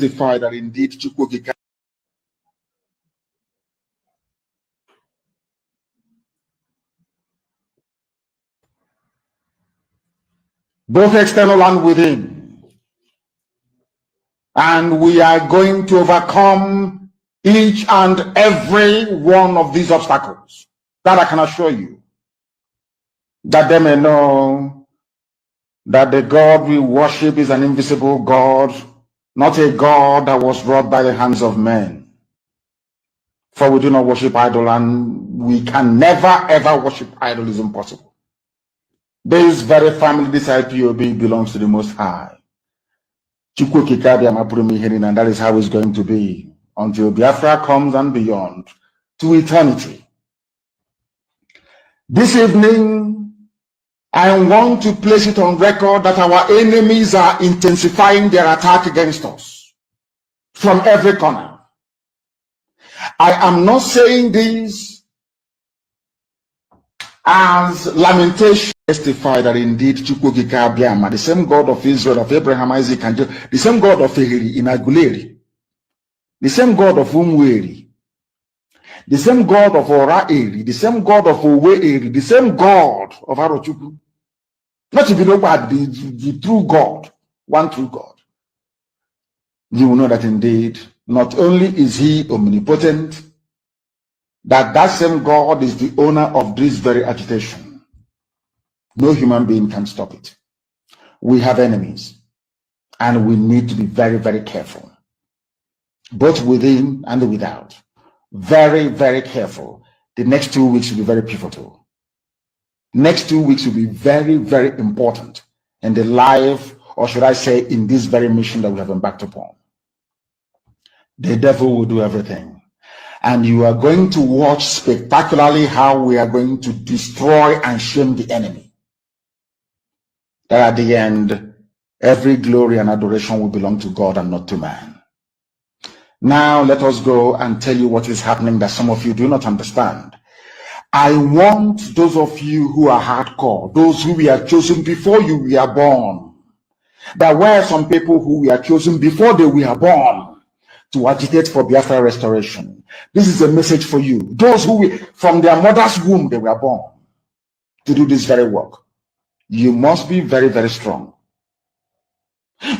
testify that indeed Chukwuka, both external and within, and we are going to overcome each and every one of these obstacles. That I can assure you, that they may know that the God we worship is an invisible God, not a God that was wrought by the hands of men. For we do not worship idol, and we can never ever worship idol. Is impossible. This very family, this IPOB, belongs to the Most High. And that is how it's going to be until Biafra comes and beyond, to eternity. This evening, I want to place it on record that our enemies are intensifying their attack against us from every corner. I am not saying this as lamentation. Testify that indeed Chukwuka Abiyama, the same God of Israel, of Abraham, Isaac, and Jacob, the same God of Ehiri in Aguleri, the same God of Umweri, the same God of Ora-Eri, the same God of Owe-Eri, the same God of Arochukwu. Not to be known by the true God, one true God. You will know that indeed, not only is he omnipotent, that same God is the owner of this very agitation. No human being can stop it. We have enemies, and we need to be very, very careful, both within and without. Very, very careful. The next 2 weeks will be very pivotal. Next 2 weeks will be very, very important in the life, or should I say, in this very mission that we have embarked upon. The devil will do everything. And you are going to watch spectacularly how we are going to destroy and shame the enemy. That at the end, every glory and adoration will belong to God and not to man. Now let us go and tell you what is happening that some of you do not understand. I want those of you who are hardcore, those who were chosen before you were born. There were some people who were chosen before they were born to agitate for Biafra restoration. This is a message for you. Those who from their mother's womb they were born to do this very work. You must be very, very strong.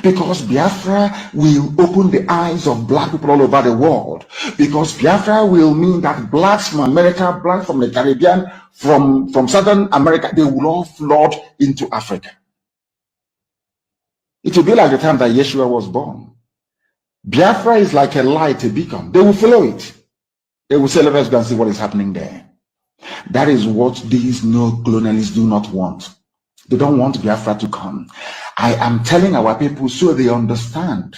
Because Biafra will open the eyes of black people all over the world. Because Biafra will mean that blacks from America, blacks from the Caribbean, from Southern America, they will all flood into Africa. It will be like the time that Yeshua was born. Biafra is like a light, a beacon. They will follow it. They will say, let us go and see what is happening there. That is what these neo-colonialists do not want. They don't want Biafra to come. I am telling our people so they understand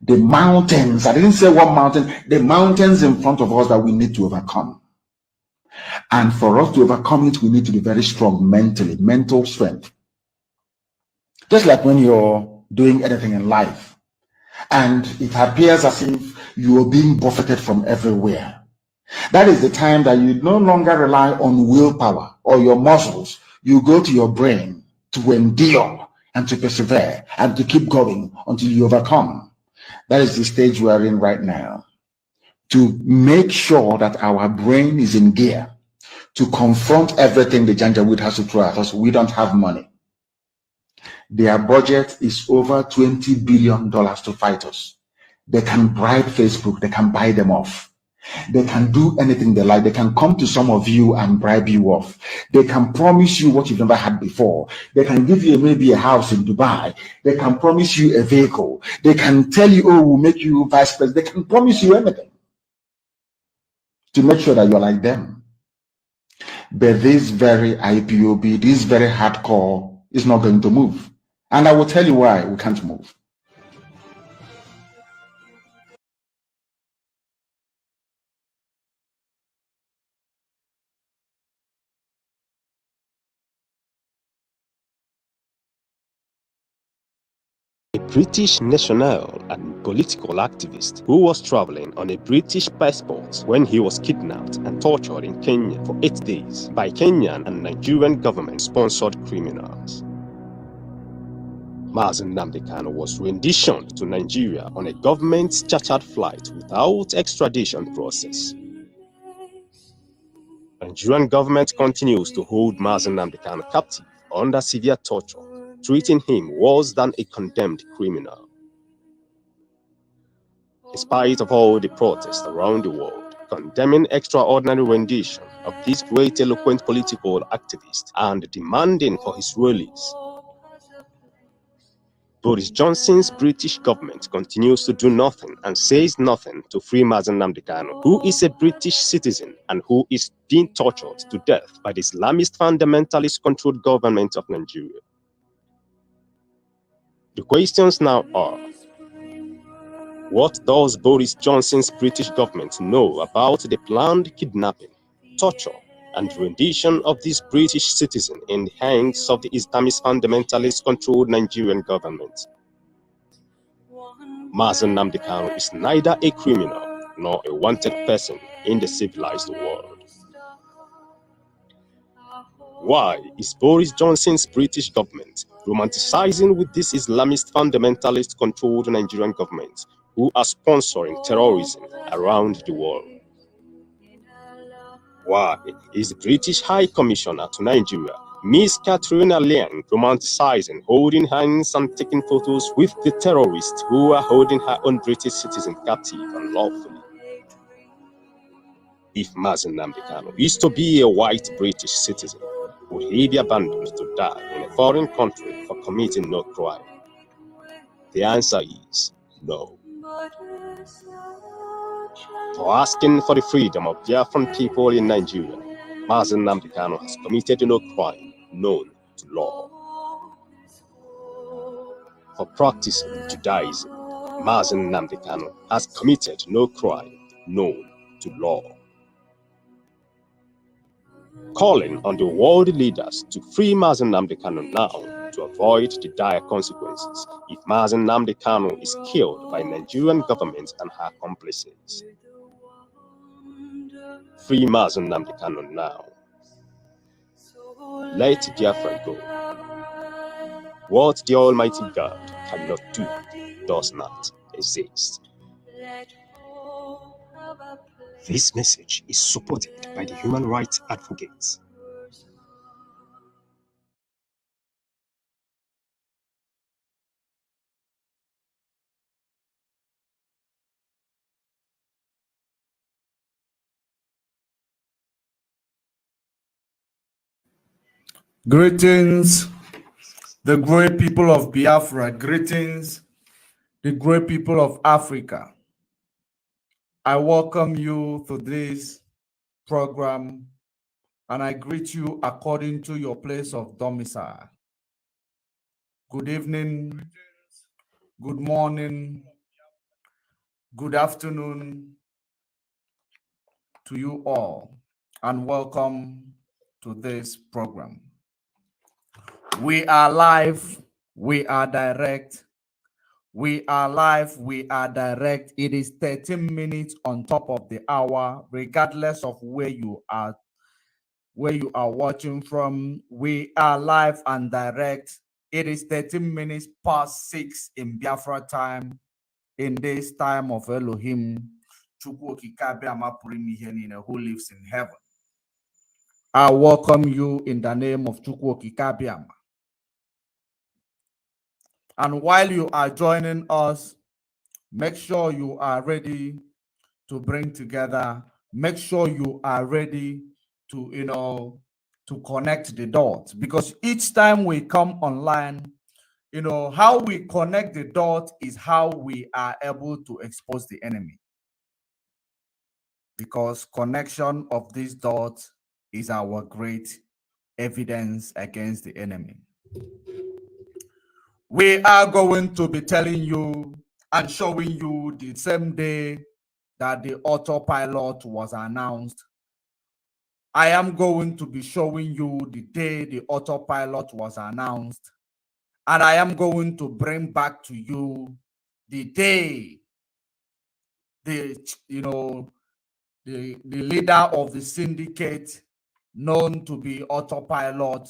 the mountains. I didn't say one mountain, the mountains in front of us that we need to overcome. And for us to overcome it, we need to be very strong mentally, mental strength. Just like when you're doing anything in life and it appears as if you are being buffeted from everywhere. That is the time that you no longer rely on willpower or your muscles. You go to your brain to endure and to persevere and to keep going until you overcome. That is the stage we are in right now. To make sure that our brain is in gear to confront everything the Janjaweed has to throw at us. We don't have money. Their budget is over $20 billion to fight us. They can bribe Facebook. They can buy them off. They can do anything they like. They can come to some of you and bribe you off. They can promise you what you've never had before. They can give you maybe a house in Dubai. They can promise you a vehicle. They can tell you, oh, we'll make you vice president. They can promise you anything to make sure that you're like them. But this very IPOB, this very hardcore is not going to move. And I will tell you why we can't move. A British national and political activist who was traveling on a British passport when he was kidnapped and tortured in Kenya for 8 days by Kenyan and Nigerian government-sponsored criminals. Nnamdi Kanu was renditioned to Nigeria on a government-chartered flight without extradition process. The Nigerian government continues to hold Nnamdi Kanu captive under severe torture, treating him worse than a condemned criminal. In spite of all the protests around the world condemning extraordinary rendition of this great eloquent political activist and demanding for his release, Boris Johnson's British government continues to do nothing and says nothing to free Nnamdi Kanu, who is a British citizen and who is being tortured to death by the Islamist fundamentalist-controlled government of Nigeria. The questions now are, what does Boris Johnson's British government know about the planned kidnapping, torture, and rendition of this British citizen in the hands of the Islamist fundamentalist-controlled Nigerian government? Nnamdi Kanu is neither a criminal nor a wanted person in the civilized world. Why is Boris Johnson's British government romanticizing with this Islamist fundamentalist-controlled Nigerian government who are sponsoring terrorism around the world? Why is the British High Commissioner to Nigeria, Miss Katrina Liang, romanticizing, holding hands and taking photos with the terrorists who are holding her own British citizen captive unlawfully? If Nnamdi Kanu is to be a white British citizen, would he be abandoned to die in a foreign country for committing no crime? The answer is no. For asking for the freedom of Biafran people in Nigeria, Nnamdi Kanu has committed no crime known to law. For practicing Judaism, Nnamdi Kanu has committed no crime known to law. Calling on the world leaders to free Nnamdi Kanu now to avoid the dire consequences if Nnamdi Kanu is killed by Nigerian government and her accomplices. Free Nnamdi Kanu now. Let Biafra go. What the Almighty God cannot do does not exist. This message is supported by the human rights advocates. Greetings, the great people of Biafra. Greetings, the great people of Africa. I welcome you to this program and I greet you according to your place of domicile. Good evening, good morning, good afternoon to you all, and welcome to this program. We are live, we are direct. We are live, we are direct. It is 13 minutes on top of the hour, regardless of where you are watching from. We are live and direct. It is 13 minutes past 6 in Biafra time, in this time of Elohim, who lives in heaven. I welcome you in the name of Chukwu Okike. And while you are joining us, make sure you are ready to bring together. Make sure you are ready to, to connect the dots. Because each time we come online, how we connect the dots is how we are able to expose the enemy. Because connection of these dots is our great evidence against the enemy. We are going to be telling you and showing you the same day that the autopilot was announced. I am going to be showing you the day the autopilot was announced. And I am going to bring back to you the day the leader of the syndicate known to be autopilot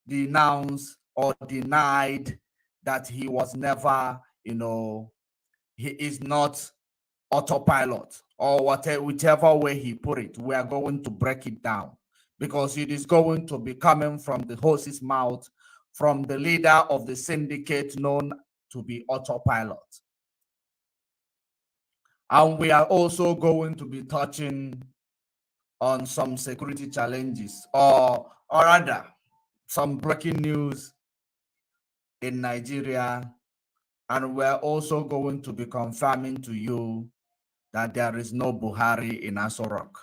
denounced or denied that he was never, he is not autopilot, or whatever, whichever way he put it. We are going to break it down because it is going to be coming from the horse's mouth, from the leader of the syndicate known to be autopilot. And we are also going to be touching on some security challenges, or rather some breaking news in Nigeria. And we're also going to be confirming to you that there is no Buhari in Aso Rock.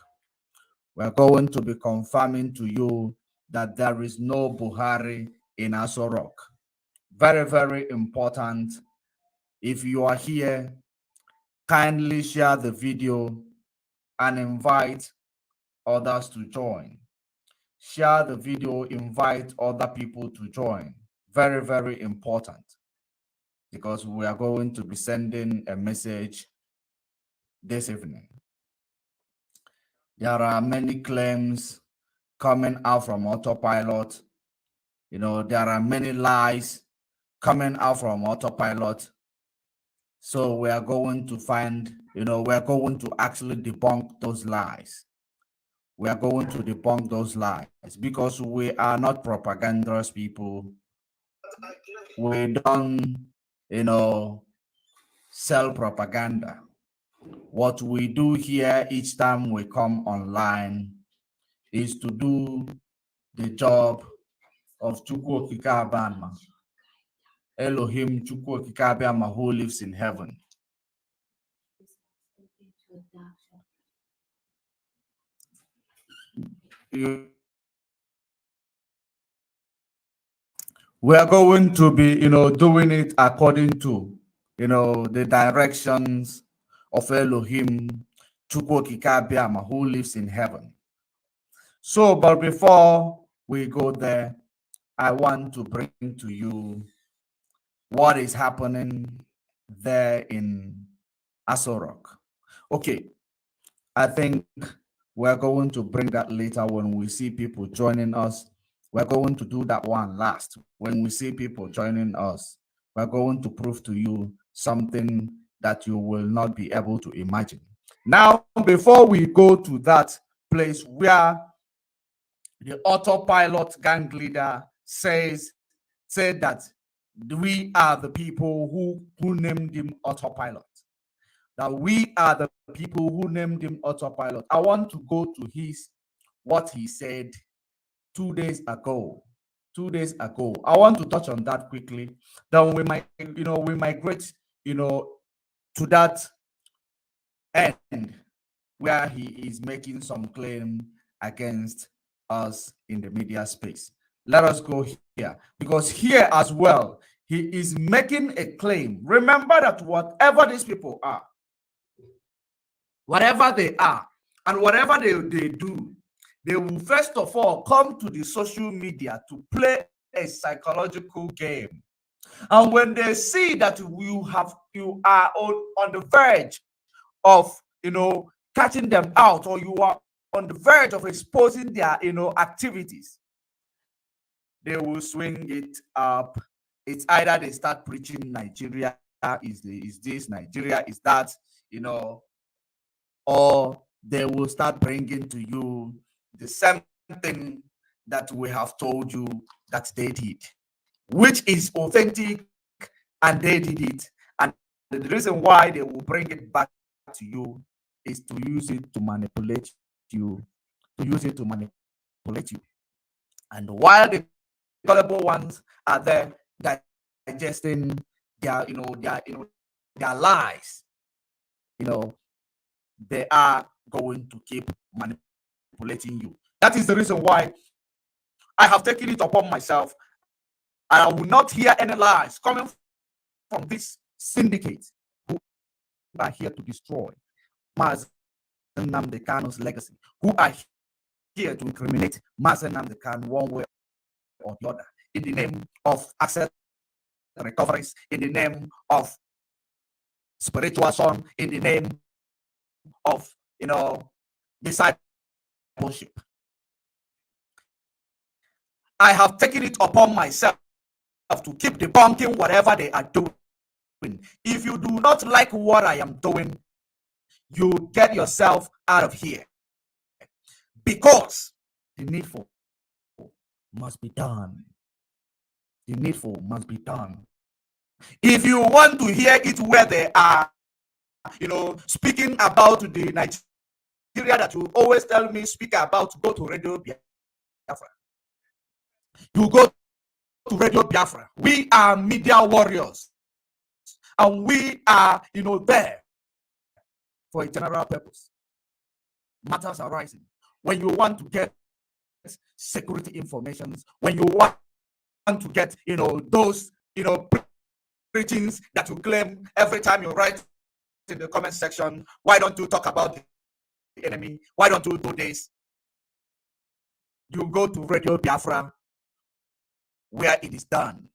We're going to be confirming to you that there is no Buhari in Aso Rock. Very, very important. If you are here, kindly share the video and invite others to join. Share the video, invite other people to join. Very, very important, because we are going to be sending a message this evening. There are many claims coming out from autopilot. There are many lies coming out from autopilot. So we are going to find, we're going to actually debunk those lies. We are going to debunk those lies because we are not propagandous people. We don't, sell propaganda. What we do here each time we come online is to do the job of Chukwu Okike Abịama, Elohim Chukwu Okike Abịama, who lives in heaven. We are going to be, doing it according to, the directions of Elohim Chukwu Okike Abịama, who lives in heaven. So, but before we go there, I want to bring to you what is happening there in Aso Rock. Okay, I think we're going to bring that later when we see people joining us. We're going to do that one last. When we see people joining us, we're going to prove to you something that you will not be able to imagine. Now, before we go to that place where the autopilot gang leader said that we are the people who named him autopilot. That we are the people who named him autopilot. I want to go to what he said 2 days ago. 2 days ago. I want to touch on that quickly. Then we migrate, to that end where he is making some claim against us in the media space. Let us go here, because here as well, he is making a claim. Remember that whatever these people are, whatever they are, and whatever they do, they will first of all come to the social media to play a psychological game. And when they see that you are on the verge of catching them out, or you are on the verge of exposing their activities, they will swing it up. It's either they start preaching Nigeria is this, Nigeria is that, or they will start bringing to you the same thing that we have told you that they did, which is authentic, and they did it. And the reason why they will bring it back to you is to use it to manipulate you, And while the gullible ones are there digesting their lies, they are going to keep manipulating you. That is the reason why I have taken it upon myself. I will not hear any lies coming from this syndicate who are here to destroy Nnamdi Kanu's legacy, who are here to incriminate Nnamdi Kanu one way or the other, in the name of asset recoveries, in the name of spiritual son, in the name of discipleship. I have taken it upon myself to keep debunking whatever they are doing. If you do not like what I am doing, you get yourself out of here, because the needful must be done. The needful must be done. If you want to hear it where they are, speaking about the Nigeria that you always tell me speak about, go to Radio Biafra. You go to Radio Biafra. We are media warriors, and we are, there for a general purpose. Matters are rising. When you want to get security information, when you want to get, those, preachings that you claim every time you write in the comment section, why don't you talk about the enemy? Why don't you do this? You go to Radio Biafra, where it is done.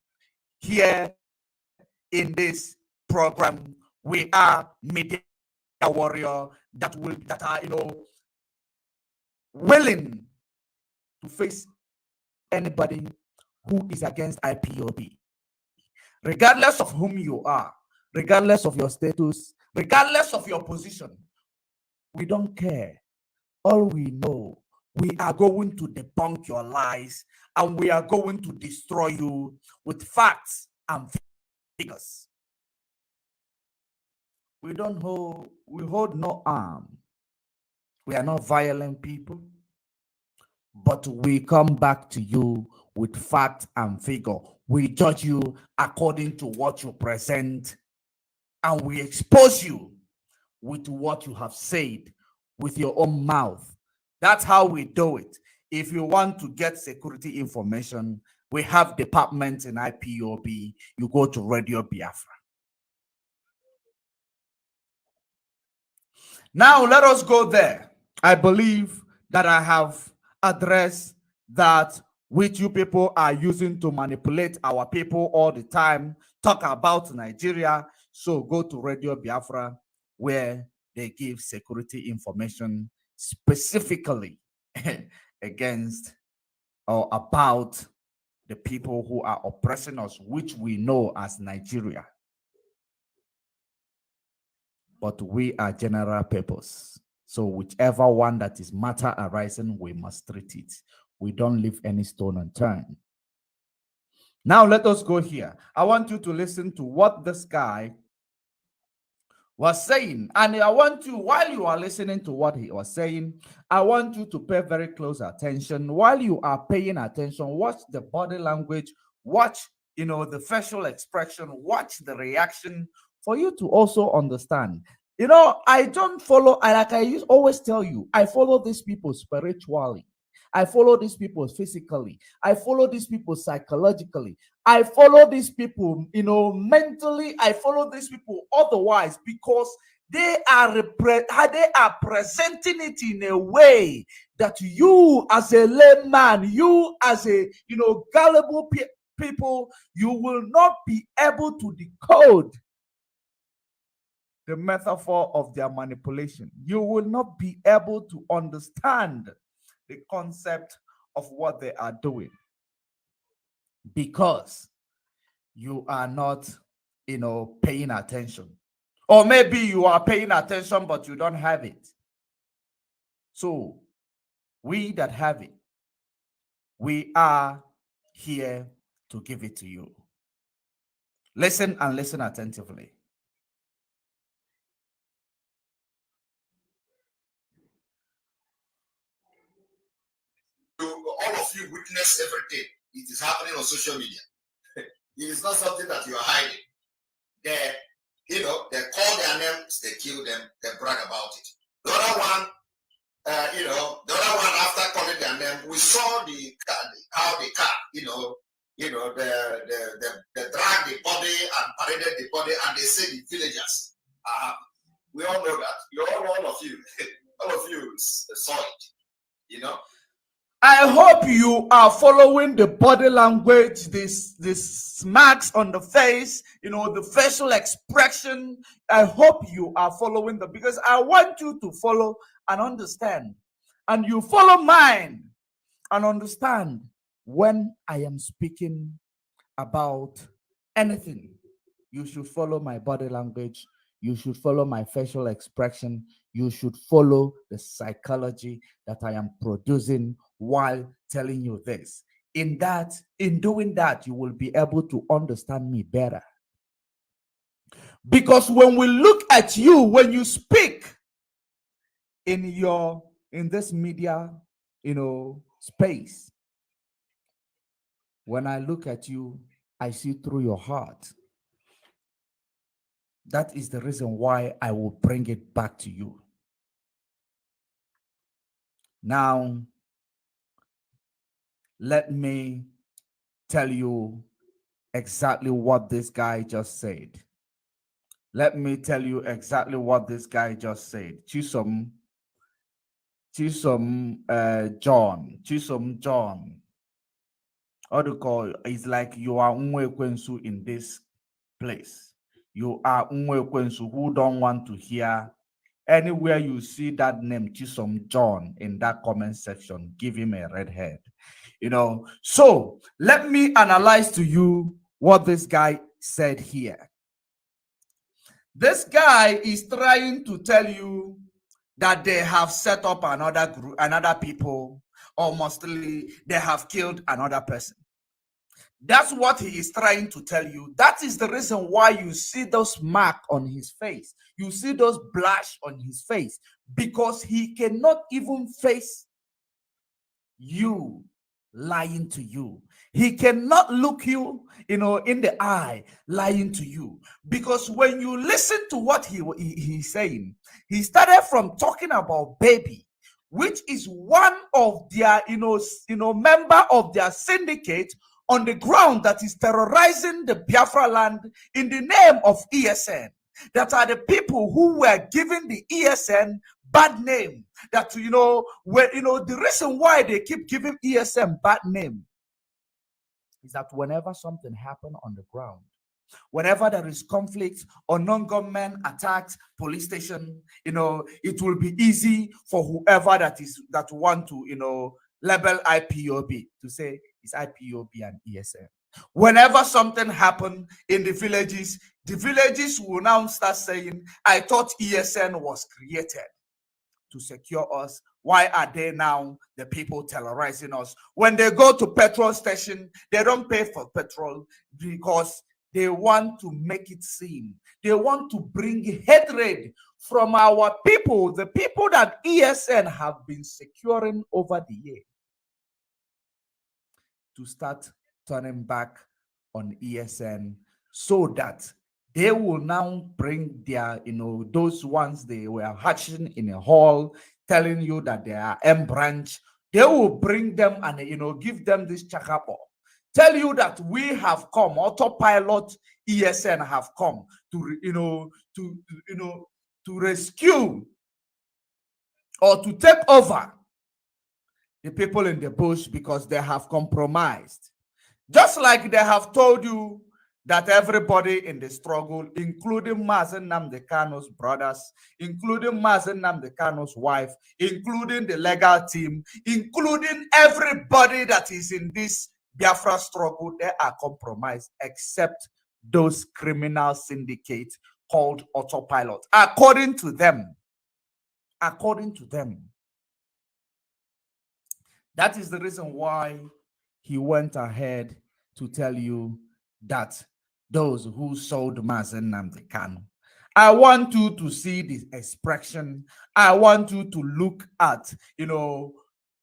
Here in this program, we are media warrior that are willing to face anybody who is against IPOB, regardless of whom you are, regardless of your status, regardless of your position. We don't care. All we know, we are going to debunk your lies, and we are going to destroy you with facts and figures. We hold no arm. We are not violent people, but we come back to you with fact and figure. We judge you according to what you present, and we expose you with what you have said with your own mouth. That's how we do it. If you want to get security information, we have departments in IPOB. You go to Radio Biafra. Now let us go there. I believe that I have addressed that which you people are using to manipulate our people all the time, talk about Nigeria. So go to Radio Biafra, where they give security information specifically against or about the people who are oppressing us, which we know as Nigeria. But we are general purpose. So whichever one that is matter arising, we must treat it. We don't leave any stone unturned. Now let us go here. I want you to listen to what this guy was saying. And I want you, while you are listening to what he was saying, I want you to pay very close attention. While you are paying attention, watch the body language, watch, the facial expression, watch the reaction, for you to also understand. I don't follow, like I always tell you, I follow these people spiritually. I follow these people physically. I follow these people psychologically. I follow these people, mentally. I follow these people otherwise, because they are presenting it in a way that you, as a layman, you as a gullible people, you will not be able to decode the metaphor of their manipulation. You will not be able to understand the concept of what they are doing, because you are not, paying attention. Or maybe you are paying attention, but you don't have it. So we that have it, we are here to give it to you. Listen and listen attentively. All of you witness everything. It is happening on social media. It is not something that you are hiding. They call their names, they kill them, they brag about it. The other one, the other one, after calling their name, we saw how the car, they dragged the body and paraded the body, and they say the villagers are happy. We all know that. All of you saw it, I hope you are following the body language, this marks on the face, the facial expression. I hope you are following them, because I want you to follow and understand. And you follow mine and understand when I am speaking about anything, you should follow my body language. You should follow my facial expression. You should follow the psychology that I am producing while telling you this. In doing that, you will be able to understand me better. Because when we look at you, when you speak in this media, space, when I look at you, I see through your heart. That is the reason why I will bring it back to you. Now, let me tell you exactly what this guy just said. Let me tell you exactly what this guy just said. Chisom John. How do you call it? It's like you are Unwekwensu in this place. You are Unwekwensu who don't want to hear. Anywhere you see that name, Chisom John, in that comment section, give him a red head. So let me analyze to you what this guy said here. This guy is trying to tell you that they have set up another group, another people, or mostly they have killed another person. That's what he is trying to tell you. That is the reason why you see those marks on his face. You see those blush on his face, because he cannot even face you lying to you. He cannot look you, in the eye lying to you. Because when you listen to what he's saying, he started from talking about baby, which is one of their, member of their syndicate on the ground that is terrorizing the Biafra land in the name of ESN. That are the people who were giving the ESN bad name. That the reason why they keep giving ESN bad name is that whenever something happens on the ground, whenever there is conflict or non-government attacks, police station, it will be easy for whoever that want to label IPOB to say it's IPOB and ESN. Whenever something happens in the villages will now start saying, I thought ESN was created to secure us. Why are they now the people terrorizing us? When they go to petrol station, they don't pay for petrol because they want to make it seem. They want to bring hatred from our people, the people that ESN have been securing over the year, to start turning back on ESN, so that they will now bring their, those ones they were hatching in a hall, telling you that they are M branch. They will bring them and, give them this chakapo. Tell you that we have come, autopilot ESN have come to, to rescue or to take over the people in the bush because they have compromised. Just like they have told you that everybody in the struggle, including Nnamdi Kanu's brothers, including Nnamdi Kanu's wife, including the legal team, including everybody that is in this Biafra struggle, they are compromised, except those criminal syndicates called autopilot. According to them. That is the reason why he went ahead to tell you that those who sold Nnamdi Kanu. I want you to see this expression. I want you to look at,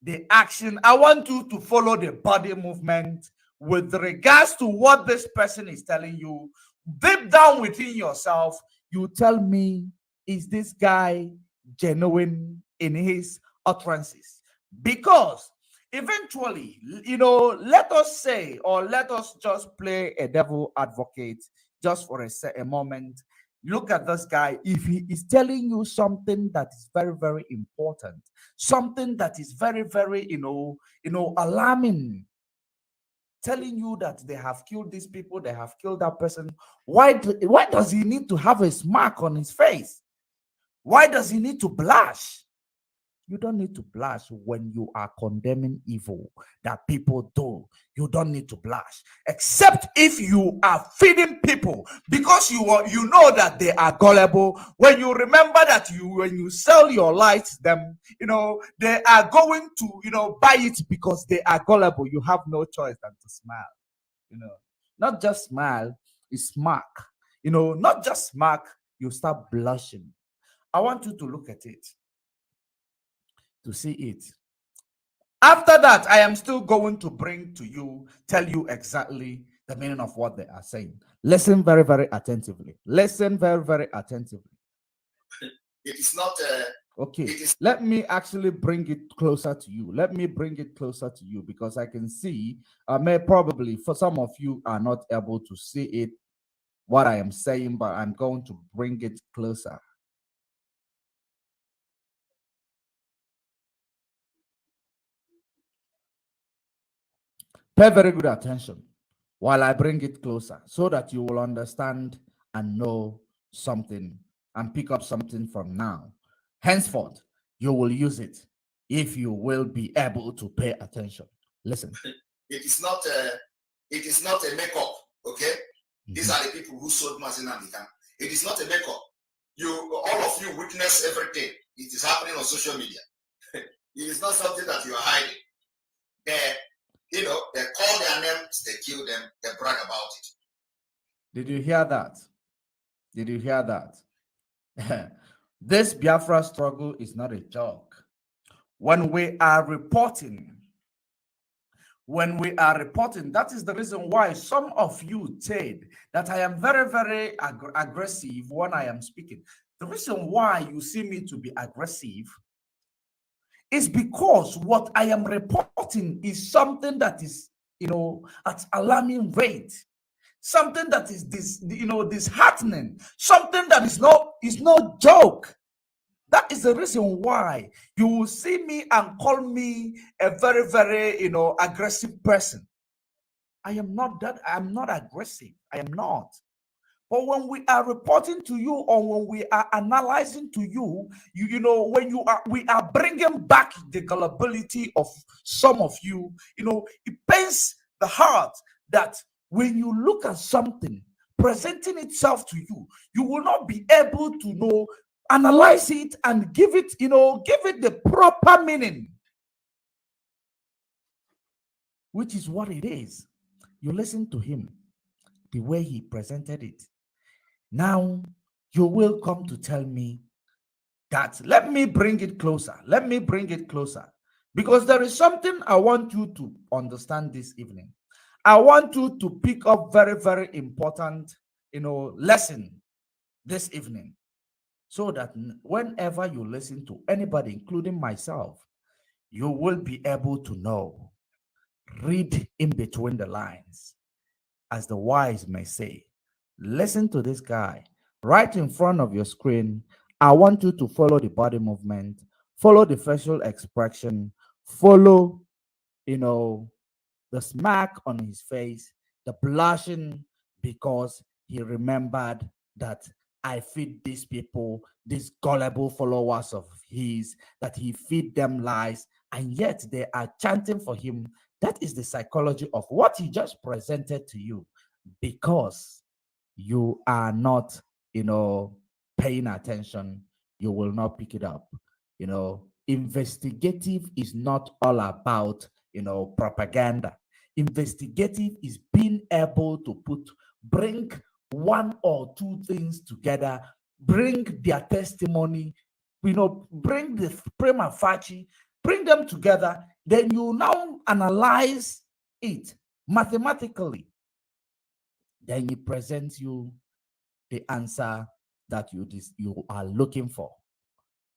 the action. I want you to follow the body movement with regards to what this person is telling you. Deep down within yourself, you tell me, is this guy genuine in his utterances? Because eventually, let us say, or let us just play a devil advocate just for a moment. Look at this guy. If he is telling you something that is very, very important, something that is very, very, alarming, telling you that they have killed these people, they have killed that person, why does he need to have a smirk on his face? Why does he need to blush? You don't need to blush when you are condemning evil that people do. You don't need to blush, except if you are feeding people because you know that they are gullible. When you remember that when you sell your light to them, they are going to buy it because they are gullible. You have no choice than to smile. Not just smile, it's smirk. Not just smirk, you start blushing. I want you to look at it, to see it. After that, I am still going to tell you exactly the meaning of what they are saying. Listen very, very attentively. Listen very, very attentively. It is not okay. Let me actually bring it closer to you. Let me bring it closer to you because I can see, probably for some of you are not able to see it, what I am saying, but I'm going to bring it closer. Pay very good attention while I bring it closer so that you will understand and know something and pick up something from now. Henceforth, you will use it if you will be able to pay attention. Listen. It is not a makeup, okay? These are the people who sold Nnamdi Kanu. It is not a makeup. All of you witness everything. It is happening on social media. It is not something that you are hiding. They call their names, they kill them, they brag about it. Did you hear that? Did you hear that? This Biafra struggle is not a joke. When we are reporting, that is the reason why some of you said that I am very, very aggressive when I am speaking. The reason why you see me to be aggressive is because what I am reporting is something that is, at alarming rate, something that is disheartening, something that is no joke. That is the reason why you will see me and call me a very, very, aggressive person. I am not that. I'm not aggressive. I am not. But when we are reporting to you or when we are analyzing to you, we are bringing back the gullibility of some of you. It pains the heart that when you look at something presenting itself to you, you will not be able to analyze it and give it the proper meaning, which is what it is. You listen to him, the way he presented it. Now you will come to tell me that. Let me bring it closer. Let me bring it closer. Because there is something I want you to understand this evening. I want you to pick up very, very important, lesson this evening. So that whenever you listen to anybody, including myself, you will be able to know. Read in between the lines, as the wise may say. Listen to this guy right in front of your screen. I want you to follow the body movement, follow the facial expression, follow, the smack on his face, the blushing, because he remembered that I feed these people, these gullible followers of his, that he feed them lies, and yet they are chanting for him. That is the psychology of what he just presented to you, because you are not, paying attention, you will not pick it up. Investigative is not all about, propaganda. Investigative is being able to bring one or two things together, bring their testimony, bring the prima facie, bring them together. Then you now analyze it mathematically. Then he presents you the answer that you are looking for.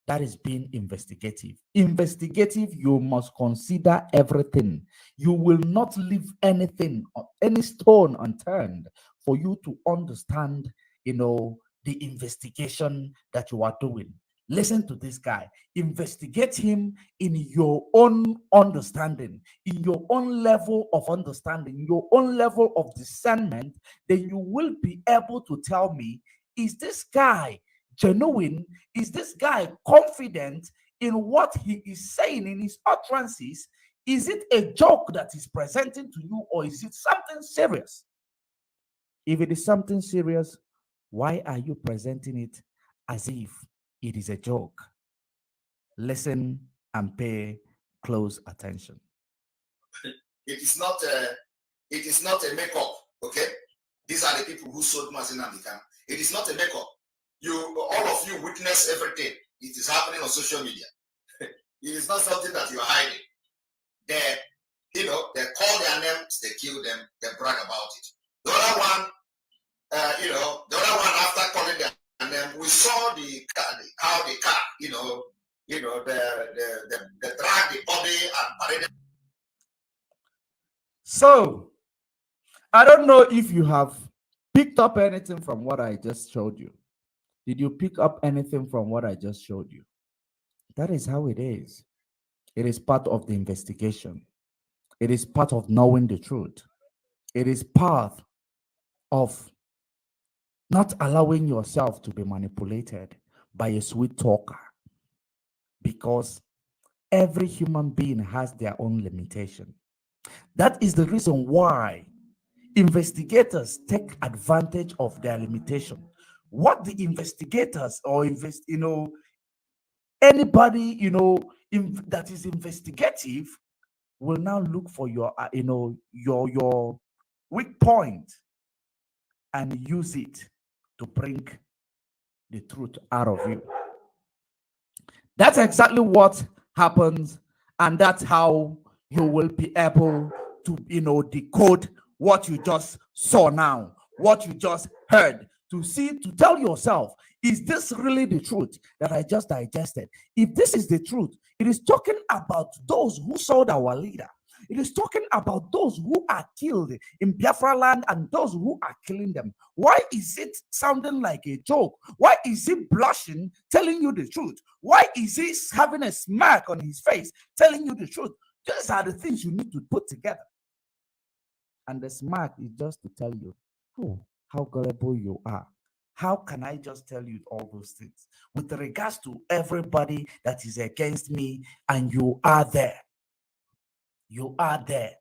That is being investigative. Investigative, you must consider everything. You will not leave anything, any stone unturned for you to understand, the investigation that you are doing. Listen to this guy. Investigate him in your own understanding, in your own level of understanding, your own level of discernment. Then you will be able to tell me, is this guy genuine? Is this guy confident? in what he is saying in his utterances. Is it a joke that he's presenting to you, or is it something serious? If it is something serious, why are you presenting it as if it is a joke? Listen and pay close attention. It is not a makeup, okay? These are the people who sold Nnamdi Kanu. It is not a makeup. All of you witness everything. It is happening on social media. It is not something that you are hiding. They call their names, they kill them, they brag about it. The other one, after calling their name, we saw how the car, they drag the body and parade. So, I don't know if you have picked up anything from what I just showed you. Did you pick up anything from what I just showed you? That is how it is. It is part of the investigation. It is part of knowing the truth. It is part of not allowing yourself to be manipulated by a sweet talker, because every human being has their own limitation. That is the reason why investigators take advantage of their limitation. What the investigators or anybody that is investigative will now look for your your weak point and use it to bring the truth out of you. That's exactly what happens, and that's how you will be able to decode what you just saw now, what you just heard, to tell yourself, is this really the truth that I just digested? If this is the truth, it is talking about those who sold our leader. It is talking about those who are killed in Biafra land and those who are killing them. Why is it sounding like a joke? Why is he blushing, telling you the truth? Why is he having a smirk on his face, telling you the truth? These are the things you need to put together. And the smirk is just to tell you, oh, how gullible you are. How can I just tell you all those things with regards to everybody that is against me, and you are there? You are there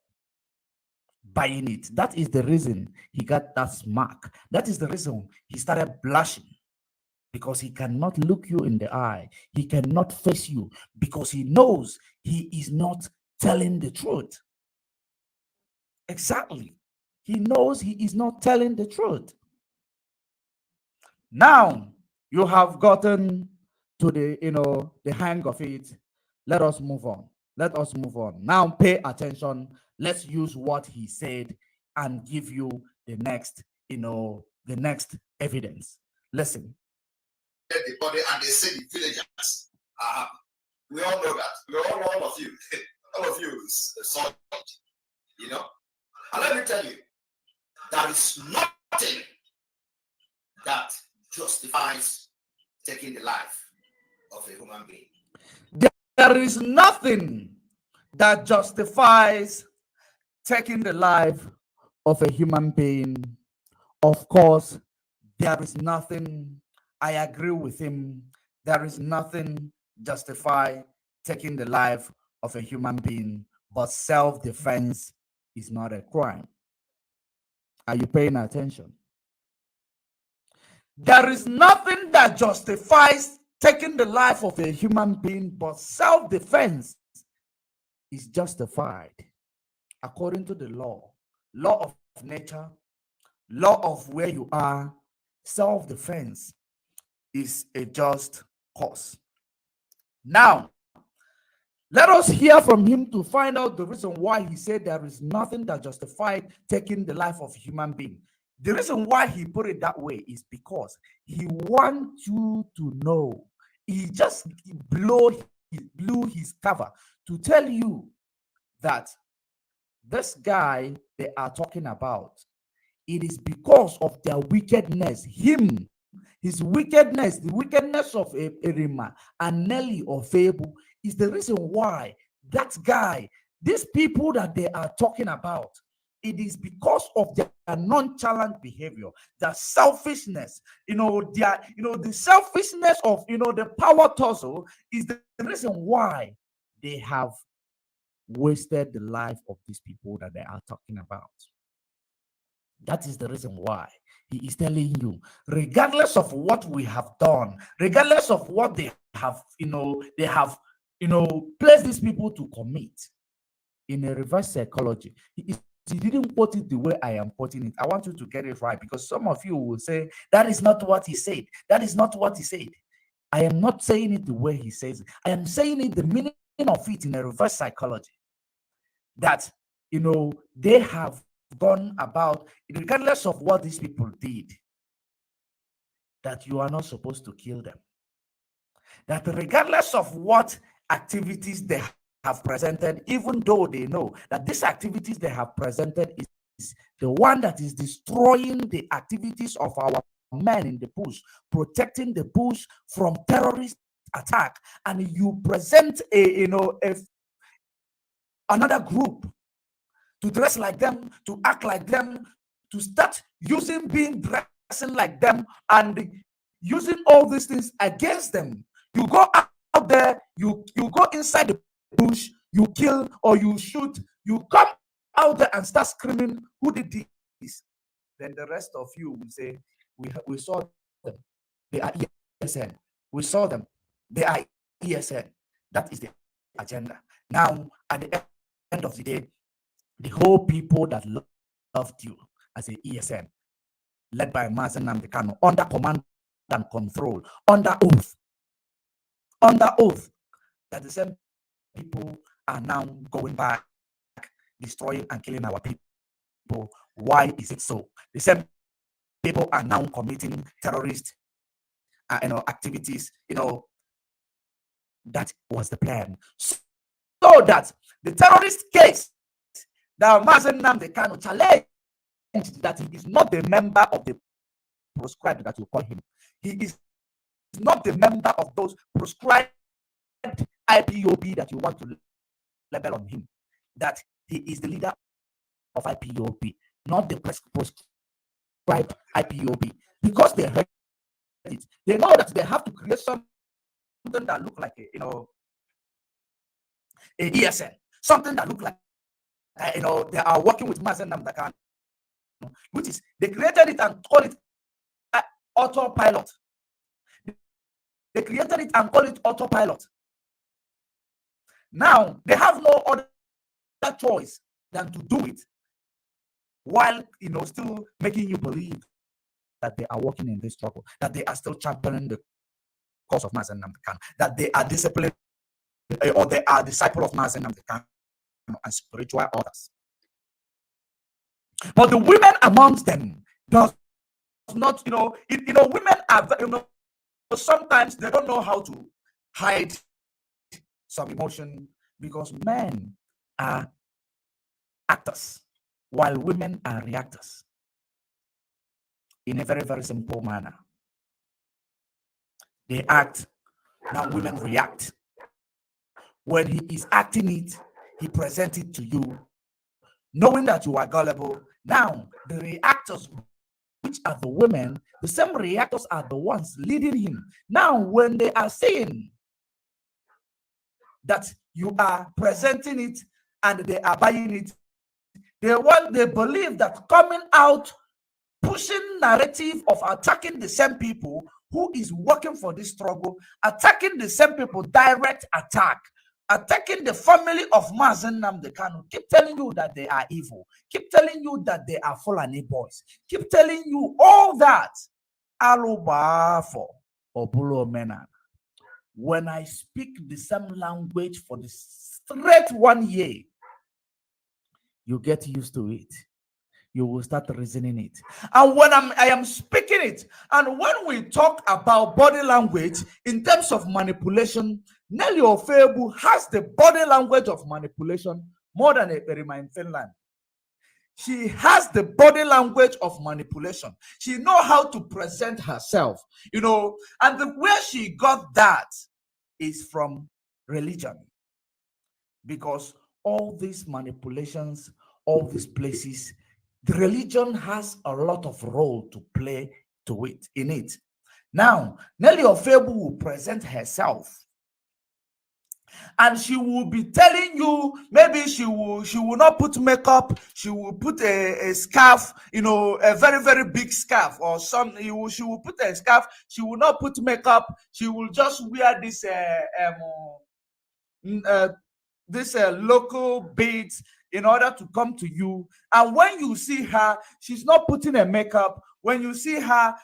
buying it. That is the reason he got that smirk. That is the reason he started blushing, because he cannot look you in the eye. He cannot face you because he knows he is not telling the truth. Exactly. He knows he is not telling the truth. Now you have gotten to the hang of it. Let us move on. Let us move on. Now pay attention. Let's use what he said and give you the next evidence. Listen. The body, and they say the villagers are happy. We all know that. We all know, all of you. All of you saw it. And let me tell you, there is nothing that justifies taking the life of a human being. There is nothing that justifies taking the life of a human being. Of course, there is nothing. I agree with him. There is nothing justify taking the life of a human being, but self-defense is not a crime. Are you paying attention? There is nothing that justifies taking the life of a human being, but self-defense is justified according to the law of nature, law of where you are. Self-defense is a just cause. Now, let us hear from him to find out the reason why he said there is nothing that justified taking the life of a human being. The reason why he put it that way is because he wants you to know. He just blew his cover to tell you that this guy they are talking about, it is because of their wickedness. His wickedness, the wickedness of Erima and Nelly or Fable is the reason why that guy, these people that they are talking about, it is because of their nonchalant behavior, their selfishness, the selfishness of, the power tussle is the reason why they have wasted the life of these people that they are talking about. That is the reason why he is telling you, regardless of what we have done, regardless of what they have, placed these people to commit in a reverse psychology. He didn't quote it the way I am quoting it. I want you to get it right, because some of you will say, that is not what he said. That is not what he said. I am not saying it the way he says it. I am saying it the meaning of it in a reverse psychology. That, they have gone about, regardless of what these people did, that you are not supposed to kill them. That regardless of what activities they have presented, even though they know that these activities they have presented is the one that is destroying the activities of our men in the bush, protecting the bush from terrorist attack, and you present another group to dress like them, to act like them, to start dressing like them, and using all these things against them. You go out there, you go inside the bush, you kill or you shoot, you come out there and start screaming, who did this? Then the rest of you will say, we saw them, they are ESN. We saw them, they are ESN. That is the agenda. Now, at the end of the day, the whole people that loved you as an ESN, led by Nnamdi Kanu, under command and control, under oath, that the same people are now going back, destroying and killing our people. Why is it so? The same people are now committing terrorist activities. That was the plan. So that the terrorist case that Nnamdi Kanu challenged, that he is not the member of the proscribed that you call him. He is not the member of those proscribed IPOB that you want to label on him. That he is the leader of IPOB, not the proscribed IPOB. Because they heard it, they know that they have to create something that look like a ESN, something that look like they are working with Nnamdi Kanu, which is they created it and call it autopilot. They created it and call it autopilot. Now they have no other choice than to do it, while still making you believe that they are working in this struggle, that they are still championing the cause of Nnamdi Kanu, that they are disciplined or they are disciples of Nnamdi Kanu and spiritual orders. But the women amongst them does not, women are, sometimes they don't know how to hide some emotion, because men are actors while women are reactors, in a very, very simple manner. They act, now women react. When he is acting it, he presents it to you, knowing that you are gullible. Now, the reactors, which are the women, the same reactors are the ones leading him. Now, when they are saying that you are presenting it and they are buying it, they believe that coming out, pushing narrative of attacking the same people who is working for this struggle, attacking the same people, direct attack, attacking the family of Nnamdi Kanu, keep telling you that they are evil, keep telling you that they are Fulani boys, keep telling you all that. Alubafo Obulo Mena. When I speak the same language for the straight 1 year, you get used to it. You will start reasoning it. And when I am speaking it, and when we talk about body language in terms of manipulation, Nelly Ofebu has the body language of manipulation more than Eperima in Finland. She has the body language of manipulation. She knows how to present herself, and where she got that is from religion. Because all these manipulations, all these places, the religion has a lot of role to play in it. Now, Nelly Ofebu will present herself, and she will be telling you, maybe she will not put makeup, she will put a scarf, a very, very big scarf, or she will put a scarf, she will not put makeup, she will just wear this local beads in order to come to you. And when you see her, she's not putting a makeup. When you see her,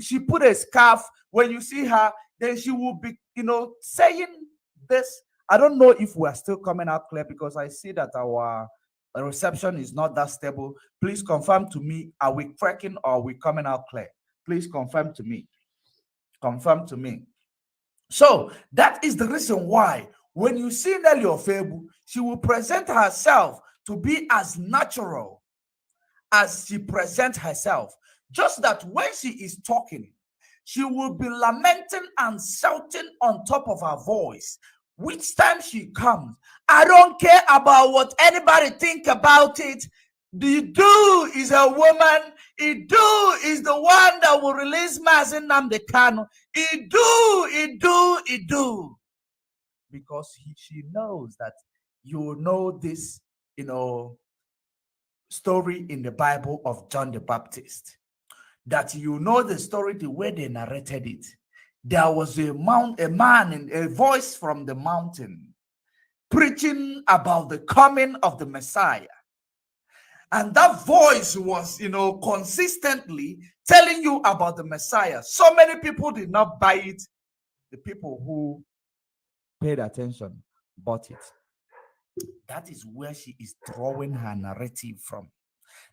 she put a scarf. When you see her, then she will be, saying this. I don't know if we are still coming out clear, because I see that our reception is not that stable. Please confirm to me, are we cracking or are we coming out clear? Please confirm to me. Confirm to me. So that is the reason why when you see Nelly Ofebu, she will present herself to be as natural as she presents herself. Just that when she is talking, she will be lamenting and shouting on top of her voice. Which time she comes, I don't care about what anybody think about it. The do is a woman. Do is the one that will release Nnamdi Kanu. Do. Because she knows that you know this, story in the Bible of John the Baptist. That you know the story the way they narrated it. There was a man in a voice from the mountain preaching about the coming of the Messiah. And that voice was, consistently telling you about the Messiah. So many people did not buy it. The people who paid attention bought it. That is where she is drawing her narrative from.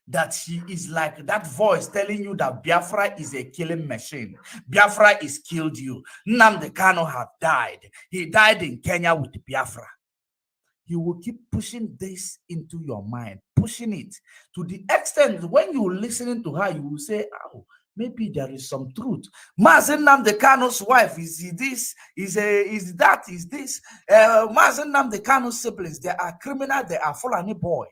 That she is like that voice telling you that Biafra is a killing machine. Biafra is killed you. Nnamdi Kanu have died. He died in Kenya with Biafra. You will keep pushing this into your mind, pushing it to the extent when you're listening to her, you will say, oh, maybe there is some truth. Mazen Nnamdi Kanu's wife is this, is this. Mazen Nnamdi Kanu's siblings, they are criminal, they are Fulani boy.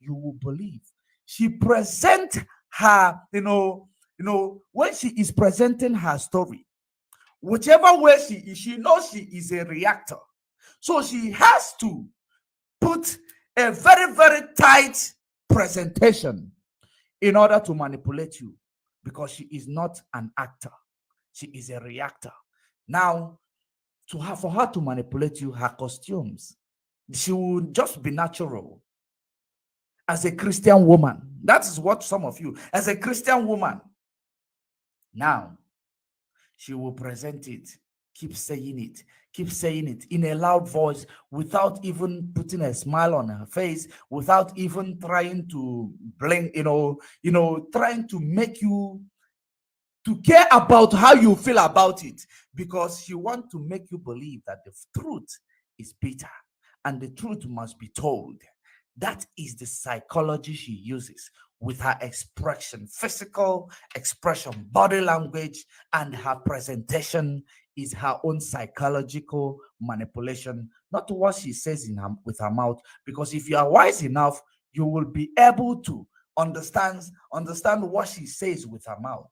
You will believe. She present her, when she is presenting her story, whichever way she knows she is a reactor. So she has to put a very, very tight presentation in order to manipulate you, because she is not an actor. She is a reactor. Now, for her to manipulate you, her costumes, she will just be natural. As a Christian woman, that is what some of you, as a Christian woman, now she will present it, keep saying it in a loud voice, without even putting a smile on her face, without even trying to blink, trying to make you to care about how you feel about it, because she wants to make you believe that the truth is bitter and the truth must be told. That is the psychology she uses with her expression, physical expression, body language, and her presentation is her own psychological manipulation, not what she says with her mouth. Because if you are wise enough, you will be able to understand what she says with her mouth.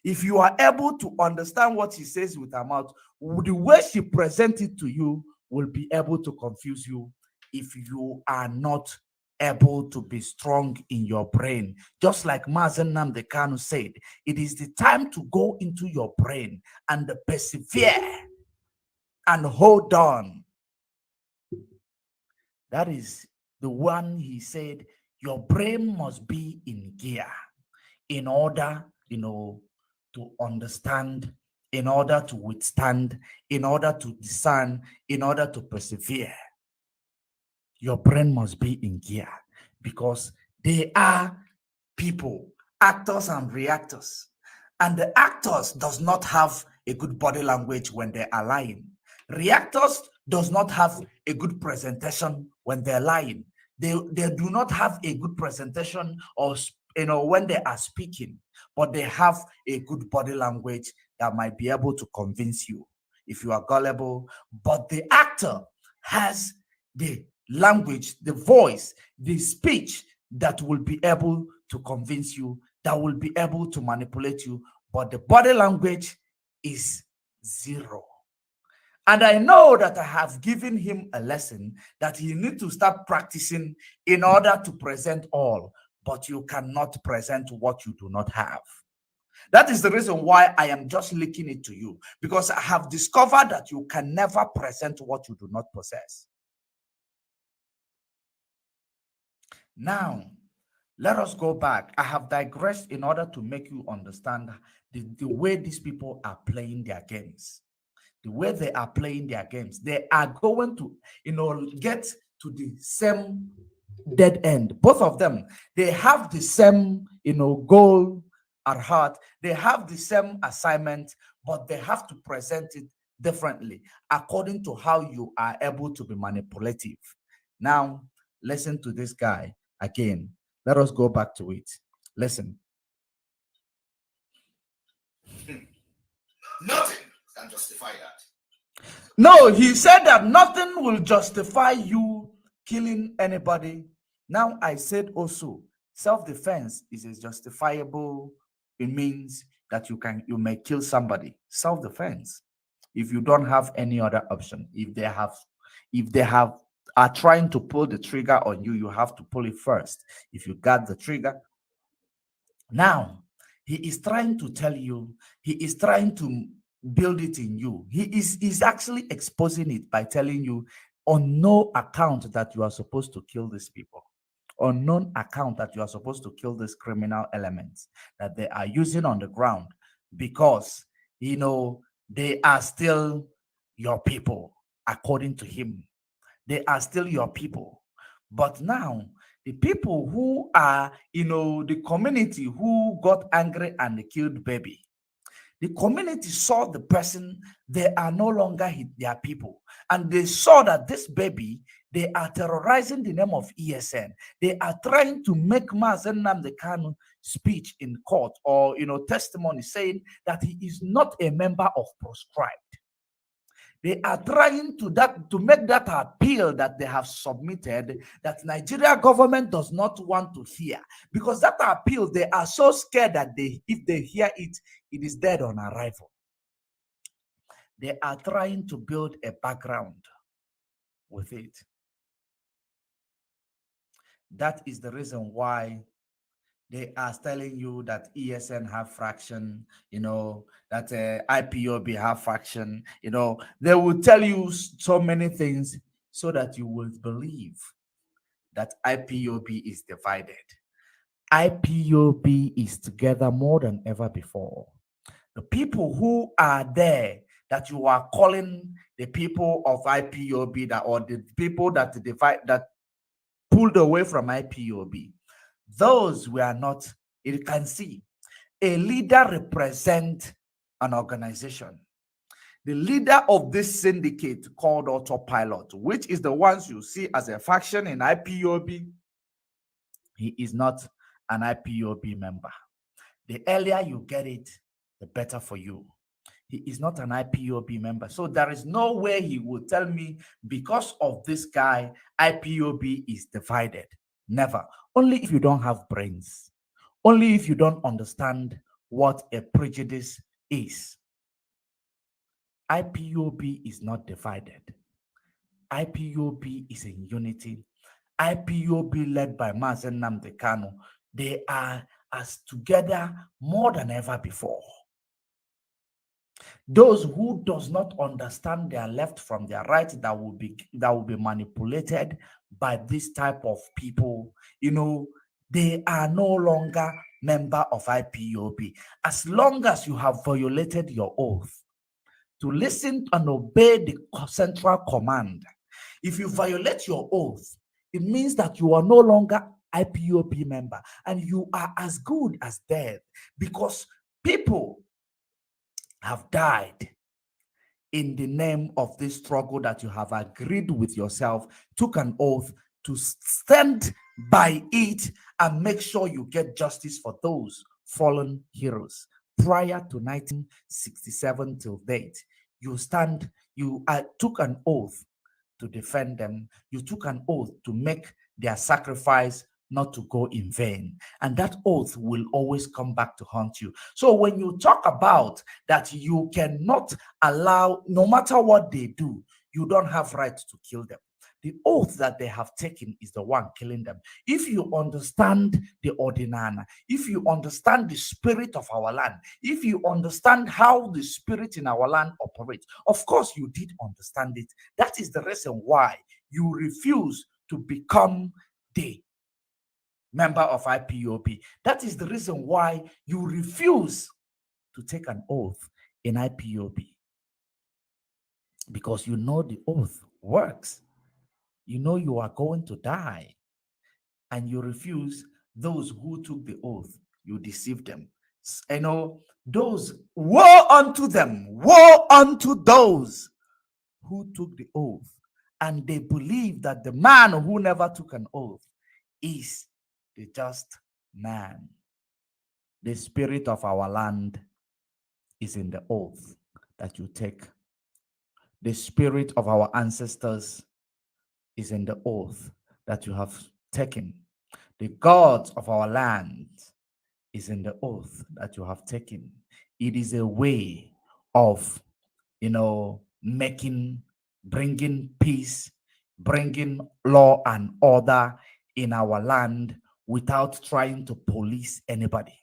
If you are able to understand what she says with her mouth, the way she presents it to you will be able to confuse you if you are not able to be strong in your brain. Just like Mazen Nnamdi Kanu said, it is the time to go into your brain and persevere and hold on. That is the one he said, your brain must be in gear in order, to understand, in order to withstand, in order to discern, in order to persevere. Your brain must be in gear, because they are people, actors and reactors. And the actors does not have a good body language when they are lying. Reactors does not have a good presentation when they're lying. They do not have a good presentation or when they are speaking, but they have a good body language that might be able to convince you if you are gullible. But the actor has the language, the voice, the speech that will be able to convince you, that will be able to manipulate you, but the body language is zero. And I know that I have given him a lesson that he needs to start practicing in order to present all, but you cannot present what you do not have. That is the reason why I am just linking it to you, because I have discovered that you can never present what you do not possess. Now, let us go back. I have digressed in order to make you understand the way these people are playing their games. The way they are playing their games, they are going to, get to the same dead end. Both of them, they have the same, goal at heart. They have the same assignment, but they have to present it differently according to how you are able to be manipulative. Now, listen to this guy again. Let us go back to it. Listen. Nothing can justify that. No, he said that nothing will justify you killing anybody. Now, I said also, self-defense is a justifiable. It means that you may kill somebody. Self-defense. If you don't have any other option, if they are trying to pull the trigger on you, you have to pull it first. If you got the trigger. Now, he is trying to tell you, he is trying to build it in you. He is actually exposing it by telling you on no account that you are supposed to kill these people, on no account that you are supposed to kill these criminal elements that they are using on the ground, because they are still your people. According to him, they are still your people. But now the people who are the community who got angry and killed baby, the community saw the person, they are no longer their people. And they saw that this baby, they are terrorizing the name of ESN. They are trying to make Nnamdi Kanu speech in court or, testimony saying that he is not a member of proscribed. They are trying to make that appeal that they have submitted that Nigeria government does not want to hear, because that appeal, they are so scared that if they hear it, it is dead on arrival. They are trying to build a background with it. That is the reason why they are telling you that ESN have fraction, that IPOB have fraction, they will tell you so many things so that you will believe that IPOB is divided. IPOB is together more than ever before. The people who are there that you are calling the people of IPOB, or the people that pulled away from IPOB, those were not. You can see a leader represents an organization. The leader of this syndicate called Autopilot, which is the ones you see as a faction in IPOB, he is not an IPOB member. The earlier you get it, the better for you. He is not an IPOB member. So there is no way he will tell me because of this guy, IPOB is divided. Never. Only if you don't have brains. Only if you don't understand what a prejudice is. IPOB is not divided. IPOB is in unity. IPOB led by Nnamdi Kanu, they are as together more than ever before. Those who does not understand their left from their right, that will be manipulated by this type of people, they are no longer member of IPOB. As long as you have violated your oath to listen and obey the central command, if you violate your oath, it means that you are no longer IPOB member and you are as good as dead, because people have died in the name of this struggle that you have agreed with yourself, took an oath to stand by it and make sure you get justice for those fallen heroes. Prior to 1967 till date, you took an oath to defend them. You took an oath to make their sacrifice not to go in vain. And that oath will always come back to haunt you. So when you talk about that you cannot allow, no matter what they do, you don't have right to kill them. The oath that they have taken is the one killing them. If you understand the ordinana, if you understand the spirit of our land, if you understand how the spirit in our land operates, of course you did understand it. That is the reason why you refuse to become the member of IPOB. That is the reason why you refuse to take an oath in IPOB. Because you know the oath works. You know you are going to die, and you refuse. Those who took the oath, you deceive them. You know, those, woe unto them, woe unto those who took the oath, and they believe that the man who never took an oath is the just man. The spirit of our land is in the oath that you take. The spirit of our ancestors is in the oath that you have taken. The gods of our land is in the oath that you have taken. It is a way of, bringing peace, bringing law and order in our land without trying to police anybody.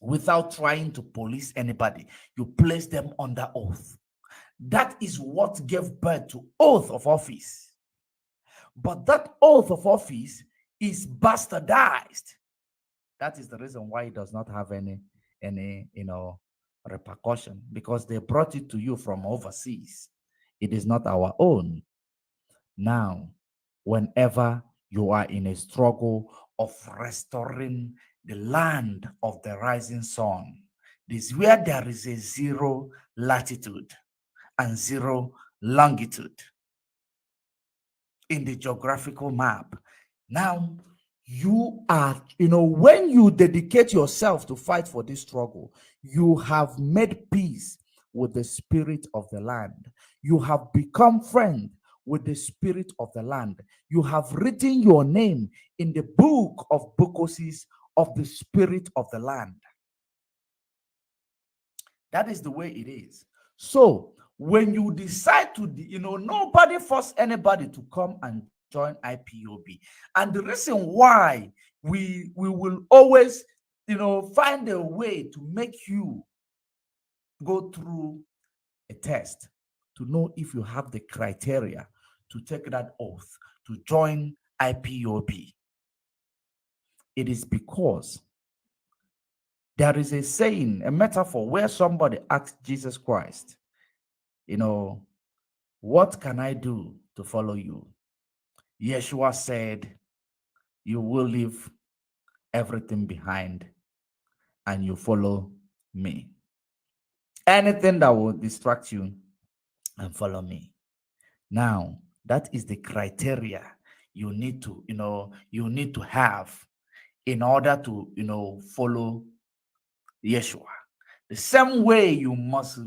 Without trying to police anybody, you place them under oath. That is what gave birth to oath of office. But that oath of office is bastardized. That is the reason why it does not have any repercussion, because they brought it to you from overseas. It is not our own. Now, whenever you are in a struggle of restoring the land of the rising sun, this is where there is a zero latitude and zero longitude in the geographical map. Now, you are, when you dedicate yourself to fight for this struggle, you have made peace with the spirit of the land. You have become friend with the spirit of the land. You have written your name in the book of Bokosis of the spirit of the land. That is the way it is. So when you decide to, nobody force anybody to come and join IPOB. And the reason why we will always, find a way to make you go through a test to know if you have the criteria to take that oath to join IPOB. It is because there is a saying, a metaphor, where somebody asked Jesus Christ, what can I do to follow you? Yeshua said, you will leave everything behind and you follow me. Anything that will distract you, and follow me. Now, that is the criteria you need to have in order to, follow Yeshua. The same way you must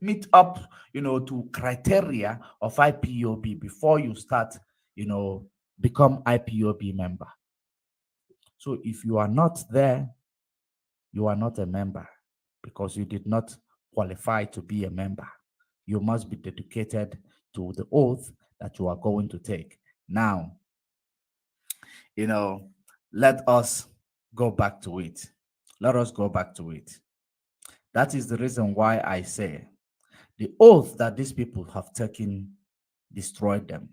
meet up, to criteria of IPOB before you start, become IPOB member. So if you are not there, you are not a member, because you did not qualify to be a member. You must be dedicated to the oath that you are going to take. Now, let us go back to it. Let us go back to it. That is the reason why I say the oath that these people have taken destroyed them.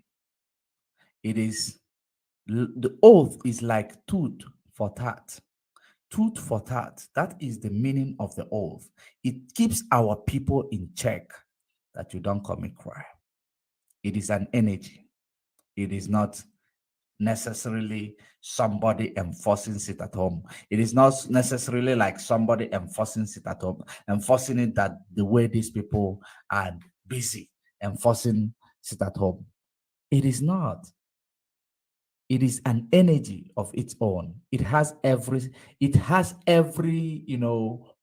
The oath is like tooth for tat. Tooth for tat. That is the meaning of the oath. It keeps our people in check that you don't commit crime. It is an energy. It is not necessarily somebody enforcing it at home. It is not necessarily like somebody enforcing it at home, enforcing it that the way these people are busy enforcing it at home. It is not. It is an energy of its own. It has every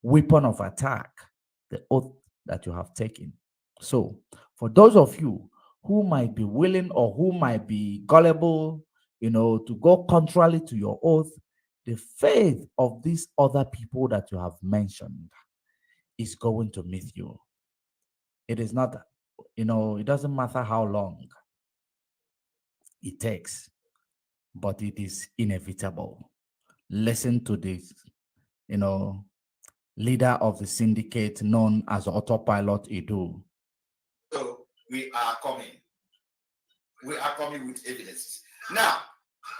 weapon of attack, the oath that you have taken. So for those of you who might be willing or who might be gullible, to go contrary to your oath, the faith of these other people that you have mentioned is going to meet you. It is not, it doesn't matter how long it takes, but it is inevitable. Listen to this, leader of the syndicate known as Autopilot Edu. So we are coming. We are coming with evidence. Now,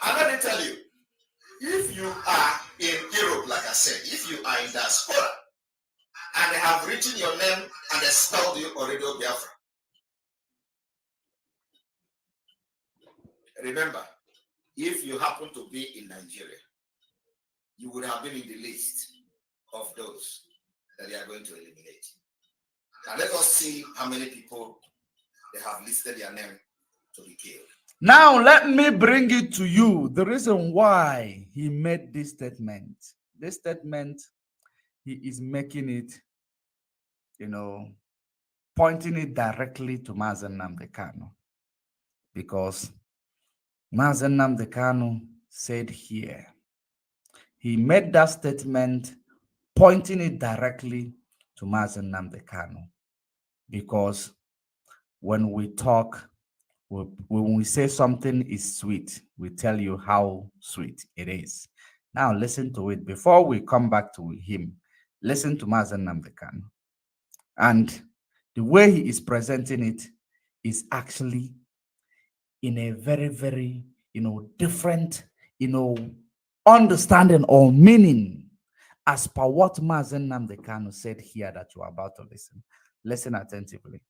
I'm going to tell you, if you are in Europe, like I said, if you are in diaspora, and they have written your name and expelled you already, Biafra. Remember, if you happen to be in Nigeria, you would have been in the list of those that they are going to eliminate. Now let us see how many people they have listed their name to be killed. Now let me bring it to you. The reason why he made this statement. This statement, he is making it, pointing it directly to Nnamdi Kanu. Because Nnamdi Kanu said here, he made that statement pointing it directly to Nnamdi Kanu. Because when we talk, when we say something is sweet, we tell you how sweet it is. Now listen to it. Before we come back to him, listen to Nnamdi Kanu. And the way he is presenting it is actually in a very, very, different, understanding or meaning as per what Nnamdi Kanu said here that you are about to listen. Listen attentively.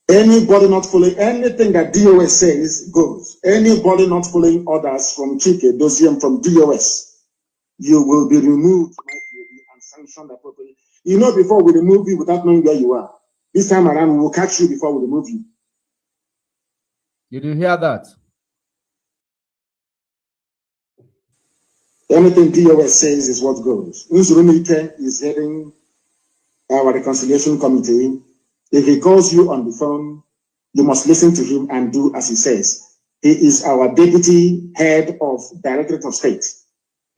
Anybody not following anything that DOS says goes. Anybody not following orders from Chike, Dosium, from DOS, you will be removed and sanctioned appropriately. Before we remove you without knowing where you are, this time around we will catch you before we remove you. Did you hear that? Anything DOS says is what goes. Uzurumike is heading our reconciliation committee. If he calls you on the phone, you must listen to him and do as he says. He is our deputy head of Directorate of State,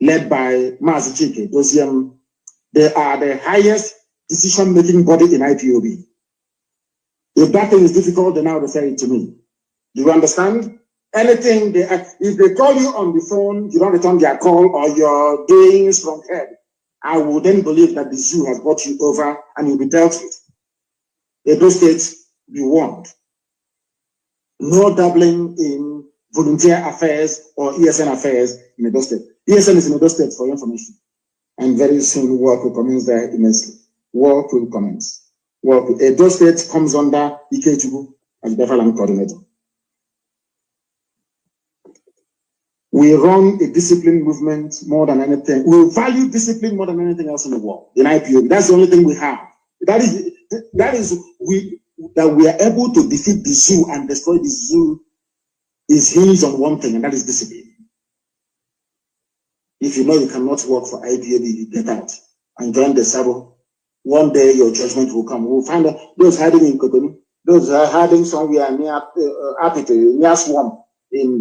led by Mazi Chike, Dosium. They are the highest decision-making body in IPOB. If that thing is difficult, then now refer it to me. Do you understand? Anything, if they call you on the phone, you don't return their call or you're doing from head, I will then believe that the zoo has brought you over and you'll be dealt with. Edo State, be warned. No dabbling in volunteer affairs or ESN affairs in Edo State. ESN is in Edo State for your information. And very soon work will commence there immensely. Work will commence. Edo State comes under Ikechubu as Befaland coordinator. We run a discipline movement more than anything. We value discipline more than anything else in the world. In IPO, that's the only thing we have. That is we are able to defeat the zoo and destroy the zoo is hinged on one thing, and that is discipline. If you know you cannot work for IPOB, you get out and join the Sabo. One day your judgment will come. We'll find out those hiding in Cotonou, those are hiding somewhere near Apite, near Swamp in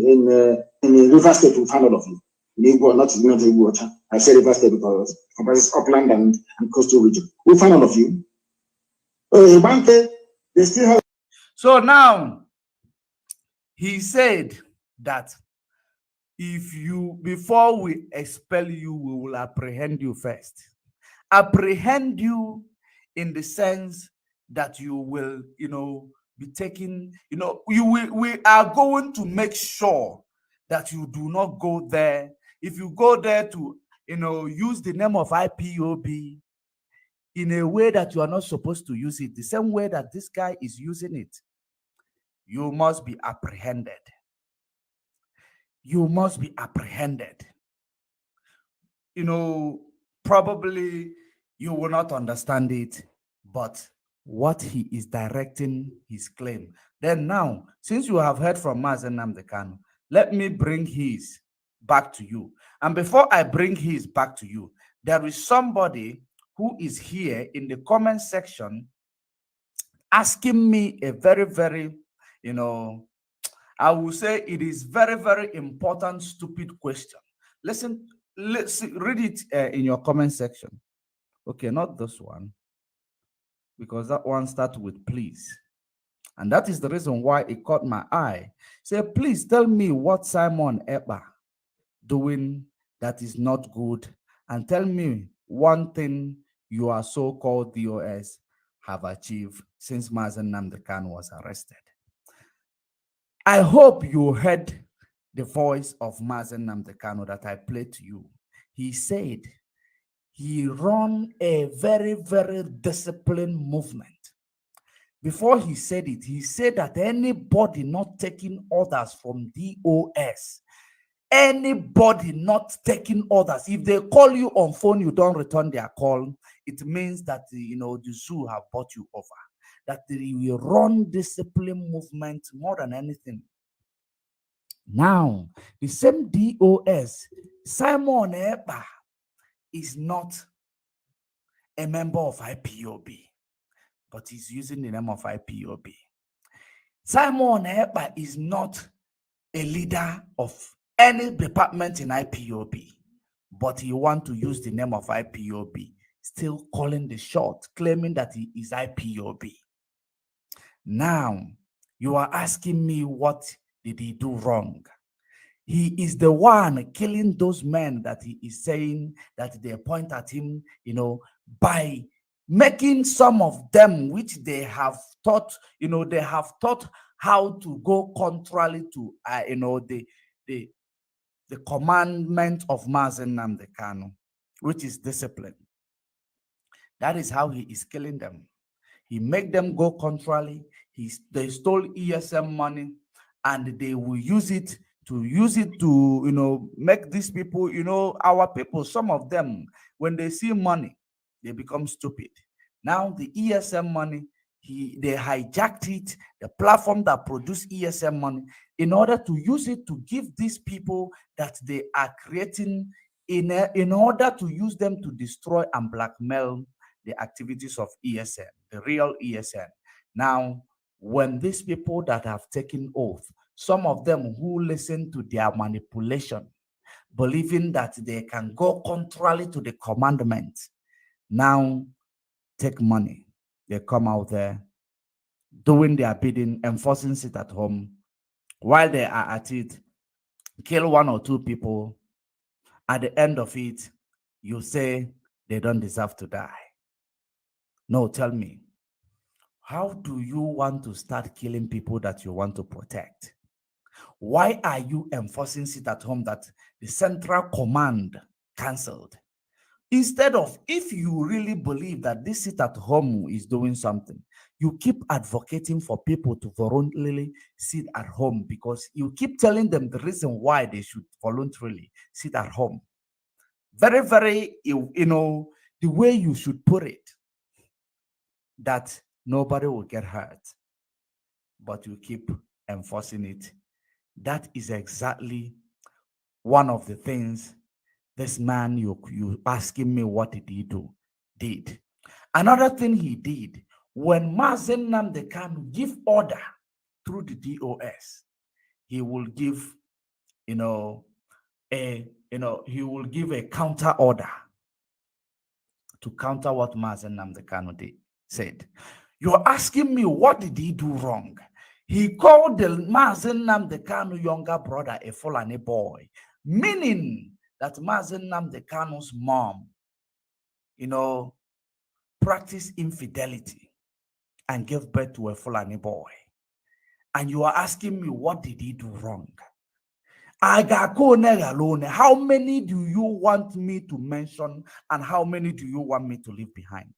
River State. Will find all of you. Not water. I say River State because it's upland and coastal region. We'll find all of you. They still have. So now he said that before we expel you, we will apprehend you first. Apprehend you in the sense that you will, be taken, we are going to make sure that you do not go there. If you go there to, use the name of IPOB in a way that you are not supposed to use it, the same way that this guy is using it, you must be apprehended. You must be apprehended. Probably you will not understand it, but what he is directing his claim. Then now, since you have heard from Nnamdi Kanu, let me bring his back to you. And before I bring his back to you, there is somebody who is here in the comment section asking me a very, very, I will say it is very, very important, stupid question. Listen, let's read it in your comment section. Okay, not this one, because that one starts with please. And that is the reason why it caught my eye. Say, please tell me what Simon Ekpa doing that is not good, and tell me one thing your so-called DOS have achieved since Mazen Nnamdi Kanu was arrested. I hope you heard the voice of Mazen Nnamdi Kanu that I played to you. He said he run a very, very disciplined movement. Before he said it, he said that anybody not taking orders from DOS, anybody not taking orders, if they call you on phone, you don't return their call, it means that, the zoo have bought you over. That they will run discipline movement more than anything. Now, the same DOS, Simon Ekpa, is not a member of IPOB, but he's using the name of IPOB. Simon Ekpa is not a leader of any department in IPOB, but he wants to use the name of IPOB, still calling the shot, claiming that he is IPOB. Now, you are asking me what did he do wrong? He is the one killing those men that he is saying that they point at him, by making some of them, which they have taught, they have taught how to go contrary to, the commandment of Mazen Nnamdi Kanu, which is discipline. That is how he is killing them. He make them go contrary. They stole ESM money, and they will use it to make these people, our people, some of them, when they see money, they become stupid. Now the ESM money, they hijacked it, the platform that produced ESM money, in order to use it to give these people that they are creating in order to use them to destroy and blackmail the activities of ESN, the real ESN. Now, when these people that have taken oath, some of them who listen to their manipulation, believing that they can go contrary to the commandment, now take money. They come out there doing their bidding, enforcing it at home. While they are at it, kill one or two people. At the end of it, you say they don't deserve to die. No, tell me, how do you want to start killing people that you want to protect? Why are you enforcing it at home that the central command canceled? Instead of, if you really believe that this sit at home is doing something, you keep advocating for people to voluntarily sit at home, because you keep telling them the reason why they should voluntarily sit at home. Very, very, the way you should put it, that nobody will get hurt, but you keep enforcing it. That is exactly one of the things this man you asking me what did he do did. Another thing he did, when Mazen Nnamdi Kanu give order through the DOS, he will give he will give a counter order to counter what Mazen Nnamdi Kanu said. You're asking me what did he do wrong? He called the Mazen Nnamdi Kanu younger brother a Fulani boy, meaning that Mazen Nnamdi Kanu's mom, practiced infidelity and gave birth to a Fulani boy. And you are asking me what did he do wrong? How many do you want me to mention, and how many do you want me to leave behind?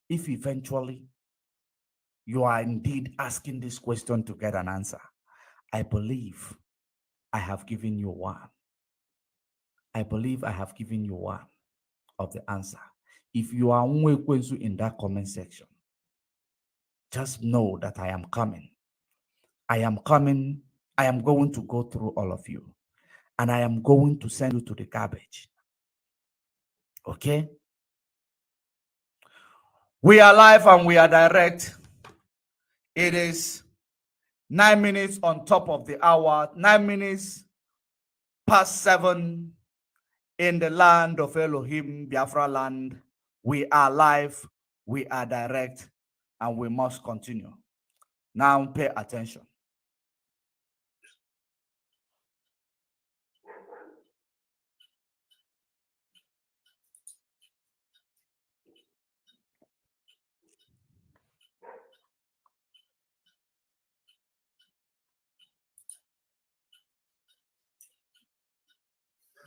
If eventually you are indeed asking this question to get an answer, I believe I have given you one. I believe I have given you one of the answer. If you are in that comment section, just know that I am coming. I am coming. I am going to go through all of you. and I am going to send you to the garbage. Okay? We are live and we are direct. It is 9 minutes on top of the hour, 9 minutes past 7 in the land of Elohim, Biafra land. We are live, we are direct, and we must continue. Now pay attention.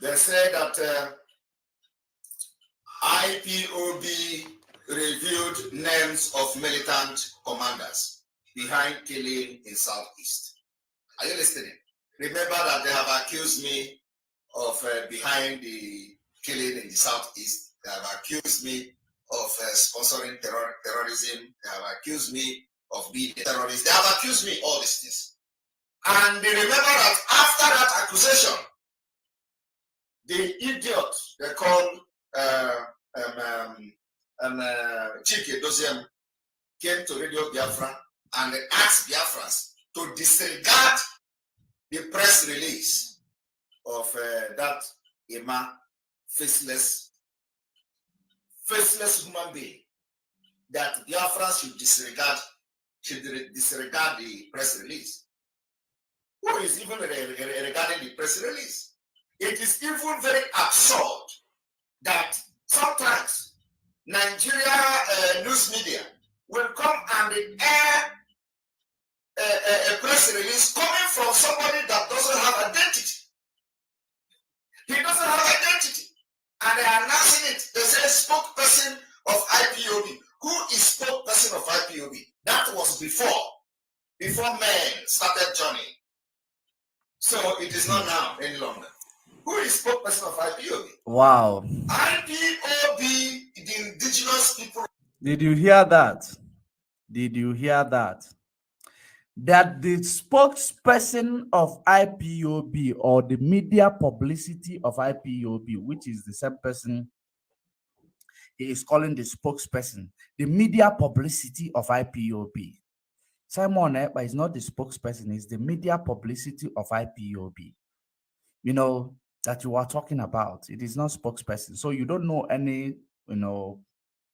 They say that IPOB revealed names of militant commanders behind killing in Southeast. Are you listening? Remember that they have accused me of behind the killing in the Southeast. They have accused me of sponsoring terrorism. They have accused me of being a terrorist. They have accused me all these things. And they remember that after that accusation, the idiot they call Chike Doziem came to Radio Biafra and asked Biafrans to disregard the press release of that Emma faceless human being, that Biafrans should disregard the press release. Who is even regarding the press release? It is even very absurd that sometimes Nigeria news media will come and air a press release coming from somebody that doesn't have identity. He doesn't have identity. And they are announcing it. They say spokesperson of IPOB. Who is spokesperson of IPOB? That was before men started joining. So it is not now any longer. Who is spokesperson of IPOB? Wow. IPOB, the indigenous people. Did you hear that? Did you hear that? That the spokesperson of IPOB, or the media publicity of IPOB, which is the same person he is calling the spokesperson, the media publicity of IPOB. Simon Ekpa is not the spokesperson, it's the media publicity of IPOB. You know, that you are talking about. It is not spokesperson. So you don't know any,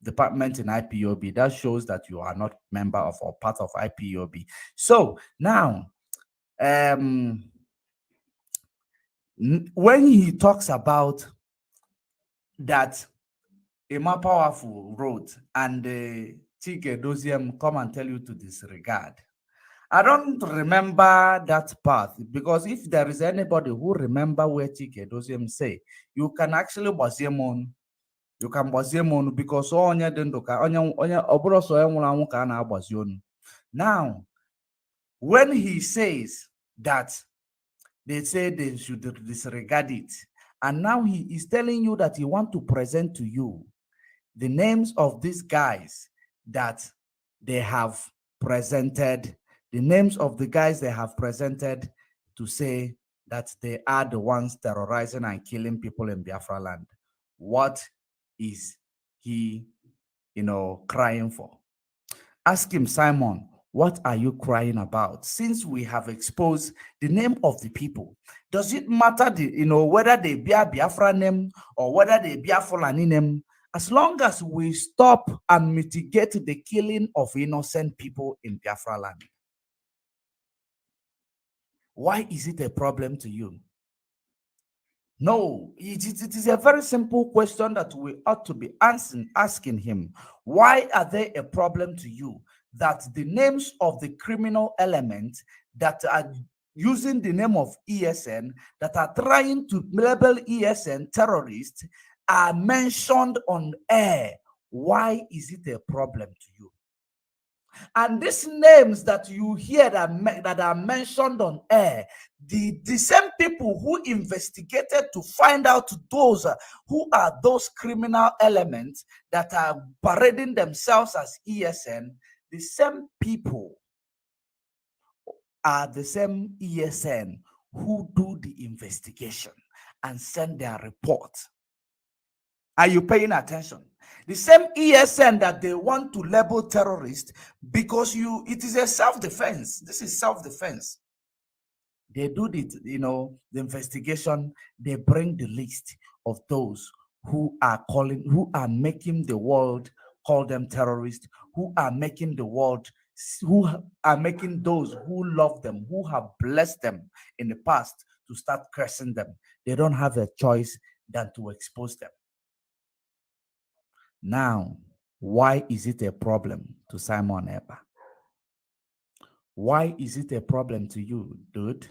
department in IPOB. That shows that you are not member of or part of IPOB. So now, when he talks about that Emma Powerful wrote and Chike Doziem come and tell you to disregard, I don't remember that part, because if there is anybody who remember where Chike Doziem say, you can actually baziem on. You can baziem on, because onye dendoka onye oburo so enwuranwu ka na abazionu. Now, when he says that they say they should disregard it, and now he is telling you that he want to present to you the names of these guys that they have presented, the names of the guys they have presented to say that they are the ones terrorizing and killing people in Biafra land. What is he, crying for? Ask him, Simon, what are you crying about? Since we have exposed the name of the people, does it matter whether they be a Biafra name or whether they be a Fulani name? As long as we stop and mitigate the killing of innocent people in Biafra land. Why is it a problem to you? No, it is a very simple question that we ought to be asking him. Why are they a problem to you? That the names of the criminal elements that are using the name of ESN, that are trying to label ESN terrorists, are mentioned on air. Why is it a problem to you? And these names that you hear that are mentioned on air, the same people who investigated to find out those who are those criminal elements that are parading themselves as ESN, the same people are the same ESN who do the investigation and send their report. Are you paying attention? The same ESN that they want to label terrorist because it is a self-defense. This is self-defense. They do the investigation. They bring the list of those who are making the world call them terrorists, who are making those who love them, who have blessed them in the past to start cursing them. They don't have a choice than to expose them. Now, why is it a problem to Simon Ekpa? Why is it a problem to you, dude?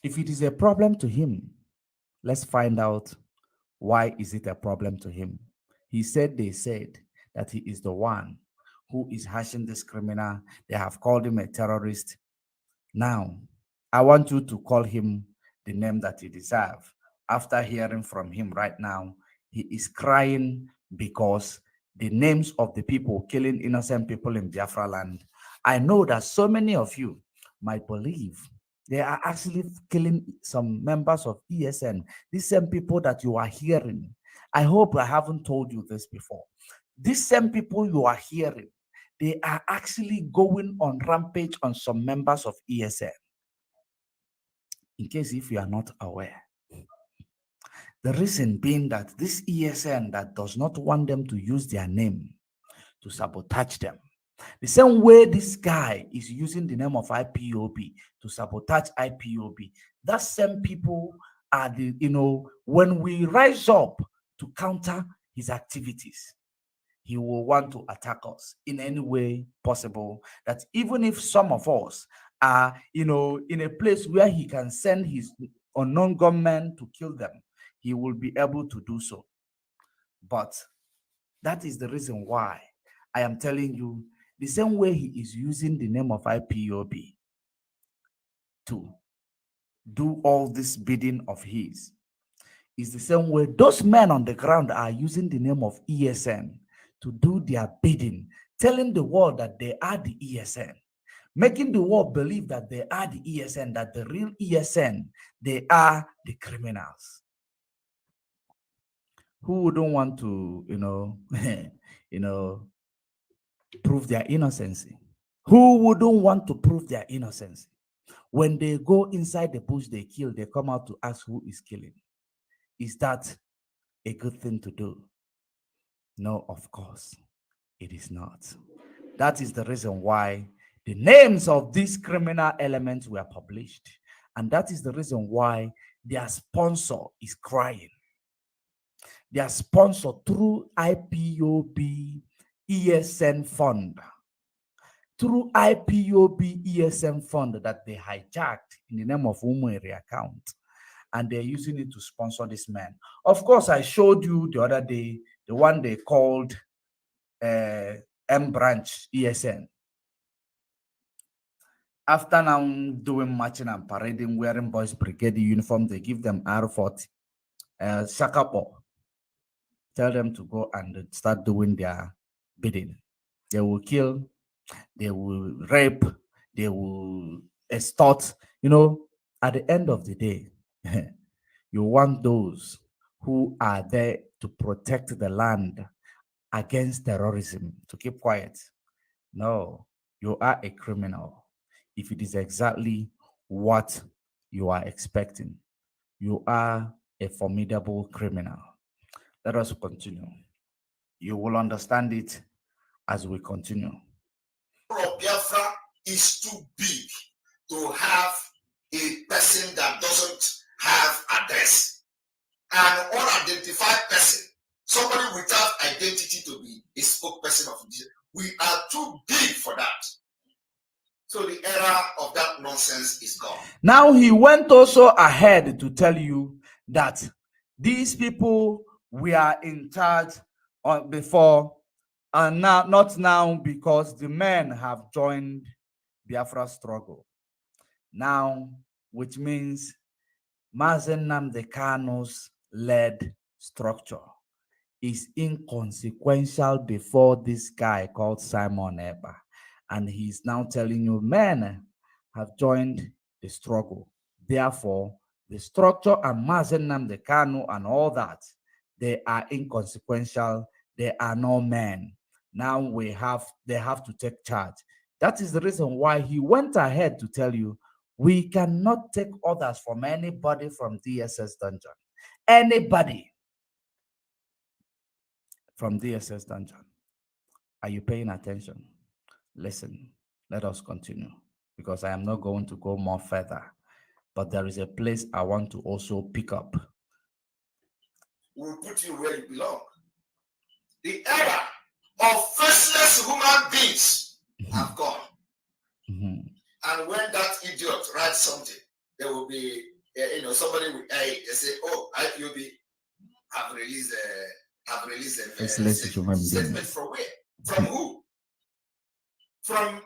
If it is a problem to him, let's find out why is it a problem to him. They said that he is the one who is hashing this criminal. They have called him a terrorist. Now, I want you to call him the name that he deserves. After hearing from him right now, he is crying because the names of the people killing innocent people in Biafra land. I know that so many of you might believe they are actually killing some members of ESN, these same people that you are hearing. I hope I haven't told you this before. These same people you are hearing, they are actually going on rampage on some members of ESN. In case if you are not aware. The reason being that this ESN that does not want them to use their name to sabotage them. The same way this guy is using the name of IPOB to sabotage IPOB, that same people are when we rise up to counter his activities, he will want to attack us in any way possible. That even if some of us are, in a place where he can send his unknown gunmen to kill them, he will be able to do so. But that is the reason why I am telling you, the same way he is using the name of IPOB to do all this bidding of his, is the same way those men on the ground are using the name of ESN to do their bidding, telling the world that they are the ESN, making the world believe that they are the ESN, that the real ESN, they are the criminals. Who wouldn't want to, prove their innocency? Who wouldn't want to prove their innocency? When they go inside the bush, they kill, they come out to ask who is killing. Is that a good thing to do? No, of course, it is not. That is the reason why the names of these criminal elements were published. And that is the reason why their sponsor is crying. Their sponsor through IPOB ESN fund. Through IPOB ESN fund that they hijacked in the name of Umweri account. And they're using it to sponsor this man. Of course, I showed you the other day, the one they called M Branch ESN. After now doing marching and parading, wearing boys brigade uniform, they give them R40, Shakapo. Tell them to go and start doing their bidding. They will kill, they will rape, they will extort. At the end of the day, you want those who are there to protect the land against terrorism to keep quiet. No, you are a criminal. If it is exactly what you are expecting, you are a formidable criminal. Let us continue. You will understand it as we continue. Biafra is too big to have a person that doesn't have address. An unidentified person, somebody without identity to be a spokesperson of this. We are too big for that. So the era of that nonsense is gone. Now he went also ahead to tell you that these people were in charge before, and now not now, because the men have joined Biafra struggle. Now, which means Nnamdi Kanu's led structure is inconsequential before this guy called Simon Ekpa. And he's now telling you men have joined the struggle. Therefore, the structure and Nnamdi Kanu and all that, they are inconsequential. They are no men. Now they have to take charge. That is the reason why he went ahead to tell you, we cannot take orders from anybody from DSS dungeon. Anybody from DSS dungeon. Are you paying attention? Listen, let us continue, because I am not going to go more further. But there is a place I want to also pick up. We'll put you where you belong. The era of faceless human beings have gone. And when that idiot writes something, there will be, somebody will they say, "Oh, IPOB have released a statement from where? From who? From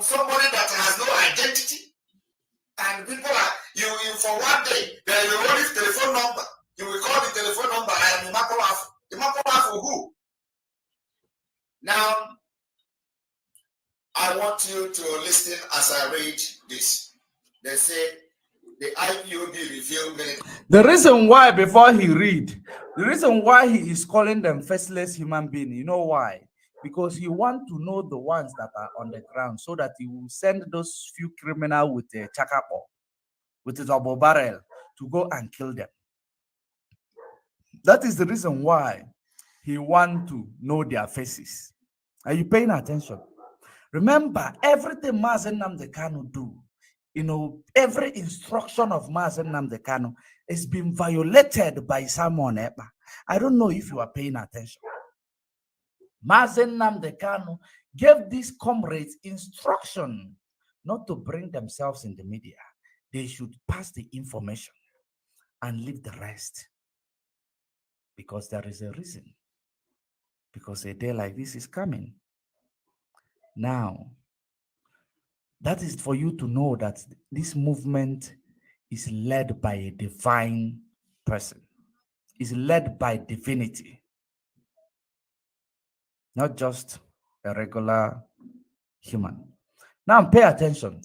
somebody that has no identity." And people are you for one day, there is only telephone number. You will call the telephone number. I am the Makolaf for who? Now, I want you to listen as I read this. They say the IPOB revealed many. The reason why, before he read, the reason why he is calling them faceless human being, you know why? Because he wants to know the ones that are on the ground, so that he will send those few criminals with a chakapo, with a double barrel, to go and kill them. That is the reason why he wants to know their faces. Are you paying attention? Remember, everything Nnamdi Kanu do, every instruction of Nnamdi Kanu is being violated by Simon Ekpa. I don't know if you are paying attention. Nnamdi Kanu gave these comrades instruction not to bring themselves in the media. They should pass the information and leave the rest. Because there is a reason. Because a day like this is coming. Now, that is for you to know that this movement is led by a divine person. Is led by divinity. Not just a regular human. Now, pay attention.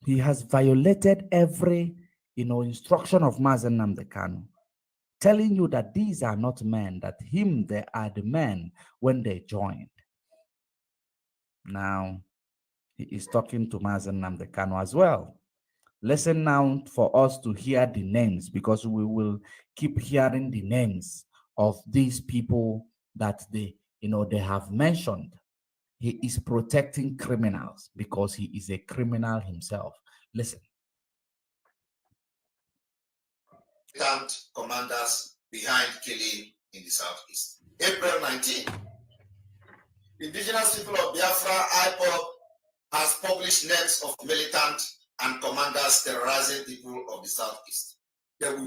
He has violated every, instruction of Nnamdi Kanu, telling you that these are not men, that they are the men when they joined. Now, he is talking to Nnamdi Kanu as well. Listen now for us to hear the names, because we will keep hearing the names of these people that they have mentioned. He is protecting criminals because he is a criminal himself. Listen. Commanders behind killing in the southeast. April 19. Indigenous people of Biafra, IPOB, has published names of militant and commanders terrorizing people of the southeast.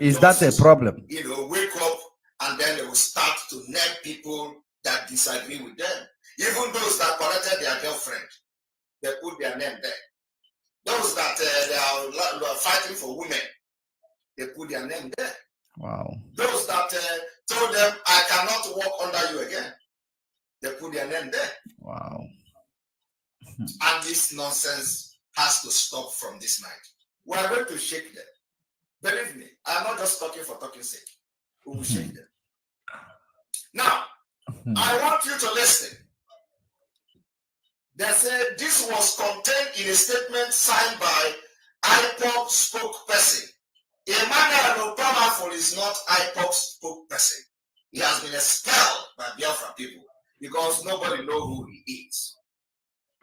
Is that a problem? Wake up and then they will start to name people that disagree with them. Even those that corrected their girlfriend, they put their name there. Those that they are fighting for women, they put their name there. Wow. Those that told them, I cannot walk under you again, they put their name there. Wow. And this nonsense has to stop from this night. We are going to shake them. Believe me, I'm not just talking for talking sake. We will shake them. Now, I want you to listen. They said this was contained in a statement signed by IPOB spokesperson. Emmanuel Powerful is not IPOB spokesperson. He has been expelled by Biafra people because nobody knows who he is.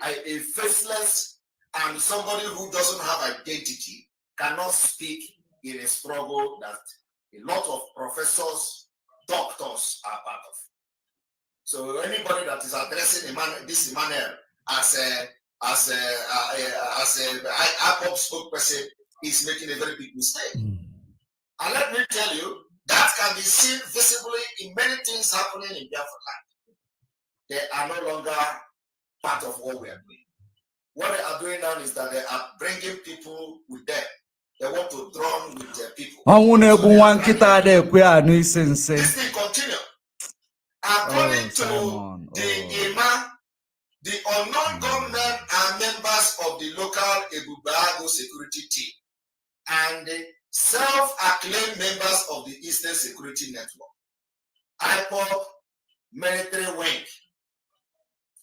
A faceless and somebody who doesn't have identity cannot speak in a struggle that a lot of professors, doctors are part of. So anybody that is addressing this Emmanuel as a IPOB spokesperson is making a very big mistake. And let me tell you, that can be seen visibly in many things happening in Biafra land. They are no longer part of what we are doing. What they are doing now is that they are bringing people with them. They want to drown with their people. This thing continue. According to the Imam, the unknown gunmen are members of the local Ebubago security team. and self-acclaimed members of the Eastern Security Network, IPOB military wing.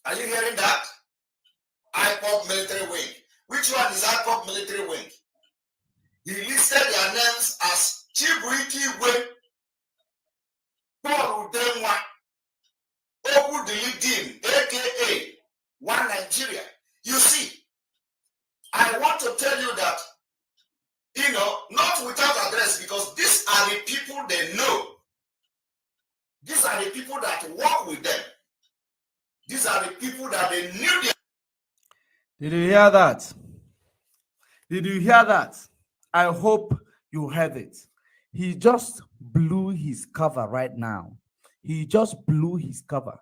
Are you hearing that? IPOB military wing. Which one is IPOB military wing? He listed their names as Chibuiki Wing, Paul Udenwa, Obu Dilidin, aka One Nigeria. You see, I want to tell you that, not without address, because these are the people they know. These are the people that work with them. These are the people that they knew. Did you hear that? Did you hear that? I hope you heard it. He just blew his cover right now. He just blew his cover.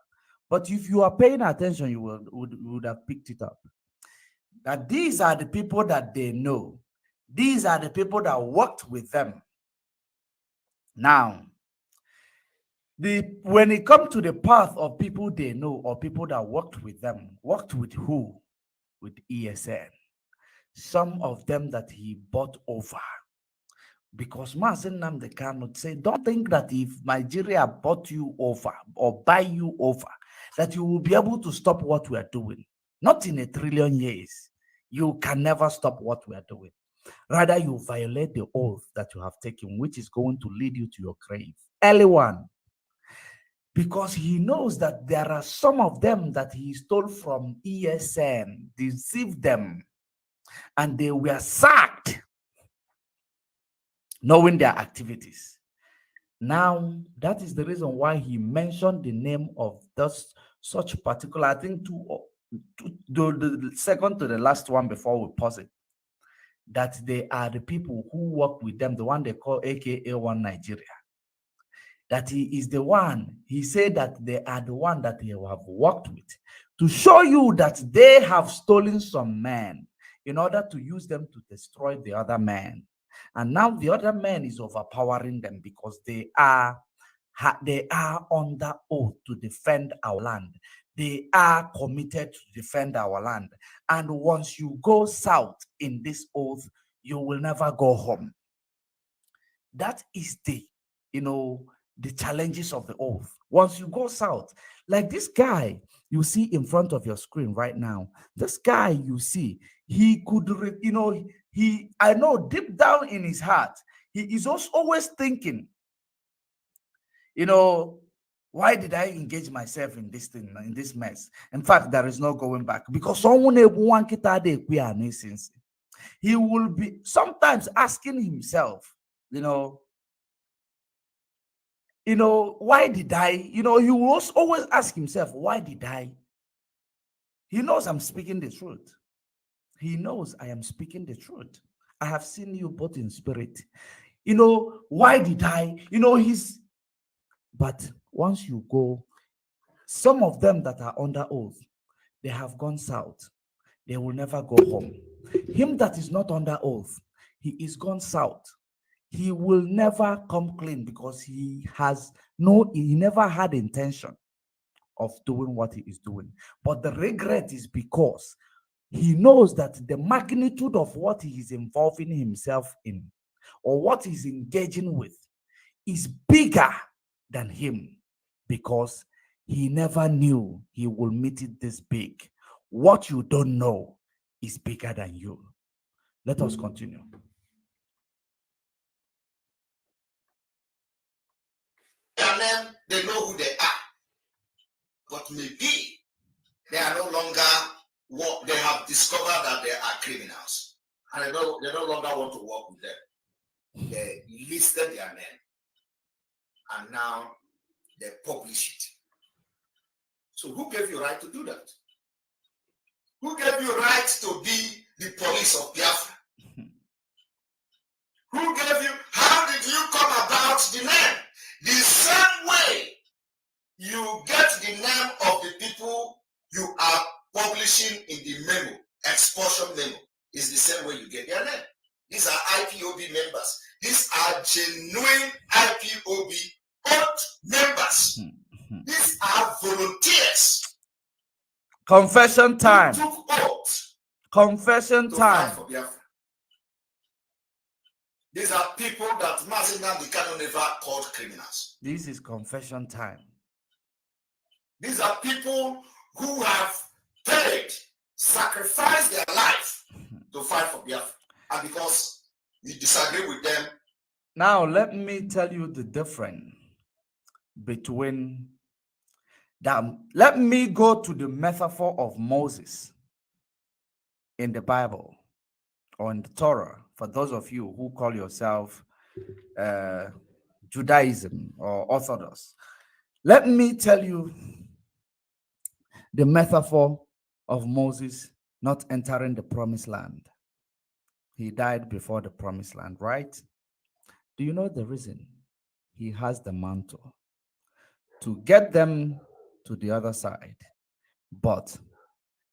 But if you are paying attention, you would have picked it up. That these are the people that they know. These are the people that worked with them. Now, when it comes to the path of people they know or people that worked with them, worked with who? With ESN. Some of them that he bought over. Because Nnamdi Kanu say, don't think that if Nigeria bought you over or buy you over, that you will be able to stop what we are doing. Not in 1 trillion years. You can never stop what we are doing. Rather, you violate the oath that you have taken, which is going to lead you to your grave. Early one. Because he knows that there are some of them that he stole from ESN, deceived them, and they were sacked, knowing their activities. Now, that is the reason why he mentioned the name of such particular, I think the second to the last one before we pause it, that they are the people who work with them, the one they call AKA One Nigeria. That he is the one, he said that they are the one that he have worked with to show you that they have stolen some men in order to use them to destroy the other man. And now the other man is overpowering them because they are under oath to defend our land. They are committed to defend our land. And once you go south in this oath, you will never go home. That is the challenges of the oath. Once you go south, like this guy you see in front of your screen right now, this guy you see, he could, I know deep down in his heart, he is also always thinking, why did I engage myself in this thing, in this mess? In fact, there is no going back because someone he will be sometimes asking himself, why did I? He will always ask himself, why did I? He knows I'm speaking the truth. He knows I am speaking the truth. I have seen you both in spirit. Why did I? But once you go, some of them that are under oath, they have gone south. They will never go home. Him that is not under oath, he is gone south. He will never come clean because he never had intention of doing what he is doing. But the regret is because he knows that the magnitude of what he is involving himself in or what he's engaging with is bigger than him because he never knew he will meet it this big. What you don't know is bigger than you. Let us continue. They know who they are, but maybe they are no longer what they have discovered that they are criminals, and they no longer want to work with them. They listed their name, and now they publish it. So who gave you right to do that? Who gave you right to be the police of Biafra? Who gave you? How did you come about the name? The same way you get the name of the people you are publishing in the memo, expulsion memo, is the same way you get their name. These are IPOB members. These are genuine IPOB oath members. These are volunteers. Confession time. Who took oath Confession to time. fight for Biafra. These are people that Nnamdi Kanu never called criminals. This is confession time. These are people who have paid, sacrificed their life to fight for Biafra. And because you disagree with them. Now, let me tell you the difference between them. Let me go to the metaphor of Moses in the Bible or in the Torah, for those of you who call yourself Judaism or Orthodox. Let me tell you the metaphor of Moses not entering the promised land. He died before the promised land, right? Do you know the reason? He has the mantle to get them to the other side, but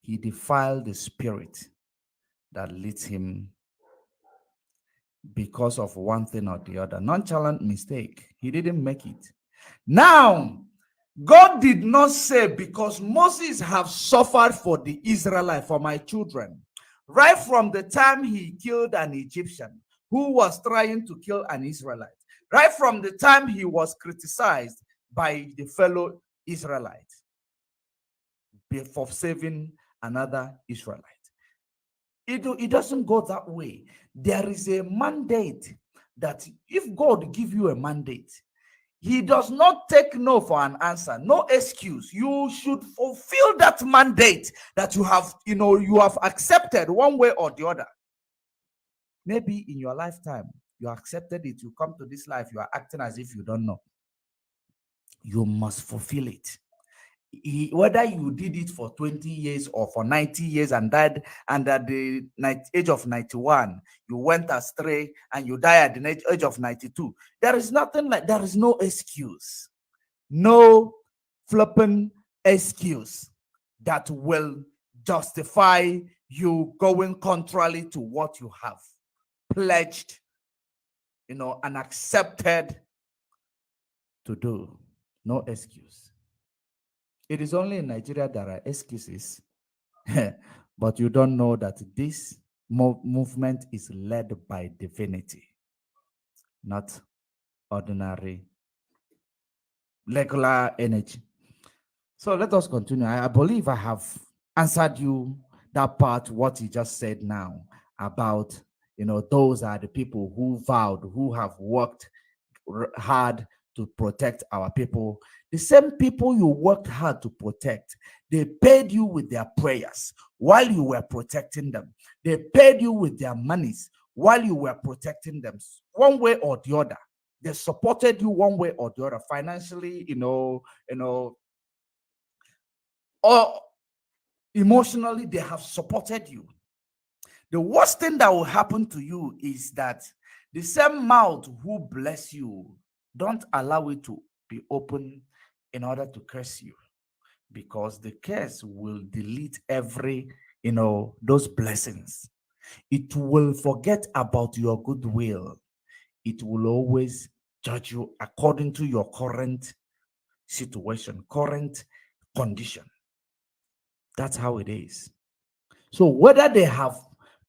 he defiled the spirit that leads him because of one thing or the other. Nonchalant mistake. He didn't make it. Now, God did not say, because Moses have suffered for the Israelites, for my children, right from the time he killed an Egyptian who was trying to kill an Israelite, right from the time he was criticized by the fellow Israelite for saving another Israelite. It doesn't go that way. There is a mandate that if God give you a mandate, he does not take no for an answer, no excuse. You should fulfill that mandate that you have, you have accepted one way or the other. Maybe in your lifetime, you accepted it. You come to this life, you are acting as if you don't know. You must fulfill it. Whether you did it for 20 years or for 90 years and died under the age of 91, you went astray and you die at the age of 92. There is nothing like, there is no excuse. No flipping excuse that will justify you going contrary to what you have pledged, and accepted to do. No excuse. It is only in Nigeria there are excuses, but you don't know that this movement is led by divinity, not ordinary, regular energy. So let us continue. I believe I have answered you that part, what you just said now about, those are the people who vowed, who have worked hard to protect our people. The same people you worked hard to protect, they paid you with their prayers while you were protecting them. They paid you with their monies while you were protecting them. One way or the other, they supported you one way or the other, financially, or emotionally. They have supported you. The worst thing that will happen to you is that the same mouth who bless you, don't allow it to be open in order to curse you, because the curse will delete every, those blessings. It will forget about your goodwill. It will always judge you according to your current situation, current condition. That's how it is. So whether they have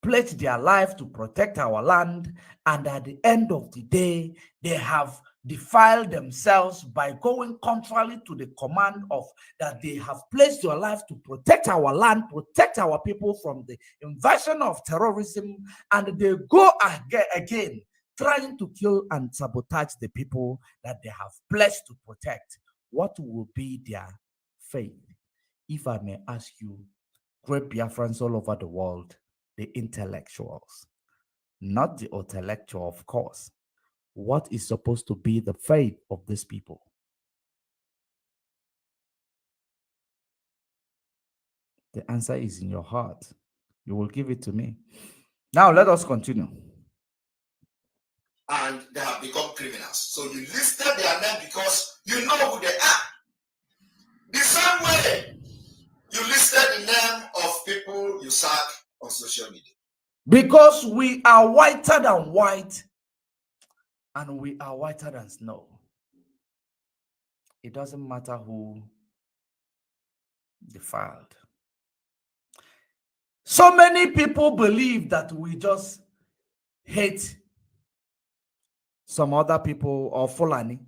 pledged their life to protect our land, and at the end of the day, they have defiled themselves by going contrary to the command of that they have pledged your life to protect our land, protect our people from the invasion of terrorism, and they go again trying to kill and sabotage the people that they have pledged to protect. What will be their fate? If I may ask you, great Biafrans all over the world, the intellectuals, not the intellectual, of course. What is supposed to be the fate of these people? The answer is in your heart. You will give it to me. Now let us continue. And they have become criminals. So you listed their name because you know who they are. The same way you listed the name of people you sack on social media. Because we are whiter than white, and we are whiter than snow. It doesn't matter who defiled. So many people believe that we just hate some other people or Fulani.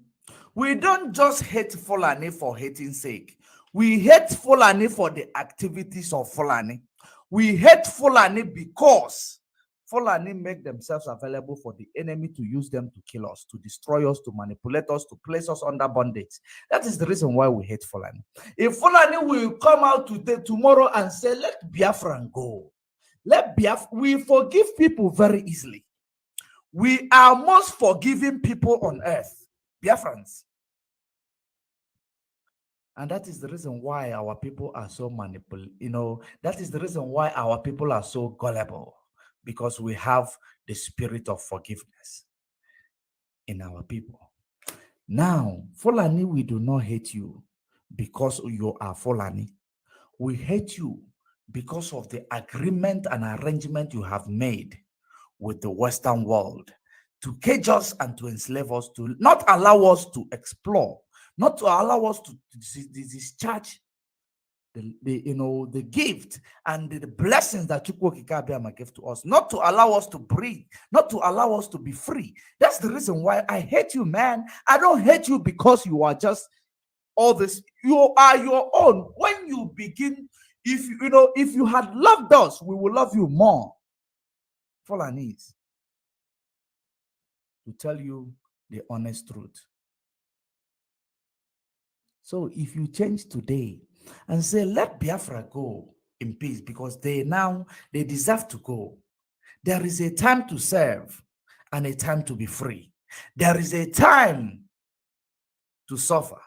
We don't just hate Fulani for hating sake. We hate Fulani for the activities of Fulani. We hate Fulani because Fulani make themselves available for the enemy to use them to kill us, to destroy us, to manipulate us, to place us under bondage. That is the reason why we hate Fulani. If Fulani will come out today, tomorrow and say, let Biafran go. Let Biafra, we forgive people very easily. We are most forgiving people on earth, Biafrans. And that is the reason why our people are so manipulative. That is the reason why our people are so gullible, because we have the spirit of forgiveness in our people. Now, Fulani, we do not hate you because you are Fulani. We hate you because of the agreement and arrangement you have made with the Western world to cage us and to enslave us, to not allow us to explore, not to allow us to discharge the gift and the blessings that Chukwokika gave to us, not to allow us to breathe, not to allow us to be free. That's the reason why I hate you, man. I don't hate you because you are just all this. You are your own. When you begin, if you had loved us, we will love you more. Fulanese, to tell you the honest truth. So if you change today and say, let Biafra go in peace because they deserve to go. There is a time to serve and a time to be free. There is a time to suffer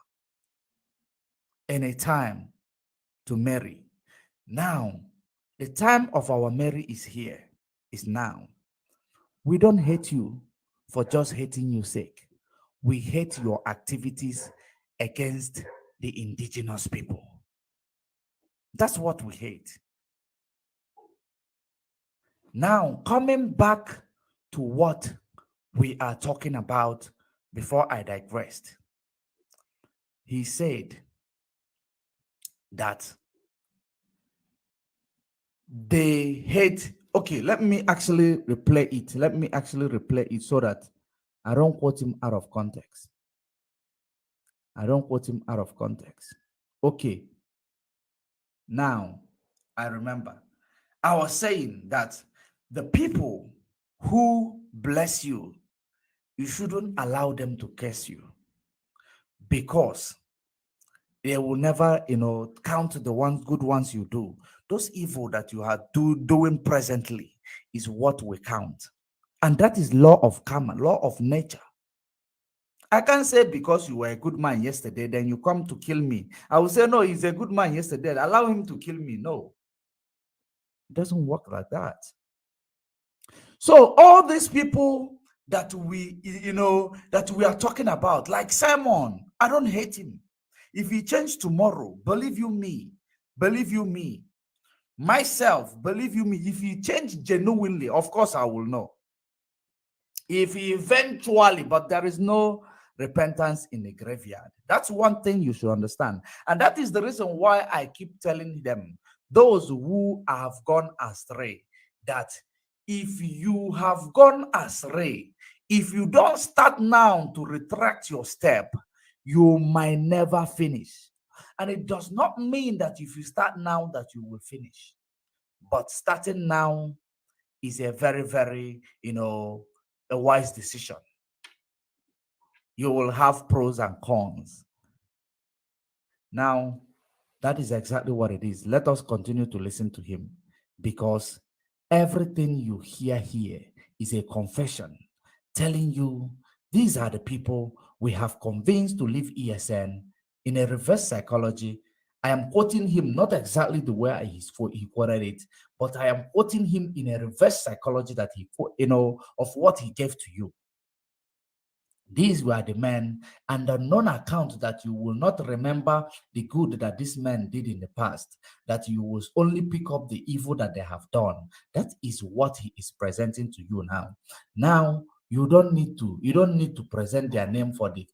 and a time to marry. Now, the time of our marry is here, is now. We don't hate you for just hating your sake. We hate your activities against the indigenous people. That's what we hate. Now, coming back to what we are talking about before I digressed, he said that they hate. Okay, let me actually replay it. Let me actually replay it so that I don't quote him out of context. I don't quote him out of context. Okay. Now, I remember. I was saying that the people who bless you, you shouldn't allow them to curse you, because they will never, count the good ones you do. Those evil that you are doing presently is what we count. And that is law of karma, law of nature. I can't say because you were a good man yesterday, then you come to kill me. I will say, no, he's a good man yesterday. Allow him to kill me. No. It doesn't work like that. So all these people that we are talking about, like Simon, I don't hate him. If he changed tomorrow, believe you me, myself, believe you me, if he changed genuinely, of course I will know. If he eventually, but there is no repentance in the graveyard. That's one thing you should understand. And that is the reason why I keep telling them, those who have gone astray, that if you have gone astray, if you don't start now to retract your step, you might never finish. And it does not mean that if you start now that you will finish. But starting now is a very, very, a wise decision. You will have pros and cons. Now, that is exactly what it is. Let us continue to listen to him, because everything you hear here is a confession telling you these are the people we have convinced to leave ESN in a reverse psychology. I am quoting him not exactly the way he quoted it, but I am quoting him in a reverse psychology that he, of what he gave to you. These were the men, and the non-account that you will not remember the good that this man did in the past, that you will only pick up the evil that they have done. That is what he is presenting to you now. Now, you don't need to present their name for the,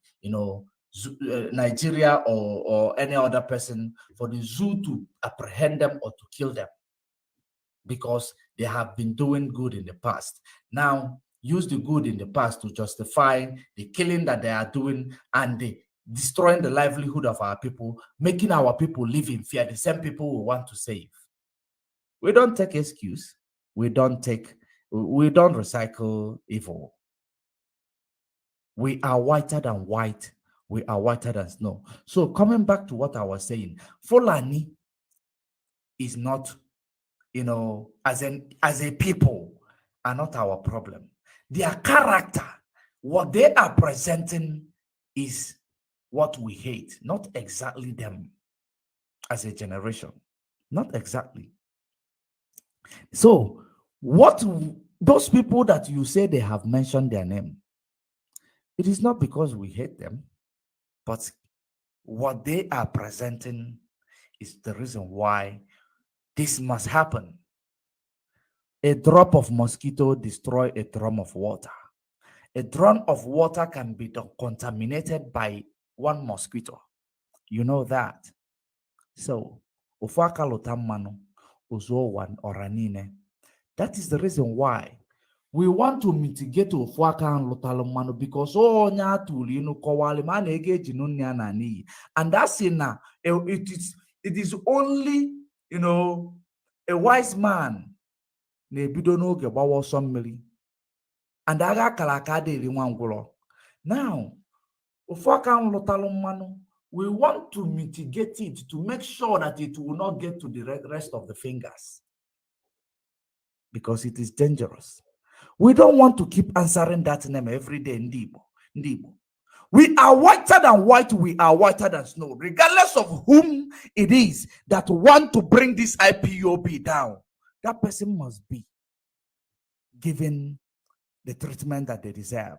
Nigeria or any other person, for the zoo to apprehend them or to kill them, because they have been doing good in the past. Now, use the good in the past to justify the killing that they are doing and the destroying the livelihood of our people, making our people live in fear, the same people we want to save. We don't take excuse. We don't recycle evil. We are whiter than white. We are whiter than snow. So coming back to what I was saying, Fulani is not, as a people, are not our problem. Their character, what they are presenting is what we hate, not exactly them as a generation. Not exactly. So what those people that you say they have mentioned their name, it is not because we hate them, but what they are presenting is the reason why this must happen. A drop of mosquito destroys a drum of water. A drum of water can be contaminated by one mosquito. You know that. So, that is the reason why we want to mitigate because and that's in it is only a wise man and now we want to mitigate it to make sure that it will not get to the rest of the fingers because it is dangerous. We don't want to keep answering that name every day. Ndibo. We are whiter than white. We are whiter than snow, regardless of whom it is that want to bring this IPOB down. That person must be given the treatment that they deserve.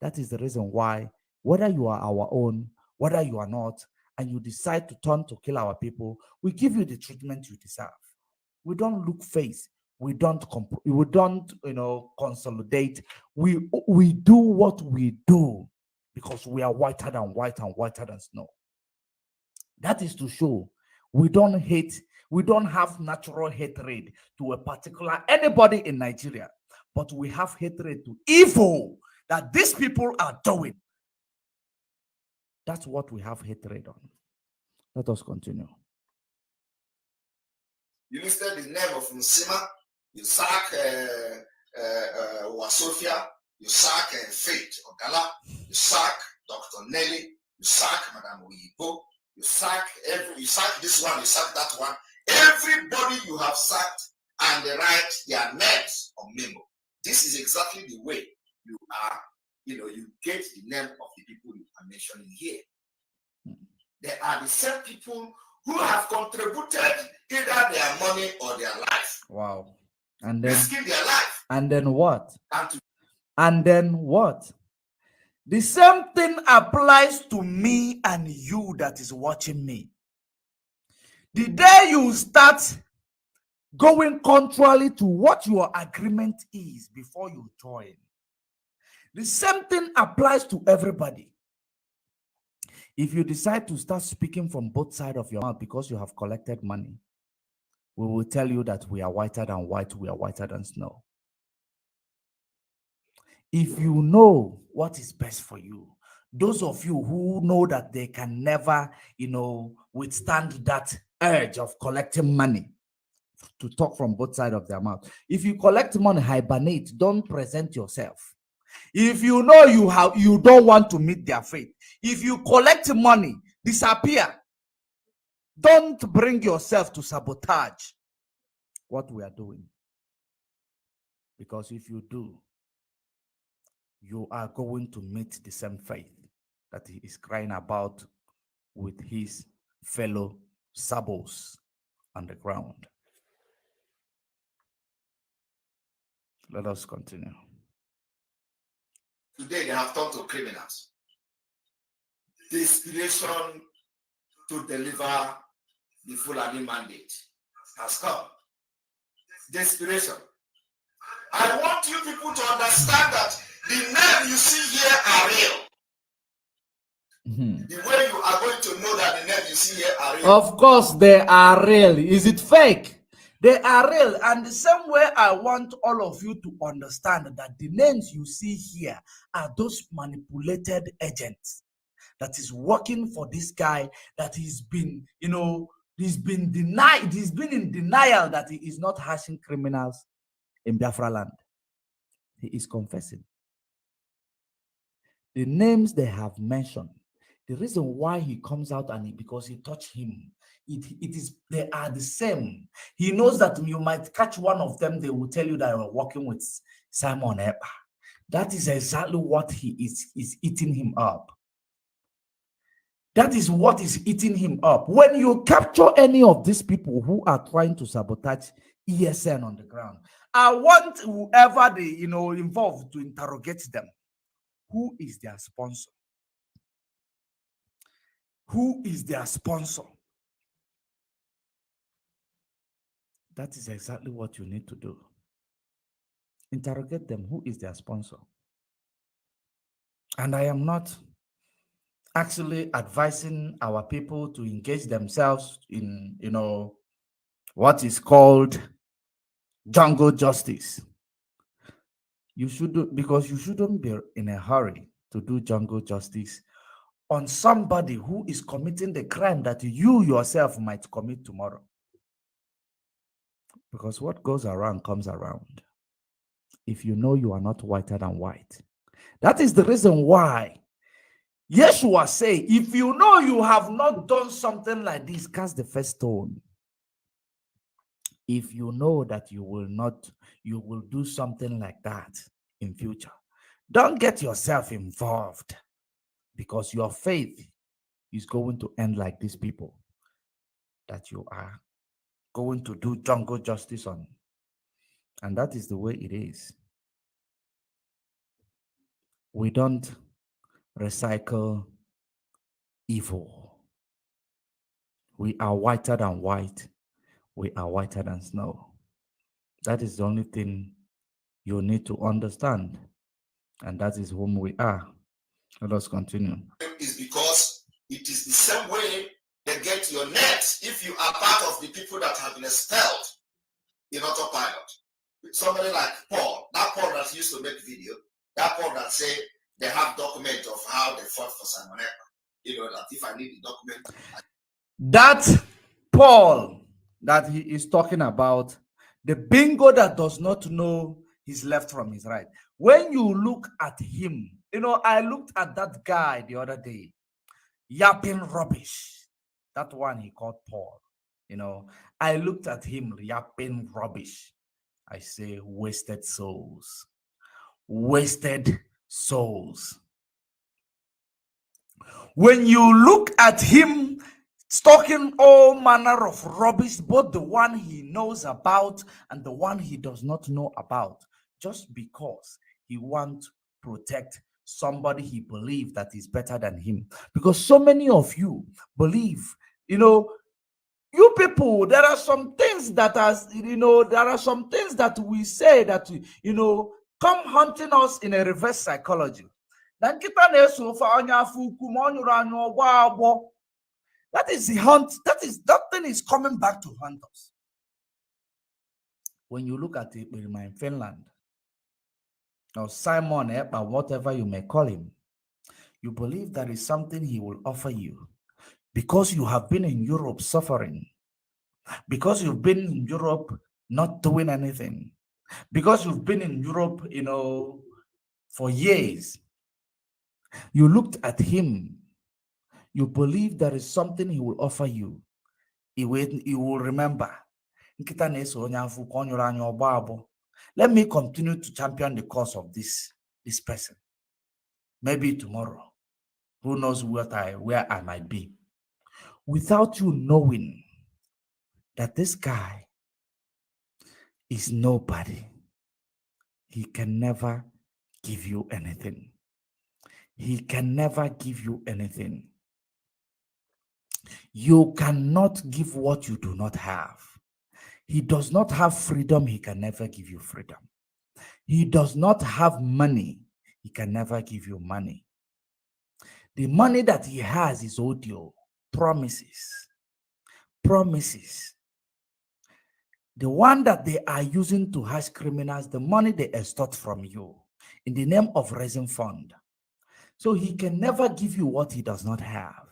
That is the reason why, whether you are our own, whether you are not, and you decide to turn to kill our people, we give you the treatment you deserve. We don't look face. We don't consolidate. We do what we do because we are whiter than white and whiter than snow. That is to show we don't hate. We don't have natural hatred to a particular anybody in Nigeria, but we have hatred to evil that these people are doing. That's what we have hatred on. Let us continue. You listed the name of Nsima, you sack Wasofia, you sack Faith Ogala, you sack Dr. Nelly, you sack Madame Uyibo, you sack this one, you sack that one. Everybody you have sacked and they write their names on memo. This is exactly the way you are, you get the name of the people you are mentioning here. They are the same people who have contributed either their money or their life. Wow. And then risking their life. And then what? And then what? The same thing applies to me and you that is watching me. The day you start going contrary to what your agreement is before you join, the same thing applies to everybody. If you decide to start speaking from both sides of your mouth because you have collected money, we will tell you that we are whiter than white, we are whiter than snow. If you know what is best for you, those of you who know that they can never, withstand that urge of collecting money, to talk from both sides of their mouth. If you collect money, hibernate, don't present yourself. If you know you don't want to meet their fate, if you collect money, disappear. Don't bring yourself to sabotage what we are doing. Because if you do, you are going to meet the same fate that he is crying about with his fellow sabos on the ground. Let us continue. Today they have turned to criminals. The inspiration to deliver the Fulani mandate has come. The inspiration. I want you people to understand that the names you see here are real. The way you are going to know that the names you see here are real. Of course they are real. Is it fake? They are real. And the same way I want all of you to understand that the names you see here are those manipulated agents that is working for this guy, that he's been, he's been denied, he's been in denial that he is not hashing criminals in Biafra land. He is confessing. The names they have mentioned, the reason why he comes out and because he touched him, they are the same. He knows that you might catch one of them, they will tell you that you're working with Simon Epa. That is exactly what he is eating him up. That is what is eating him up. When you capture any of these people who are trying to sabotage ESN on the ground, I want whoever they involved to interrogate them. Who is their sponsor? Who is their sponsor? That is exactly what you need to do. Interrogate them. Who is their sponsor? And I am not actually advising our people to engage themselves in, what is called jungle justice. You should do, because you shouldn't be in a hurry to do jungle justice on somebody who is committing the crime that you yourself might commit tomorrow. Because what goes around comes around. If you know you are not whiter than white. That is the reason why Yeshua say, if you know you have not done something like this, cast the first stone. If you know that you will do something like that in future, don't get yourself involved, because your faith is going to end like these people that you are going to do jungle justice on. And that is the way it is. We don't recycle evil. We are whiter than white. We are whiter than snow. That is the only thing you need to understand. And that is whom we are. Let us continue. Is because it is the same way they get your net if you are part of the people that have been expelled in autopilot. Somebody like Paul, that Paul that used to make video, that Paul that say they have document of how they fought for Simon Ekpa. That if I need the document. That Paul that he is talking about, the bingo that does not know his left from his right. When you look at him, I looked at that guy the other day, yapping rubbish. That one he called Paul. I looked at him yapping rubbish. I say, wasted souls. Wasted souls. When you look at him talking all manner of rubbish, both the one he knows about and the one he does not know about, just because he wants to protect somebody he believes that is better than him. Because so many of you believe, you people, there are some things that we say that, come hunting us in a reverse psychology. That is the hunt. That thing is coming back to hunt us. When you look at it in Finland, or Simon Epa, whatever you may call him, you believe there is something he will offer you because you have been in Europe suffering, because you've been in Europe not doing anything, because you've been in Europe, for years. You looked at him. You believe there is something he will offer you. You will remember. Let me continue to champion the cause of this person. Maybe tomorrow, who knows where I might be. Without you knowing that this guy is nobody, he can never give you anything. He can never give you anything. You cannot give what you do not have. He does not have freedom. He can never give you freedom. He does not have money. He can never give you money. The money that he has is audio, promises. Promises. The one that they are using to hash criminals, the money they extort from you in the name of raising fund. So he can never give you what he does not have.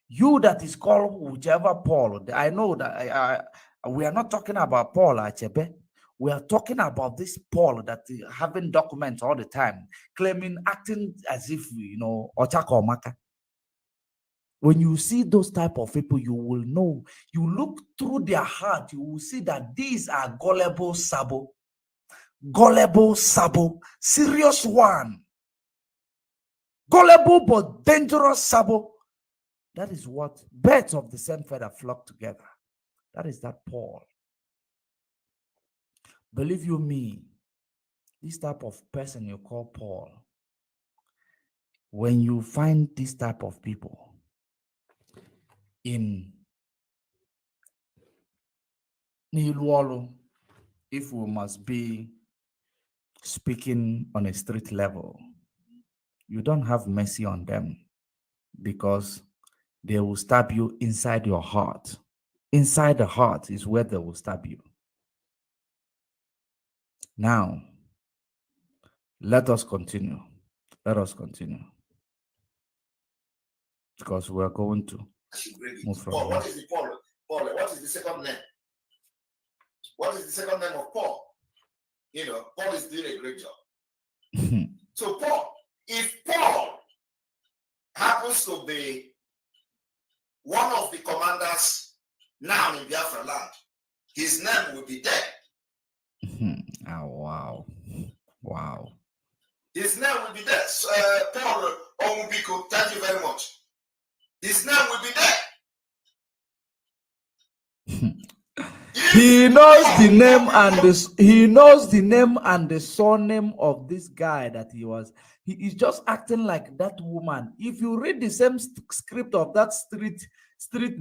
You that is called whichever Paul, I know that we are not talking about Paul Achebe. We are talking about this Paul that having documents all the time, claiming, acting as if, Ochaka Maka. When you see those type of people, you will know. You look through their heart, you will see that these are gullible sabo. Gullible sabo. Serious one. Gullible but dangerous sabo. That is what birds of the same feather flock together. That is that Paul. Believe you me, this type of person you call Paul, when you find this type of people in Nilwalo, if we must be speaking on a street level, you don't have mercy on them because they will stab you inside your heart. Inside the heart is where they will stab you. Now, let us continue. Let us continue. Because we are going to move from Paul, what is the Paul? Paul, what is the second name? What is the second name of Paul? Paul is doing a great job. So Paul, if Paul happens to be one of the commanders now in Biafra land, his name will be there. Oh, wow. Wow. His name will be there. Paul Omubiko, thank you very much. His name will be there. He knows the name and the surname of this guy that he was. He is just acting like that woman. If you read the same script of that street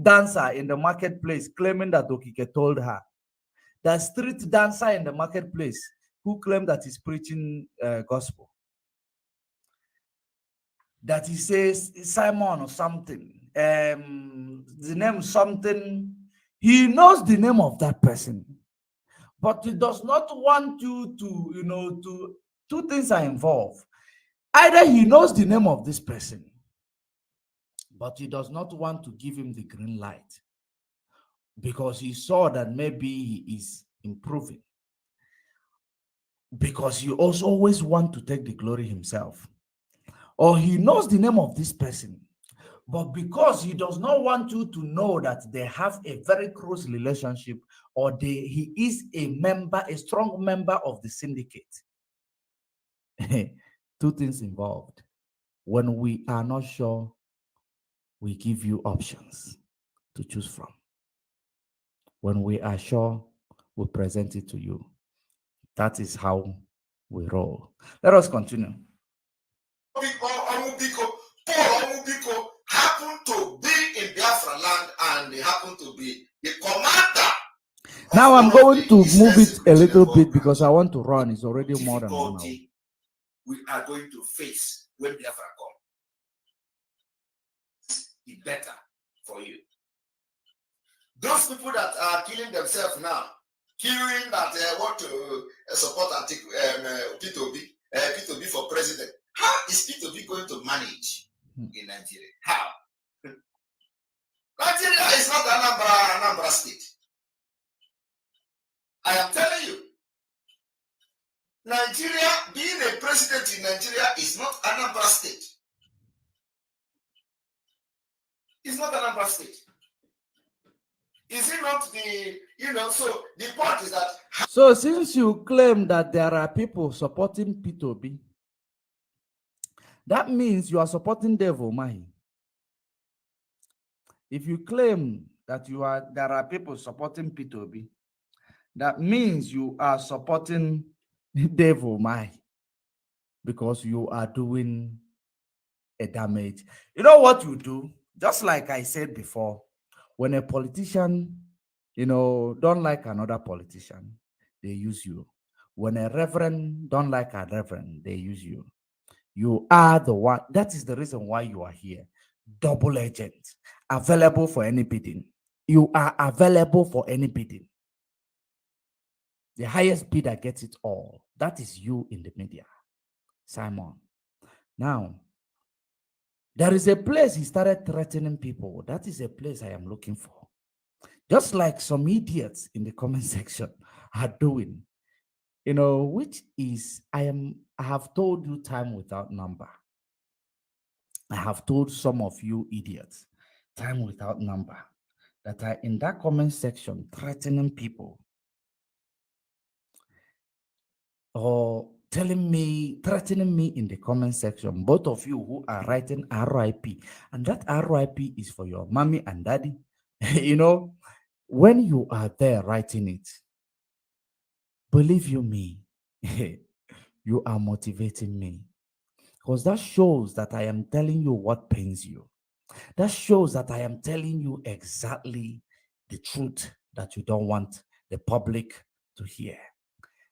dancer in the marketplace claiming that Okike told her, that street dancer in the marketplace who claimed that he's preaching gospel, that he says Simon or something, the name something. He knows the name of that person, but he does not want you to, two things are involved. Either he knows the name of this person, but he does not want to give him the green light because he saw that maybe he is improving, because he also always want to take the glory himself. Or he knows the name of this person, but because he does not want you to know that they have a very close relationship, or he is a strong member of the syndicate. Two things involved. When we are not sure, we give you options to choose from. When we are sure, we present it to you. That is how we roll. Let us continue. Paul Omubiko happened to be in Biafra land, and he happened to be the commander. Now I'm going to move it a little bit because I want to run. It's already more than 1 hour. We are going to face when Biafra comes. It's better for you. Those people that are killing themselves now, killing that want to support P2B for president. How is P2B going to manage in Nigeria? How? Nigeria is not Anambra state. I am telling you. Nigeria, being a president in Nigeria is not Anambra state. It's not Anambra state. Is it not so the point is that... So since you claim that there are people supporting P2B, that means you are supporting Devil Mahi. If you claim that there are people supporting P2B, that means you are supporting Devil Mahi, because you are doing a damage. You know what you do? Just like I said before, when a politician, don't like another politician, they use you. When a reverend don't like a reverend, they use you. You are the one. That is the reason why you are here. Double agent, available for any bidding. You are available for any bidding. The highest bidder gets it all. That is you in the media, Simon. Now, there is a place he started threatening people. That is a place I am looking for. Just like some idiots in the comment section are doing, which is I have told you time without number. I have told some of you idiots time without number that are in that comment section threatening people or threatening me in the comment section. Both of you who are writing RIP, and that RIP is for your mommy and daddy. When you are there writing it, believe you me, you are motivating me, because that shows that I am telling you what pains you. That shows that I am telling you exactly the truth that you don't want the public to hear.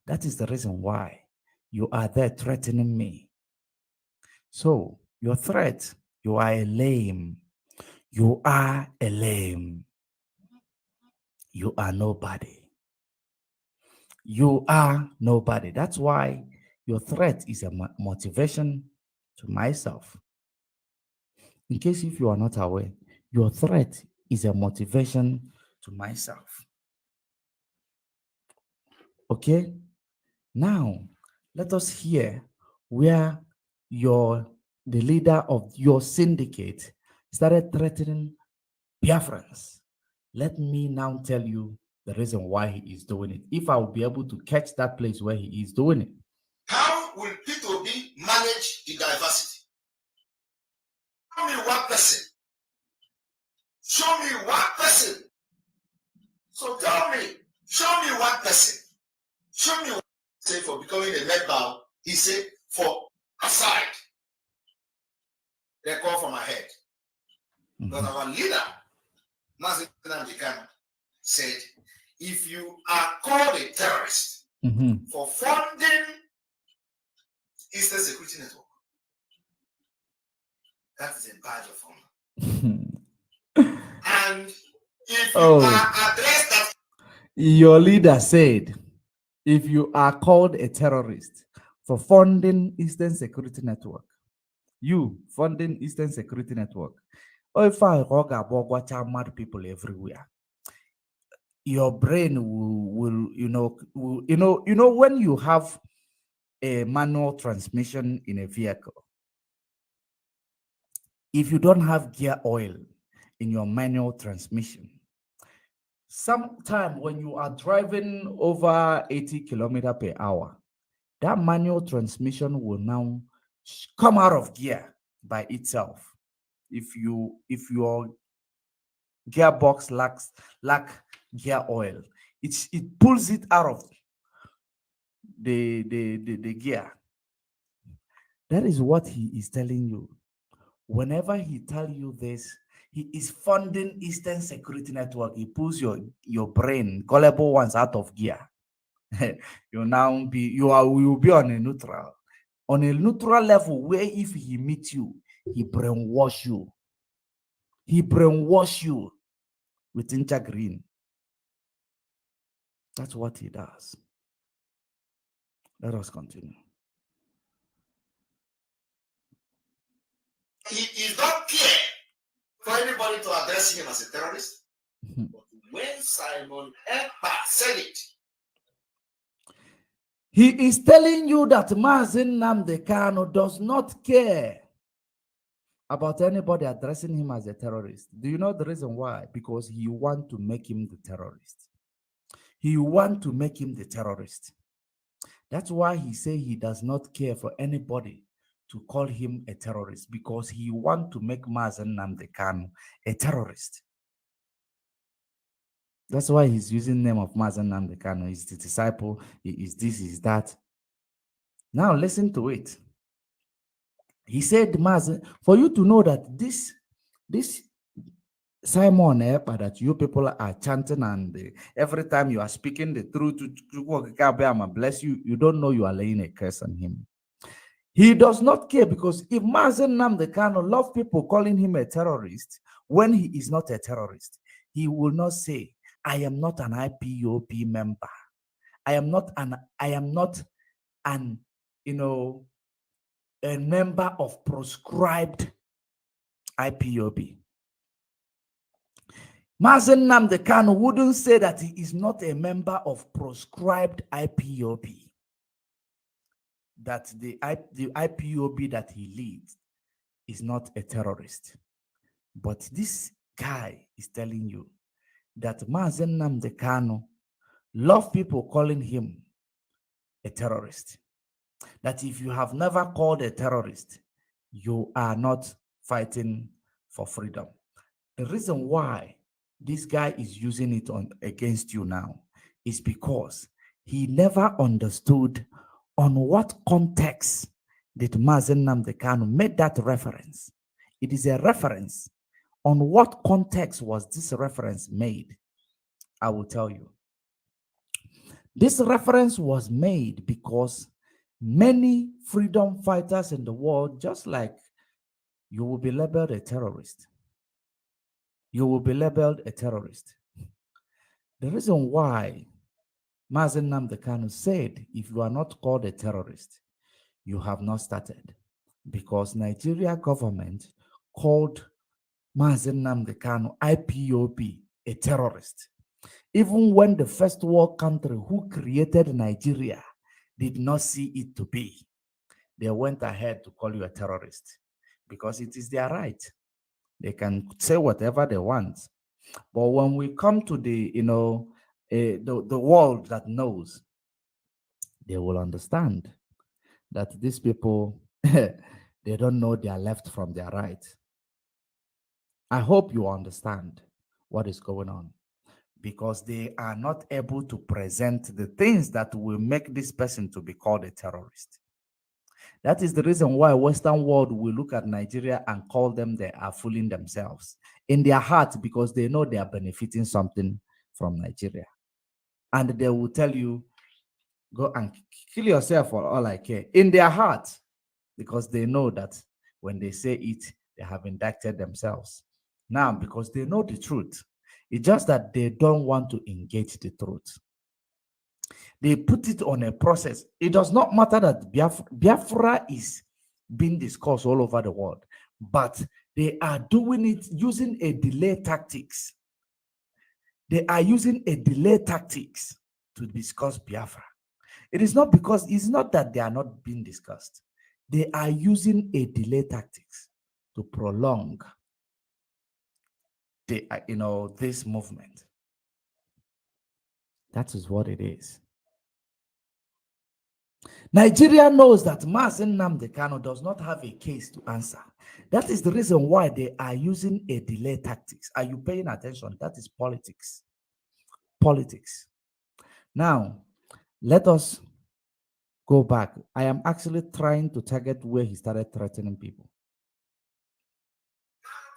That is the reason why you are there threatening me. So your threat, you are a lame. You are a lame. You are nobody. You are nobody. That's why your threat is a motivation to myself. In case if you are not aware, your threat is a motivation to myself. Okay? Now, let us hear where the leader of your syndicate started threatening Biafrans. Let me now tell you the reason why he is doing it. If I will be able to catch that place where he is doing it. How will P2B manage the diversity? Show me one person. Show me one person. So tell me, show me one person. Show me one person for becoming a member. He said, for aside. They call from ahead. Because our leader, Nnamdi Kanu, said, if you are called a terrorist for funding Eastern Security Network, that is a badge of honor. And if you are addressed that, your leader said, if you are called a terrorist for funding Eastern Security Network, you funding Eastern Security Network, or if I watch mad people everywhere, your brain will when you have a manual transmission in a vehicle, if you don't have gear oil in your manual transmission, sometime when you are driving over 80 kilometers per hour, that manual transmission will now come out of gear by itself. If your gearbox lack gear oil, it pulls it out of the gear. That is what he is telling you. Whenever he tell you this, he is funding Eastern Security Network. He pulls your brain, gullible ones, out of gear. You'll be on a neutral level where if he meets you, he brainwash you. He brainwash you with intergreen. That's what he does. Let us continue. He don't care for anybody to address him as a terrorist. But when Simon Ekpa said it, he is telling you that Nnamdi Kanu does not care about anybody addressing him as a terrorist. Do you know the reason why? Because he wants to make him the terrorist. He wants to make him the terrorist. That's why he say he does not care for anybody to call him a terrorist, because he wants to make Nnamdi Kanu a terrorist. That's why he's using the name of Nnamdi Kanu. He's the disciple. He is this, he is that. Now listen to it. He said, for you to know that this Simon that you people are chanting, and every time you are speaking the truth to bless you, you don't know you are laying a curse on him. He does not care, because if Nnamdi Kanu love people calling him a terrorist when he is not a terrorist, he will not say, I am not an IPOB member. I am not an a member of proscribed IPOB. Mazen Nnamdi Kanu wouldn't say that he is not a member of proscribed IPOB. That the IPOB that he leads is not a terrorist. But this guy is telling you that Mazen Nnamdi Kanu love people calling him a terrorist. That if you have never called a terrorist, you are not fighting for freedom. The reason why this guy is using it against you now is because he never understood on what context did Mazen Nnamdi Kanu made that reference. It is a reference. On what context was this reference made? I will tell you. This reference was made because many freedom fighters in the world, just like you will be labeled a terrorist. You will be labeled a terrorist. The reason why Mazen Nnamdi Kanu said, if you are not called a terrorist, you have not started. Because Nigeria government called Mazen Nnamdi Kanu, IPOB, a terrorist. Even when the first world country who created Nigeria did not see it to be, they went ahead to call you a terrorist because it is their right. They can say whatever they want. But when we come to the, the world that knows, they will understand that these people, they don't know their left from their right. I hope you understand what is going on, because they are not able to present the things that will make this person to be called a terrorist. That is the reason why Western world will look at Nigeria and call them they are fooling themselves in their heart, because they know they are benefiting something from Nigeria. And they will tell you, go and kill yourself for all I care, in their heart, because they know that when they say it, they have indicted themselves. Now, because they know the truth, it's just that they don't want to engage the truth. They put it on a process. It does not matter that Biafra is being discussed all over the world, but they are doing it using a delay tactics. They are using a delay tactics to discuss Biafra. It is not because it's not that they are not being discussed. They are using a delay tactics to prolong the, this movement. That is what it is. Nigeria knows that Mazen Nnamdi Kanu does not have a case to answer. That is the reason why they are using a delay tactics. Are you paying attention? That is politics. Politics. Now, let us go back. I am actually trying to target where he started threatening people.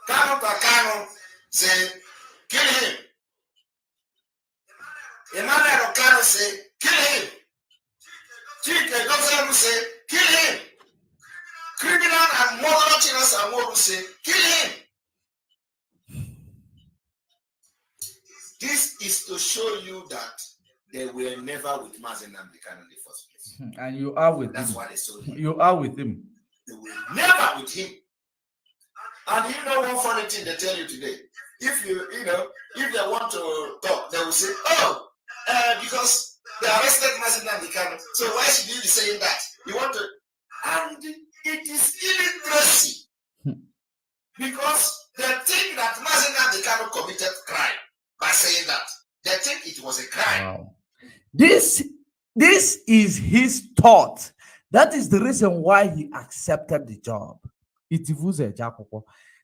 Kanu say, kill him. Emmanuel Kanu say, kill him. Chike Goselu say, kill him. Criminal and moral Chinas Amoru say, kill him. This is to show you that they were never with Mazen Nnamdi Kanu in the first place. And you are with That's him. why they sold him. You are with him. They were never with him. And you know one funny thing they tell you today. If if they want to talk, they will say, oh, because they arrested Mazen Nnamdi Kanu, so why should you be saying that? You want to, and it is illiteracy. Because they think that Mazen Nnamdi Kanu committed crime by saying that. They think it was a crime. Wow. This is his thought. That is the reason why he accepted the job.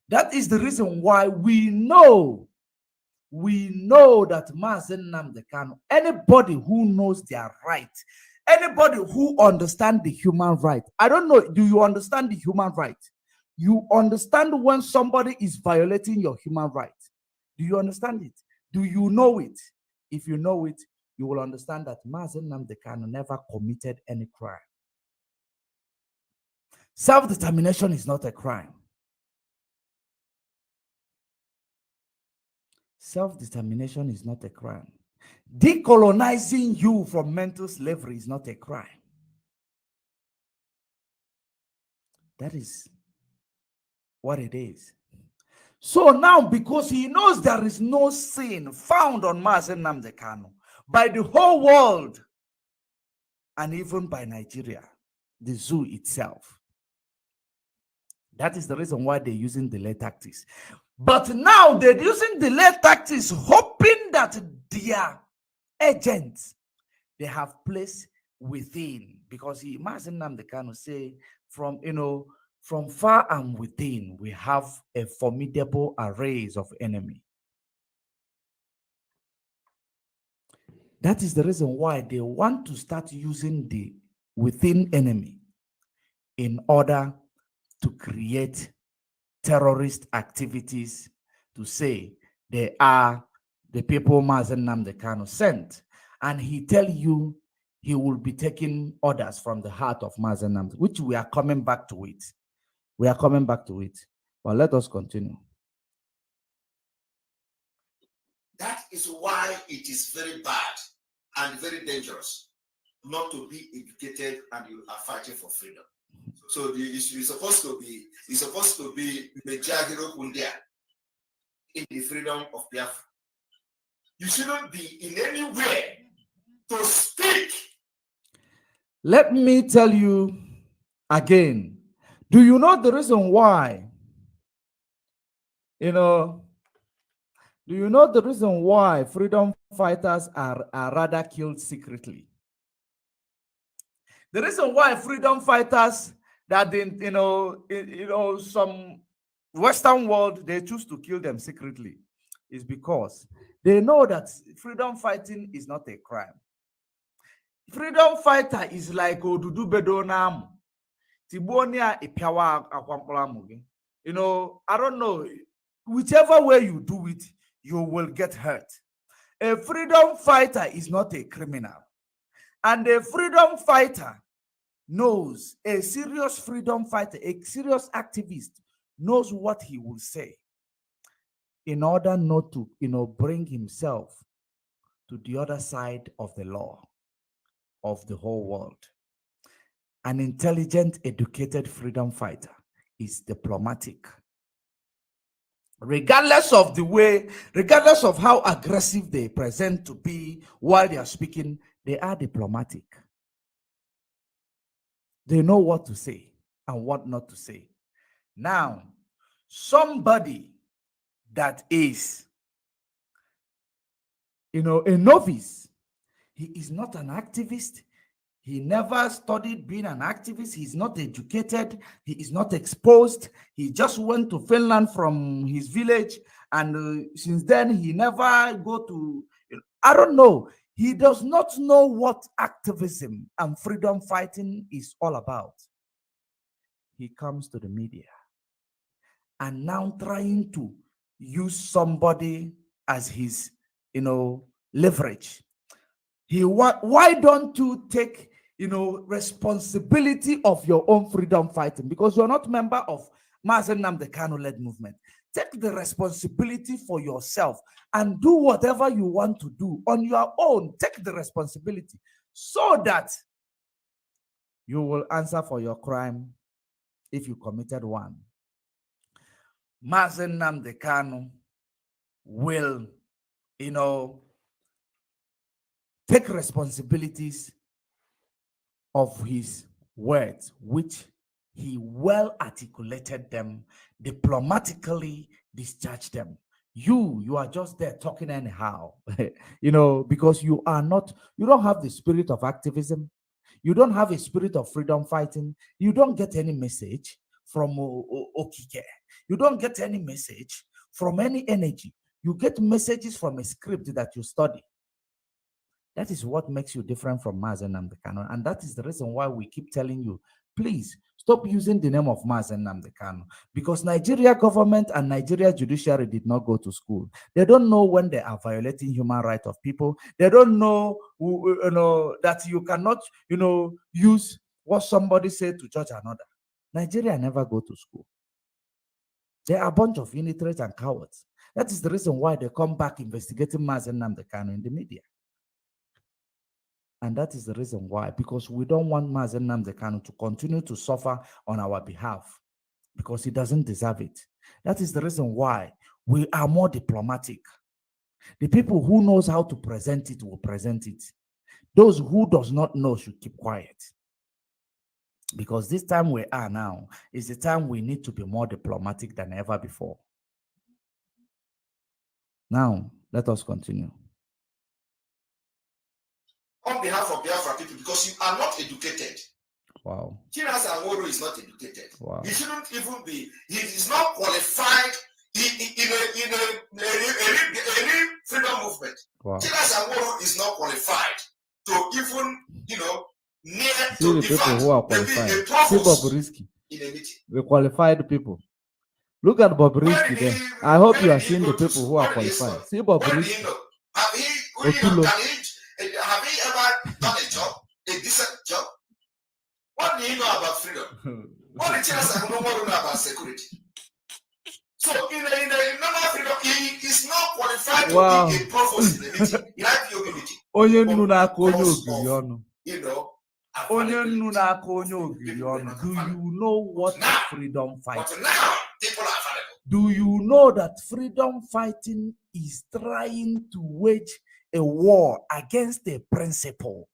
That is the reason why we know that Mazen Nnamdi Kanu, anybody who knows their right, anybody who understands the human right. I don't know, do you understand the human right? You understand when somebody is violating your human right. Do you understand it? Do you know it? If you know it, you will understand that Mazen Nnamdi Kanu never committed any crime. Self-determination is not a crime. Self-determination is not a crime. Decolonizing you from mental slavery is not a crime. That is what it is. So now, because he knows there is no sin found on Nnamdi Kanu by the whole world and even by Nigeria, the zoo itself. That is the reason why they're using delay tactics. But now they're using delay tactics, hoping that their agents they have placed within, because he Nnamdi Kanu say from far and within we have a formidable array of enemy. That is the reason why they want to start using the within enemy in order to create terrorist activities, to say they are the people Nnamdi Kanu sent. And he tell you he will be taking orders from the heart of Nnamdi, which we are coming back to it. We are coming back to it. But let us continue. That is why it is very bad and very dangerous not to be educated and you are fighting for freedom. So you're supposed to be Mejahiro Kundia in the freedom of Biafra. You shouldn't be in any way to speak. Let me tell you again. Do you know the reason why? Do you know the reason why freedom fighters are rather killed secretly? The reason why freedom fighters that in some Western world they choose to kill them secretly is because they know that freedom fighting is not a crime. Freedom fighter is like Odudu Bedonam. Tibonia Ipiawa Akwamplamugi. I don't know. Whichever way you do it, you will get hurt. A freedom fighter is not a criminal. And a freedom fighter knows, a serious freedom fighter, a serious activist knows what he will say in order not to, bring himself to the other side of the law of the whole world. An intelligent, educated freedom fighter is diplomatic. Regardless of the way, regardless of how aggressive they present to be while they are speaking, they are diplomatic. They know what to say and what not to say. Now, somebody that is, a novice, he is not an activist. He never studied being an activist. He's not educated. He is not exposed. He just went to Finland from his village. And since then, he never go to, I don't know. He does not know what activism and freedom fighting is all about. He comes to the media and now trying to use somebody as his, leverage. Why don't you take, responsibility of your own freedom fighting? Because you're not member of Nnamdi Kanu-led movement. Take the responsibility for yourself and do whatever you want to do on your own. Take the responsibility so that you will answer for your crime if you committed one. Nnamdi Kanu will, take responsibilities of his words, which he well articulated them, diplomatically discharged them. You are just there talking anyhow, because you don't have the spirit of activism. You don't have a spirit of freedom fighting. You don't get any message from Okike. You don't get any message from any energy. You get messages from a script that you study. That is what makes you different from Nnamdi Kanu. And that is the reason why we keep telling you, please stop using the name of Nnamdi Kanu, because Nigeria government and Nigeria judiciary did not go to school. They don't know when they are violating human rights of people. They don't know, that you cannot, use what somebody said to judge another. Nigeria never go to school. They are a bunch of illiterates and cowards. That is the reason why they come back investigating Nnamdi Kanu in the media. And that is the reason why, because we don't want Mazen Nnamdi Kanu to continue to suffer on our behalf, because he doesn't deserve it. That is the reason why we are more diplomatic. The people who knows how to present it will present it. Those who does not know should keep quiet. Because this time we are now is the time we need to be more diplomatic than ever before. Now, let us continue. On behalf of Biafra people, because you are not educated. Wow. Chinas Amoro is not educated. Wow. He shouldn't even be, he is not qualified in any freedom movement. Wow. Chinas Amoro is not qualified to even, near See to the people who are qualified. See Bobrisky. In a meeting. The qualified people. Look at Bobrisky there. I hope you are seeing the people who are qualified. See Bobrisky. Have he ever done a job, a decent job? What do you know about freedom? What the Chinas are know about security? So in normal freedom, he is not qualified to be a provost in the meeting. He like your meeting. Onye nnu na-aka onye ogiri ọnụ. Do you know what freedom fighting? But now people are available. Do you know that freedom fighting is trying to wage a war against a principle?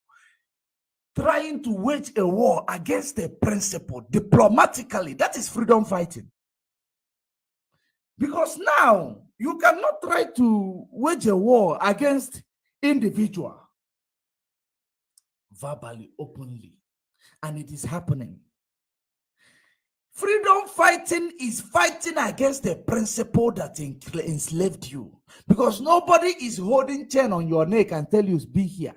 Trying to wage a war against a principle diplomatically. That is freedom fighting. Because now you cannot try to wage a war against individual verbally, openly, and it is happening. Freedom fighting is fighting against a principle that enslaved you, because nobody is holding chain on your neck and tell you be here.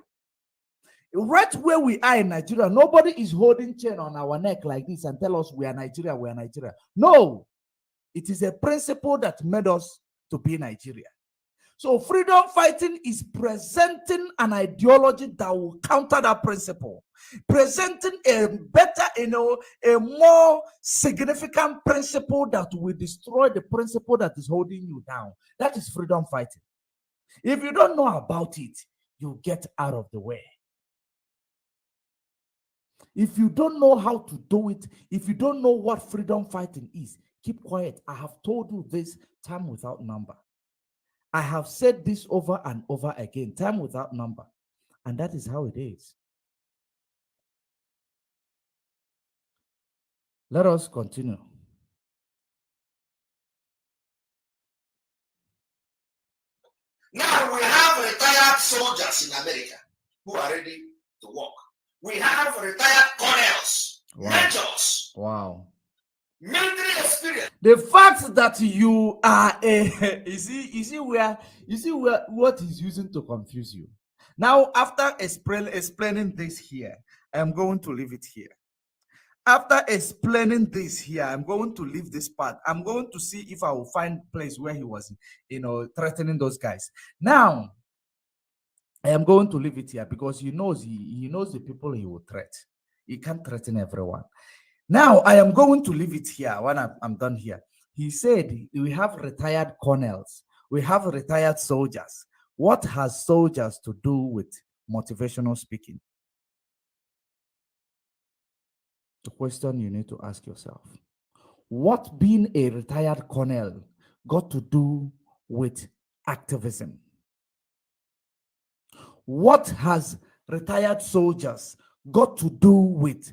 Right where we are in Nigeria, nobody is holding chain on our neck like this and tell us we are Nigeria, we are Nigeria. No, it is a principle that made us to be Nigeria. So freedom fighting is presenting an ideology that will counter that principle, presenting a better, a more significant principle that will destroy the principle that is holding you down. That is freedom fighting. If you don't know about it, you get out of the way. If you don't know how to do it, if you don't know what freedom fighting is, keep quiet. I have told you this time without number. I have said this over and over again, time without number. And that is how it is. Let us continue. Now we have retired soldiers in America who are ready to work. We have retired colonels, majors. Wow. Military experience. The fact that you are a you see where what is using to confuse you. Now, after explaining this here, I'm going to leave it here. After explaining this here, I'm going to leave this part. I'm going to see if I will find place where he was, threatening those guys. Now, I am going to leave it here because he knows the people he will threat. He can't threaten everyone. Now, I am going to leave it here when I'm done here. He said, we have retired colonels. We have retired soldiers. What has soldiers to do with motivational speaking? The question you need to ask yourself. What being a retired colonel got to do with activism? What has retired soldiers got to do with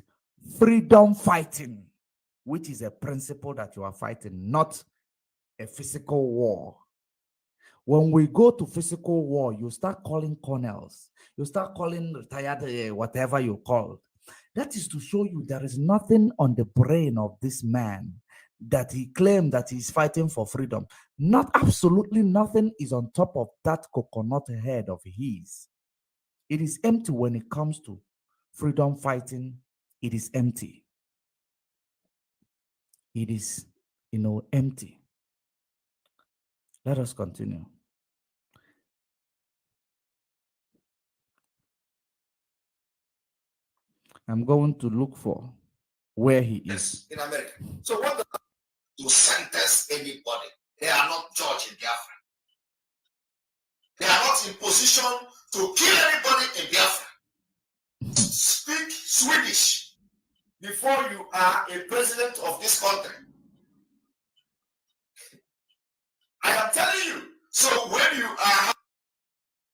freedom fighting, which is a principle that you are fighting, not a physical war? When we go to physical war, you start calling colonels, you start calling retired whatever you call. That is to show you there is nothing on the brain of this man that he claimed that he's fighting for freedom. Not absolutely nothing is on top of that coconut head of his. It is empty when it comes to freedom fighting. It is empty. It is, empty. Let us continue. I'm going to look for where he is. In America. So what to sentence anybody? They are not judged in Biafra. They are not in position to kill anybody in Biafra. Swedish before you are a president of this country. I am telling you. So when you are,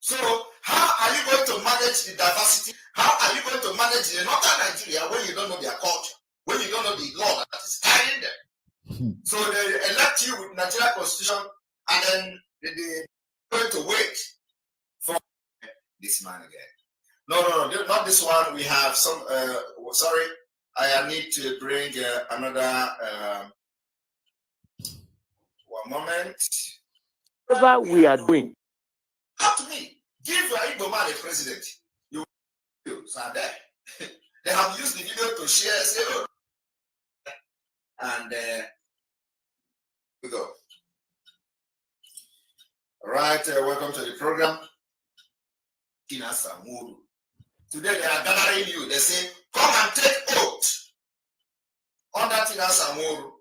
so how are you going to manage the diversity? How are you going to manage the northern Nigeria when you don't know their culture, when you don't know the law that is carrying them? So they elect you with Nigeria constitution, and then they're going to wait for this man again. No, not this one. We have some. Sorry, I need to bring another. One moment. Whatever we are doing. Talk to me. Give your Igbo man a president. You are there. They have used the video to share. Say, oh. And we go. All right. Welcome to the program. Tina Samuru. Today they are gathering you. They say, come and take oath under Tina Samuru.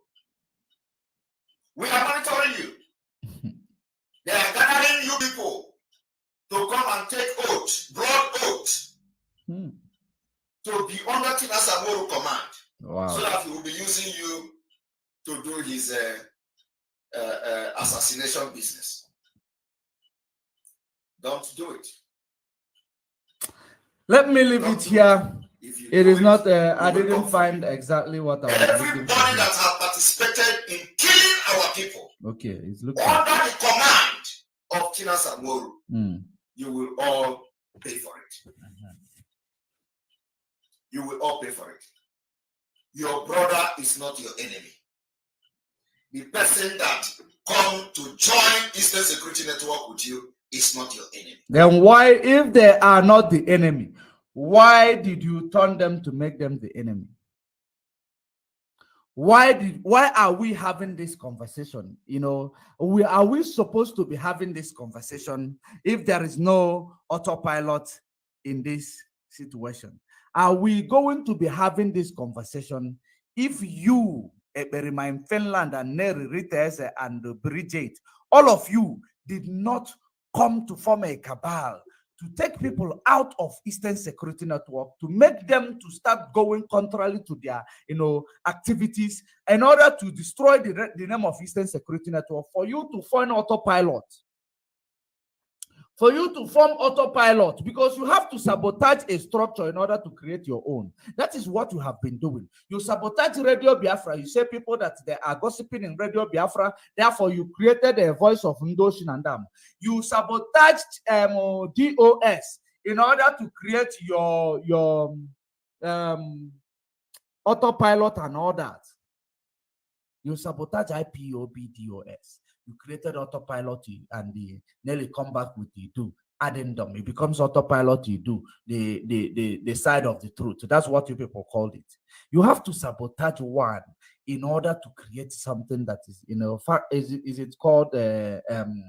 We are monitoring you. They are gathering you people to come and take oath, broad oath, to be under Tina Samuru command. Wow. So that he will be using you to do his assassination business. Don't do it. Let me leave it here. It is not, I didn't find exactly what I was looking for. Everybody that have participated in killing our people, okay, it's looking under the command of Tina Samuru, you will all pay for it. You will all pay for it. Your brother is not your enemy. The person that come to join Eastern Security Network with you is not your enemy. Then why, if they are not the enemy, why did you turn them to make them the enemy? Why are we having this conversation? You know, are we supposed to be having this conversation if there is no autopilot in this situation? Are we going to be having this conversation if you, Eberima in Finland and Neri Rites and Bridget, all of you did not come to form a cabal to take people out of Eastern Security Network, to make them to start going contrary to their, activities in order to destroy the name of Eastern Security Network, for you to form autopilot. For you to form autopilot, because you have to sabotage a structure in order to create your own. That is what you have been doing. You sabotage Radio Biafra. You say people that they are gossiping in Radio Biafra, therefore you created a voice of Ndoshin and them. You sabotaged DOS in order to create your autopilot and all that. You sabotage IPOB DOS. You created autopilot and the nearly come back with the do addendum. It becomes autopilot. You do the side of the truth. That's what you people called it. You have to sabotage one in order to create something that is, is it called in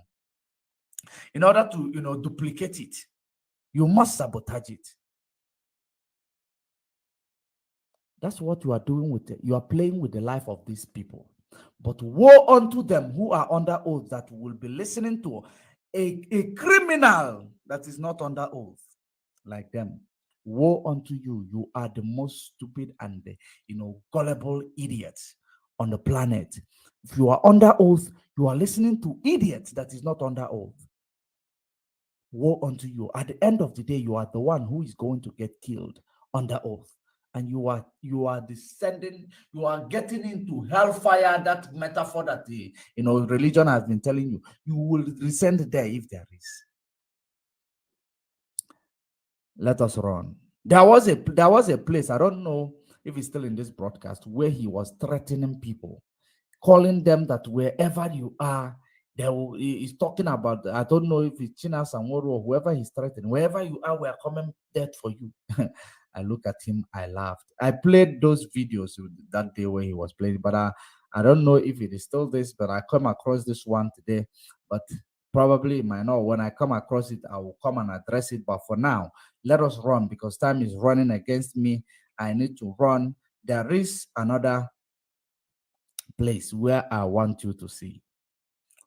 order to duplicate it. You must sabotage it. That's what you are doing with it. You are playing with the life of these people. But woe unto them who are under oath that will be listening to a criminal that is not under oath like them. Woe unto you. You are the most stupid and gullible idiots on the planet. If you are under oath, you are listening to idiots that is not under oath. Woe unto you. At the end of the day, you are the one who is going to get killed under oath. And you are descending, you are getting into hellfire, that metaphor that the religion has been telling you. You will descend there if there is. Let us run. There was a place, I don't know if it's still in this broadcast, where he was threatening people, calling them that wherever you are, he's talking about, I don't know if it's China Samoro or whoever he's threatening, wherever you are, we are coming dead for you. I look at him, I laughed. I played those videos that day where he was playing, but I don't know if it is still this, but I come across this one today, but probably it might not. When I come across it, I will come and address it. But for now, let us run because time is running against me. I need to run. There is another place where I want you to see,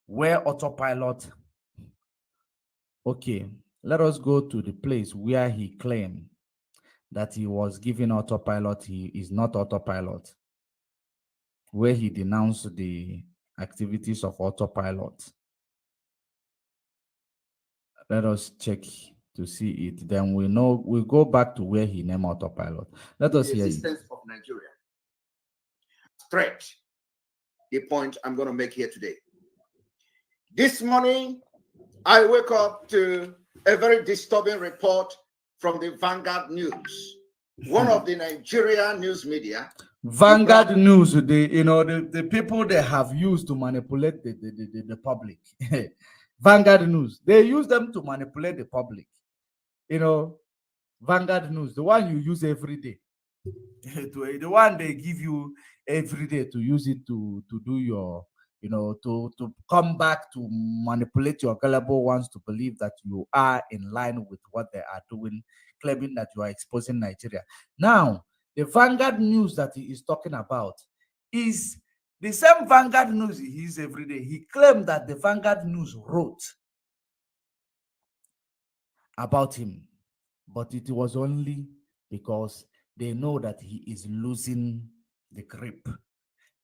where autopilot. Okay, let us go to the place where he claimed that he was given autopilot, he is not autopilot, where he denounced the activities of autopilot. Let us check to see it. Then we know, we'll go back to where he named autopilot. Let us hear it. Existence of Nigeria. Threat. The point I'm going to make here today. This morning, I wake up to a very disturbing report from the Vanguard News, one of the Nigerian news media. Vanguard News, the people they have used to manipulate the public. Vanguard News, they use them to manipulate the public. Vanguard News, the one you use every day. The one they give you every day to use it to do your, to come back to manipulate your gullible ones to believe that you are in line with what they are doing, claiming that you are exposing Nigeria. Now, the Vanguard News that he is talking about is the same Vanguard News he uses every day. He claimed that the Vanguard News wrote about him, but it was only because they know that he is losing the grip.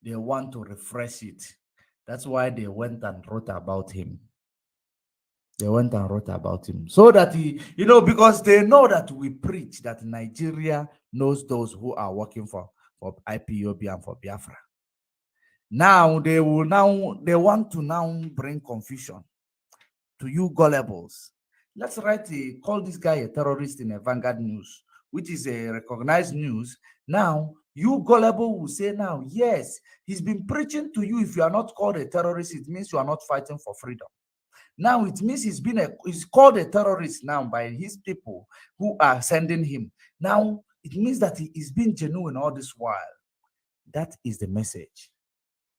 They want to refresh it. That's why they went and wrote about him. They went and wrote about him so that he, because they know that we preach that Nigeria knows those who are working for IPOB and for Biafra. Now they want to now bring confusion to you gullibles. Let's call this guy a terrorist in a Vanguard News, which is a recognized news. Now, you gullible will say now, yes, he's been preaching to you. If you are not called a terrorist, it means you are not fighting for freedom. Now, it means he's called a terrorist now by his people who are sending him. Now, it means that he is being genuine all this while. That is the message.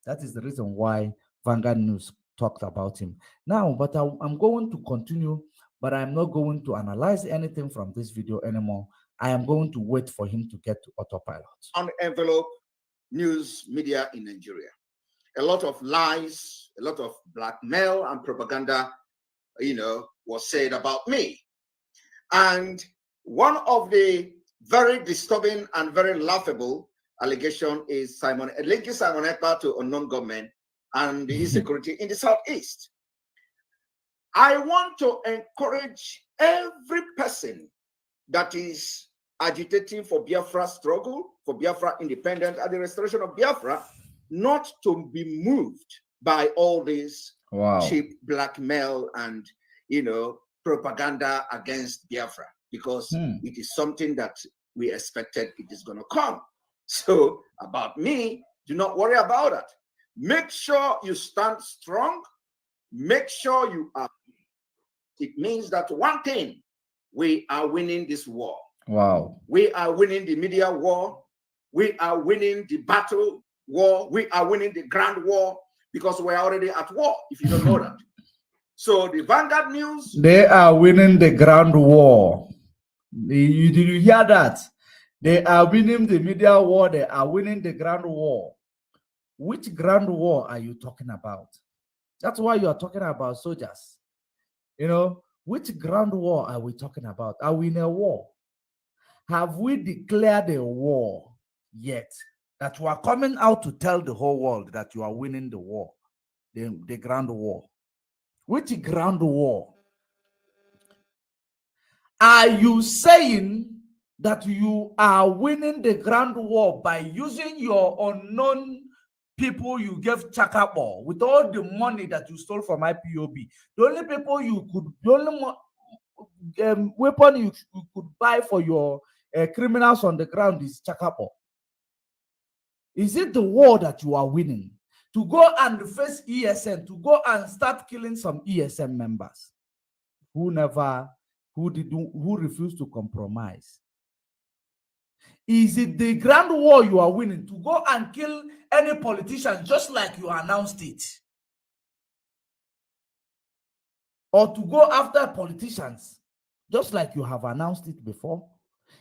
That is the reason why Vanguard News talked about him. Now, but I'm going to continue, but I'm not going to analyze anything from this video anymore. I am going to wait for him to get to autopilot. On envelope news media in Nigeria. A lot of lies, a lot of blackmail and propaganda, was said about me. And one of the very disturbing and very laughable allegation is linking Simon Ekpa to unknown government and the insecurity in the Southeast. I want to encourage every person that is agitating for Biafra struggle, for Biafra independence, and the restoration of Biafra, not to be moved by all this cheap blackmail and, propaganda against Biafra, because it is something that we expected it is going to come. So about me, do not worry about it. Make sure you stand strong. Make sure you are. It means that one thing, we are winning this war. Wow. We are winning the media war. We are winning the battle war. We are winning the grand war because we're already at war, if you don't know that. So the Vanguard News. They are winning the grand war. Did you hear that? They are winning the media war. They are winning the grand war. Which grand war are you talking about? That's why you are talking about soldiers. Which grand war are we talking about? Are we in a war? Have we declared a war yet? That you are coming out to tell the whole world that you are winning the war, the grand war. Which grand war? Are you saying that you are winning the grand war by using your unknown people you gave Chakabo with all the money that you stole from IPOB? The only people the only weapon you could buy for your criminals on the ground is Chakabo. Is it the war that you are winning? To go and face ESN, to go and start killing some ESN members who refused to compromise? Is it the grand war you are winning, to go and kill any politician just like you announced it? Or to go after politicians just like you have announced it before?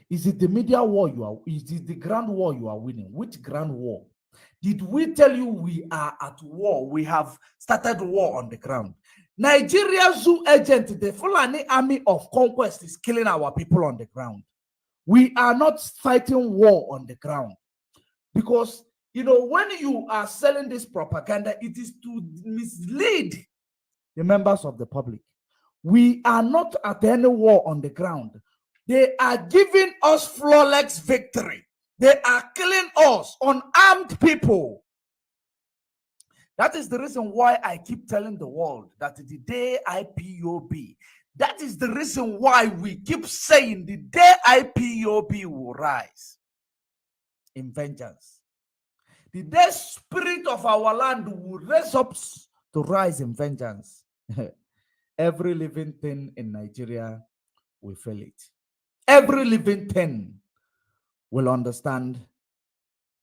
Is it the media war is it the grand war you are winning? Which grand war? Did we tell you we are at war? We have started war on the ground. Nigeria zoo agent, the Fulani army of conquest, is killing our people on the ground. We are not fighting war on the ground. Because, when you are selling this propaganda, it is to mislead the members of the public. We are not at any war on the ground. They are giving us flawless victory. They are killing us, unarmed people. That is the reason why I keep telling the world that the day IPOB, that is the reason why we keep saying the day IPOB will rise in vengeance. The day spirit of our land will raise up to rise in vengeance. Every living thing in Nigeria will feel it. Every living thing will understand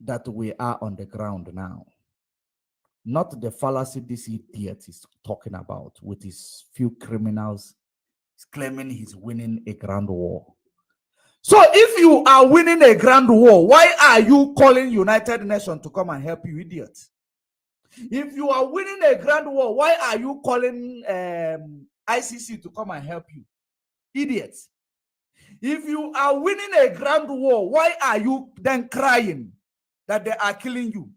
that we are on the ground now. Not the fallacy this idiot is talking about with his few criminals. He's claiming he's winning a grand war. So if you are winning a grand war, why are you calling United Nations to come and help you, idiot? If you are winning a grand war, why are you calling ICC to come and help you, idiot? If you are winning a grand war, why are you then crying that they are killing you?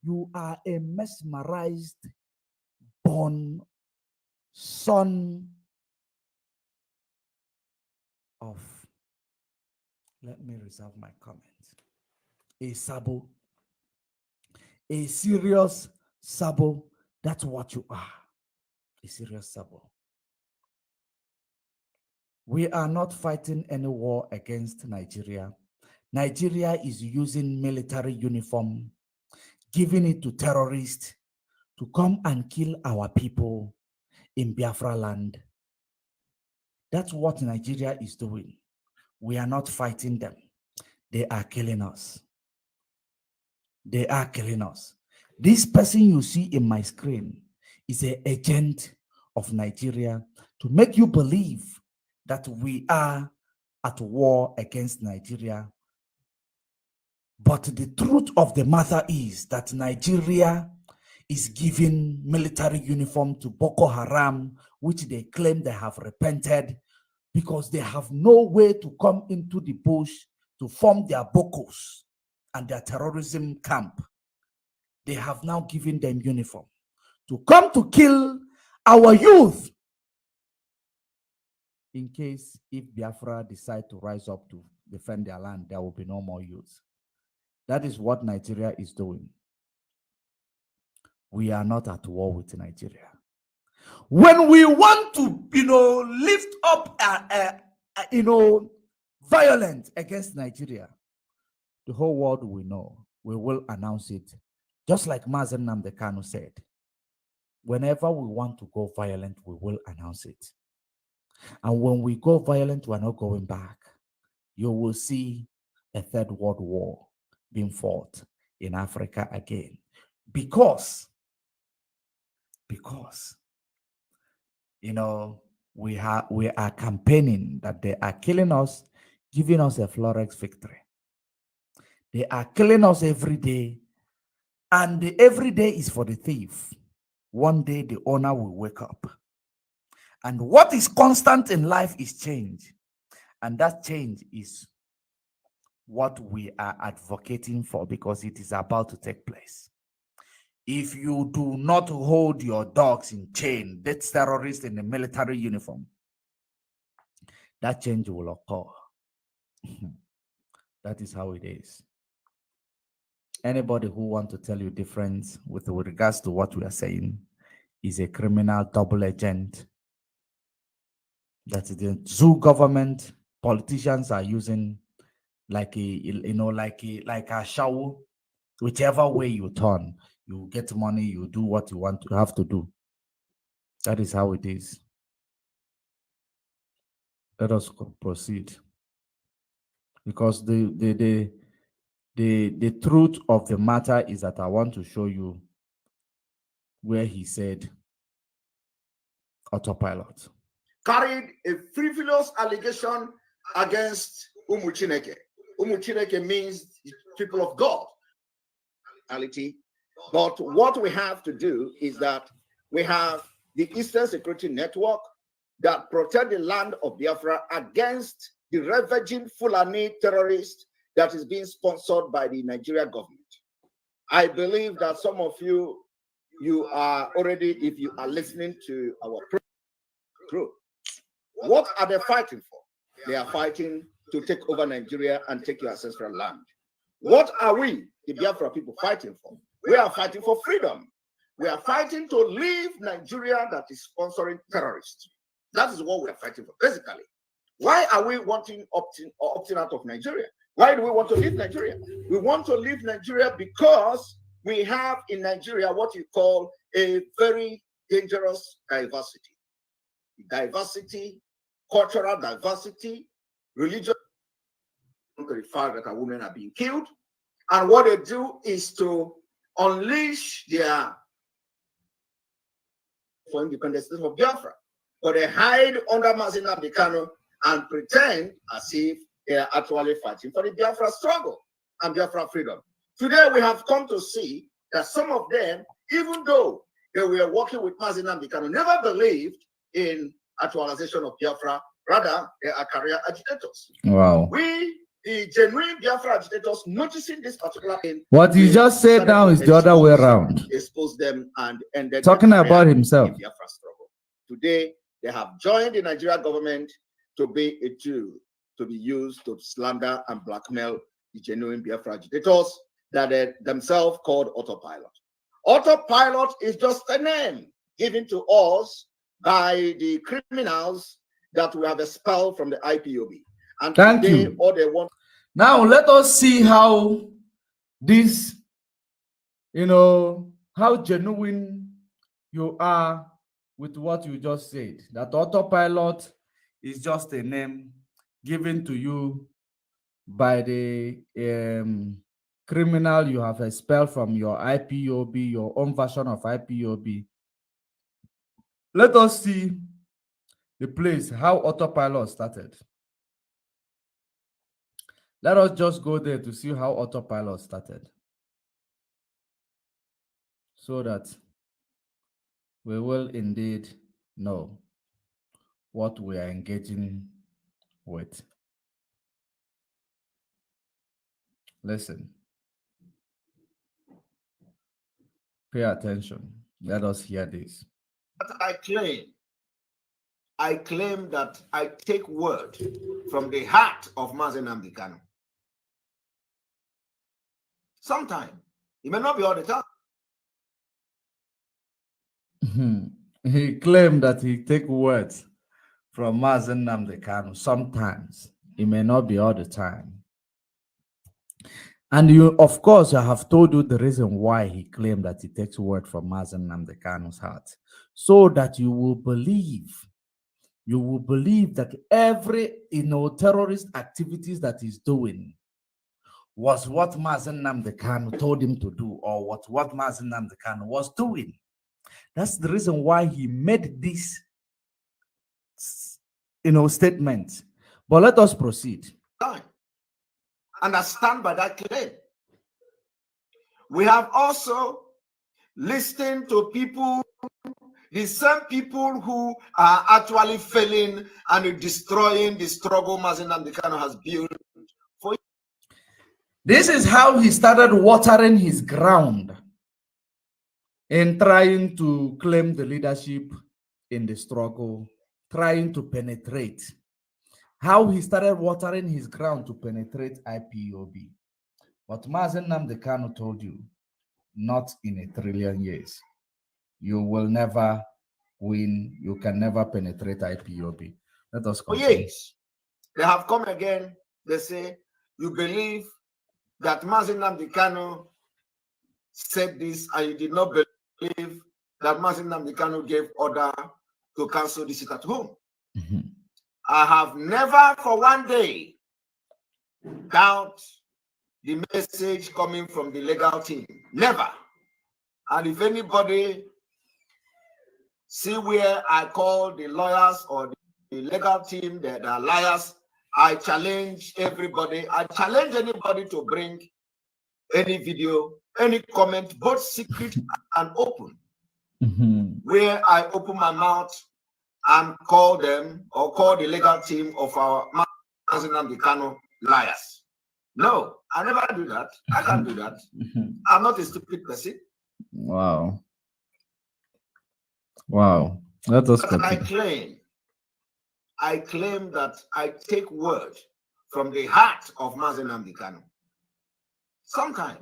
You are a mesmerized, born son of, let me reserve my comments, a sabo, a serious sabo. That's what you are, a serious sabo. We are not fighting any war against Nigeria. Nigeria is using military uniform, giving it to terrorists to come and kill our people in Biafra land. That's what Nigeria is doing. We are not fighting them. They are killing us. They are killing us. This person you see in my screen is an agent of Nigeria to make you believe that we are at war against Nigeria. But the truth of the matter is that Nigeria is giving military uniform to Boko Haram, which they claim they have repented because they have no way to come into the bush to form their Bokos and their terrorism camp. They have now given them uniform to come to kill our youth in case if Biafra decide to rise up to defend their land, there will be no more youth. That is what Nigeria is doing. We are not at war with Nigeria. When we want to, lift up, violence against Nigeria, the whole world will know. We will announce it. Just like Nnamdi Kanu said, whenever we want to go violent, we will announce it. And when we go violent, we're not going back. You will see a third world war being fought in Africa again. Because we are campaigning that they are killing us, giving us a flawless victory. They are killing us every day, and every day is for the thief. One day the owner will wake up. And what is constant in life is change. And that change is what we are advocating for, because it is about to take place. If you do not hold your dogs in chain, that's terrorists in a military uniform, that change will occur. That is how it is. Anybody who wants to tell you different with regards to what we are saying is a criminal double agent that the zoo government politicians are using like a shower. Whichever way you turn, you get money, you do what you want to have to do. That is how it is. Let us proceed. Because the truth of the matter is that I want to show you where he said autopilot. Carried a frivolous allegation against Umuchineke. Umuchineke means people of God. But what we have to do is that we have the Eastern Security Network that protect the land of Biafra against the ravaging Fulani terrorist that is being sponsored by the Nigeria government. I believe that some of you are already, if you are listening to our program, what are they fighting for? They are fighting to take over Nigeria and take your ancestral land. What are we, the Biafra people, fighting for? We are fighting for freedom. We are fighting to leave Nigeria that is sponsoring terrorists. That is what we are fighting for, basically. Why are we wanting opting out of Nigeria? Why do we want to leave Nigeria? We want to leave Nigeria because we have in Nigeria what you call a very dangerous diversity. Diversity, cultural diversity, religious, to the fact that our women are being killed. And what they do is to unleash their for independence of Biafra. But they hide under Nnamdi Kanu and pretend as if they are actually fighting for the Biafra struggle and Biafra freedom. Today, we have come to see that some of them, even though they were working with Nnamdi Kanu, never believed in actualization of Biafra. Rather, they are career agitators. Wow. We, the genuine Biafra agitators, noticing this particular thing. What you just said now is the other way around. Expose them and ended talking about himself. Biafra struggle. Today, they have joined the Nigerian government to be a tool to be used to slander and blackmail the genuine Biafra agitators that they themselves called autopilot. Autopilot is just a name given to us by the criminals that we have expelled from the IPOB. And thank today, you. All they want. Now let us see how this, how genuine you are with what you just said. That autopilot is just a name given to you by the criminal you have expelled from your IPOB, your own version of IPOB. Let us see the place, how autopilot started. Let us just go there to see how autopilot started, so that we will indeed know what we are engaging with. Listen. Pay attention. Let us hear this. I claim that I take word from the heart of Nnamdi Kanu. Sometimes, it may not be all the time. He claimed that he take words from Nnamdi Kanu. Sometimes, it may not be all the time. And you, of course, I have told you the reason why he claimed that he takes word from Nnamdi Kanu's heart, so that you will believe that every terrorist activities that he's doing was what Nnamdi Kanu told him to do, or what Nnamdi Kanu was doing. That's the reason why he made this statement. But let us proceed. And I stand by that claim. We have also listened to people, the same people who are actually failing and destroying the struggle Nnamdi Kanu has built. This is how he started watering his ground in trying to claim the leadership in the struggle, trying to penetrate. How he started watering his ground to penetrate IPOB. But Nnamdi Kanu told you, not in a trillion years. You will never win. You can never penetrate IPOB. Let us continue. Yes, they have come again. They say, you believe that Nnamdi Kanu said this, and you did not believe that Nnamdi Kanu gave order to cancel the sit at home. I have never for one day doubt the message coming from the legal team. Never. And if anybody see where I call the lawyers or the legal team that are liars, I challenge everybody. I challenge anybody to bring any video, any comment, both secret and open, where I open my mouth and call them or call the legal team of our Nnamdi Kanu liars. No, I never do that. I can't do that. I'm not a stupid person. Wow. Wow. Let us But continue. I claim that I take word from the heart of Nnamdi Kanu. Sometimes,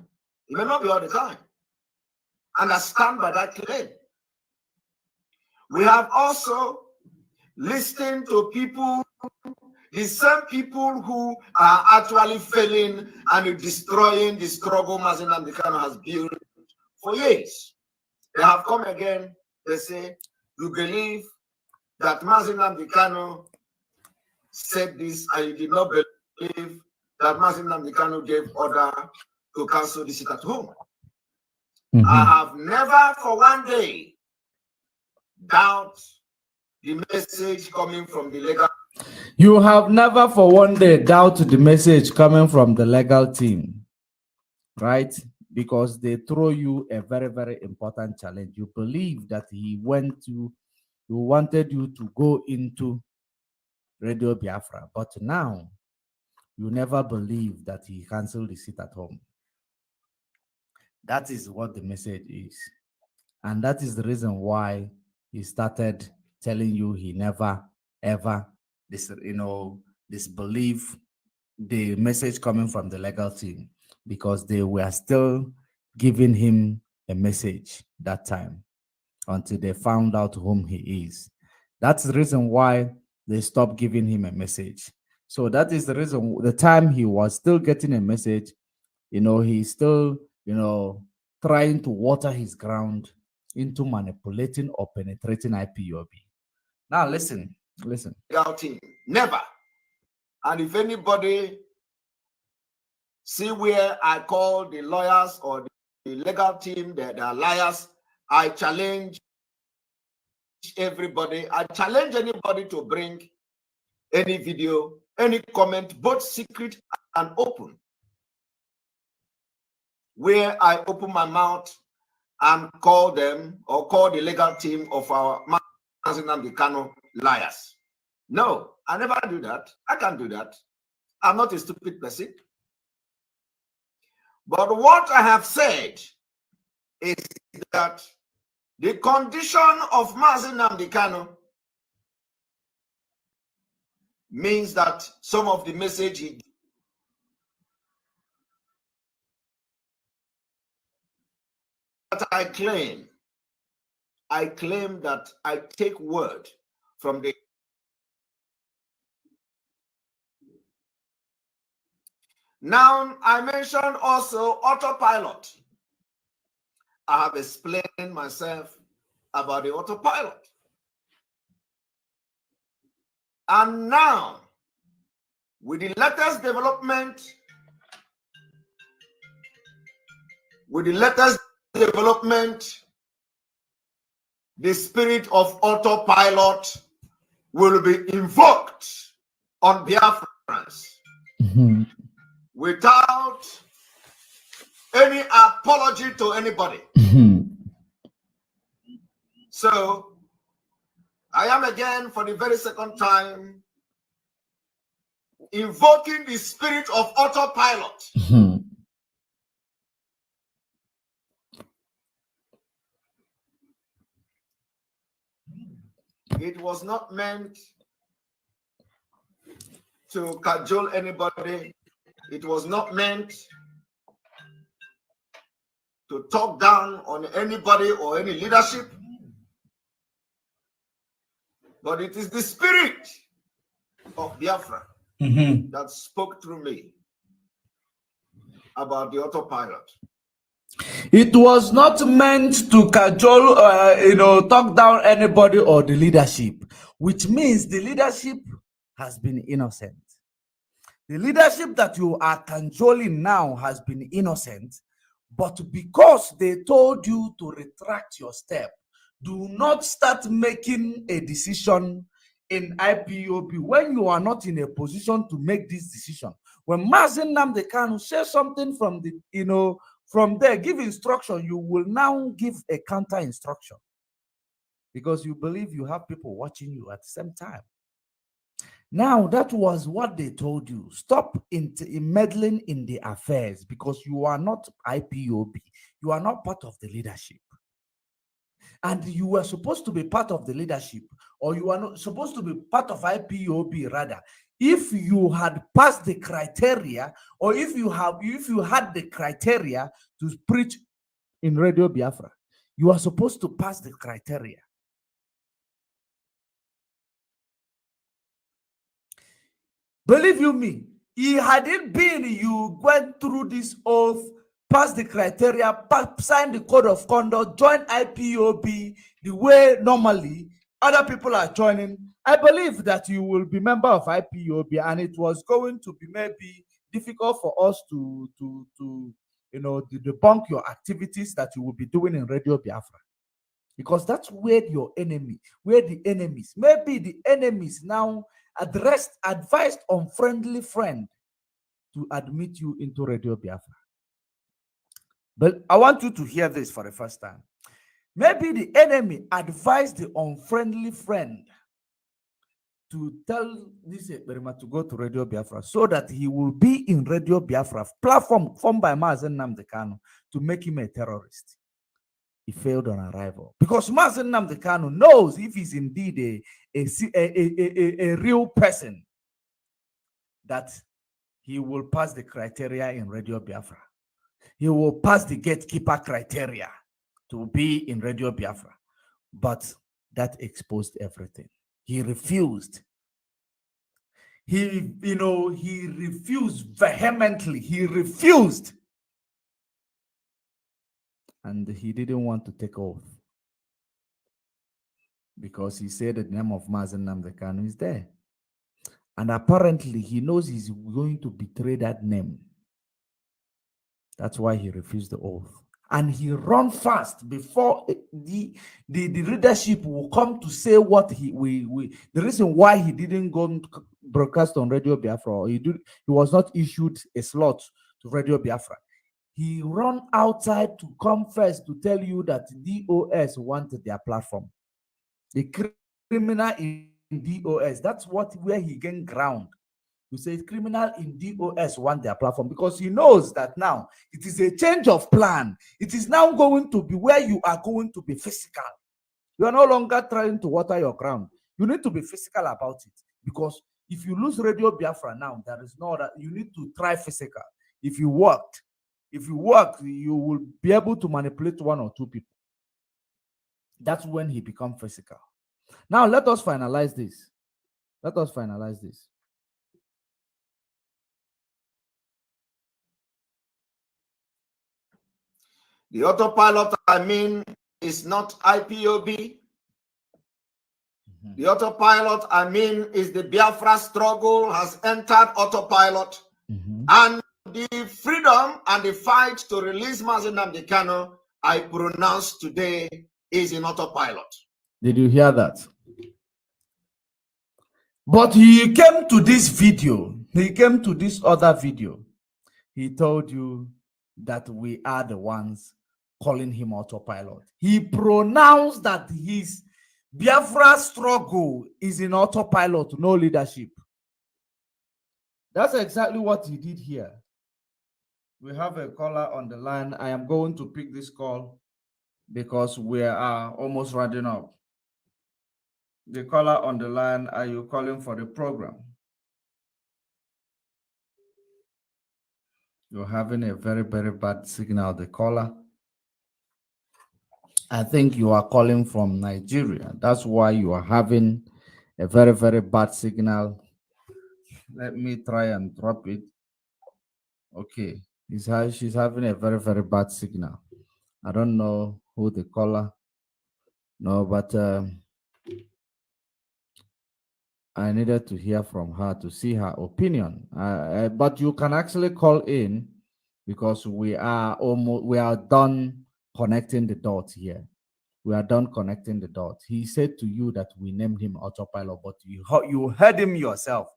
it may not be all the time. And I stand by that claim. We have also listened to people, the same people who are actually failing and destroying the struggle Nnamdi Kanu has built for years. They have come again, they say, you believe that Nnamdi Kanu said this, and you did not believe that Nnamdi Kanu gave order to cancel the sit at home. I have never for one day doubt the message coming from the legal. You have never for one day doubted the message coming from the legal team, right? Because they throw you a very, very important challenge. You believe that he wanted you to go into Radio Biafra, but now you never believe that he canceled the sit at home. That is what the message is. And that is the reason why he started telling you he never, ever, disbelieve the message coming from the legal team, because they were still giving him a message that time until they found out whom he is. That's the reason why they stopped giving him a message. So that is the reason, the time he was still getting a message, he's still, trying to water his ground into manipulating or penetrating IPOB. Now listen. Legal team, never. And if anybody see where I call the lawyers or the legal team, they are liars, I challenge everybody. I challenge anybody to bring any video, any comment, both secret and open, where I open my mouth and call them or call the legal team of our Nnamdi Kanu liars. No, I never do that. I can't do that. I'm not a stupid person. But what I have said is that the condition of Nnamdi Kanu means that some of the message he that I claim that I take word from the. Now, I mentioned also autopilot. I have explained myself about the autopilot. And now, with the latest development, the spirit of autopilot will be invoked on Biafrans without any apology to anybody. So, I am again for the very second time invoking the spirit of autopilot. It was not meant to cajole anybody. It was not meant to talk down on anybody or any leadership. But it is the spirit of Biafra that spoke through me about the autopilot. It was not meant to cajole, talk down anybody or the leadership, which means the leadership has been innocent. The leadership that you are cajoling now has been innocent, but because they told you to retract your step, do not start making a decision in IPOB when you are not in a position to make this decision. When Nnamdi Kanu says something from the, from there, give instruction, you will now give a counter instruction because you believe you have people watching you at the same time. Now, that was what they told you. Stop in meddling in the affairs because you are not IPOB. You are not part of the leadership. And you were supposed to be part of the leadership, or you are not supposed to be part of IPOB rather. If you had passed the criteria, or if you had the criteria to preach in Radio Biafra, you are supposed to pass the criteria. Believe you me, had it been you went through this oath, passed the criteria, signed the code of conduct, join IPOB the way normally other people are joining, I believe that you will be member of IPOB, and it was going to be maybe difficult for us to debunk your activities that you will be doing in Radio Biafra. Because that's where the enemies, maybe the enemies now advised unfriendly friend to admit you into Radio Biafra. But I want you to hear this for the first time. Maybe the enemy advised the unfriendly friend to tell this experiment to go to Radio Biafra so that he will be in Radio Biafra, platform formed by Nnamdi Kanu, to make him a terrorist. He failed on arrival because Nnamdi Kanu knows if he's indeed a real person, that he will pass the criteria in Radio Biafra. He will pass the gatekeeper criteria to be in Radio Biafra. But that exposed everything. He refused. He refused vehemently. He refused. And he didn't want to take oath because he said the name of Nnamdi Kanu is there. And apparently he knows he's going to betray that name. That's why he refused the oath. And he ran fast before the leadership will come to say what the reason why he didn't go broadcast on Radio Biafra, or he was not issued a slot to Radio Biafra. He ran outside to come first to tell you that DOS wanted their platform. The criminal in DOS, that's where he gained ground. You say criminal in DOS want their platform because he knows that now it is a change of plan. It is now going to be where you are going to be physical. You are no longer trying to water your ground. You need to be physical about it, because if you lose Radio Biafra now, there is no other. You need to try physical. If you work, you will be able to manipulate one or two people. That's when he becomes physical. Now let us finalize this. The autopilot, is not IPOB. The autopilot, is the Biafra struggle has entered autopilot. And the freedom and the fight to release Nnamdi Kanu, I pronounce today, is in autopilot. Did you hear that? But he came to this video. He came to this other video. He told you that we are the ones calling him autopilot. He pronounced that his Biafra struggle is in autopilot, no leadership. That's exactly what he did here. We have a caller on the line. I am going to pick this call because we are almost running up. The caller on the line, are you calling for the program? You're having a very, very bad signal, the caller. I think you are calling from Nigeria. That's why you are having a very, very bad signal. Let me try and drop it. Okay. She's having a very, very bad signal. I don't know who the caller. No, but I needed to hear from her to see her opinion. But you can actually call in because we are done connecting the dots here. We are done connecting the dots. He said to you that we named him autopilot, but you heard him yourself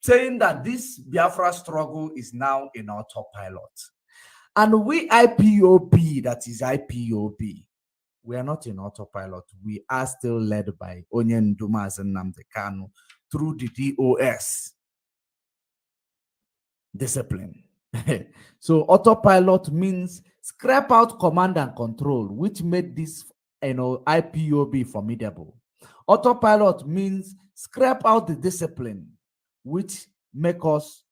saying that this Biafra struggle is now in autopilot. And we IPOB, that is IPOB, we are not in autopilot. We are still led by Nnamdi Kanu through the DOS. Discipline. So autopilot means scrap out command and control, which made this IPOB formidable. Autopilot means scrap out the discipline, which make us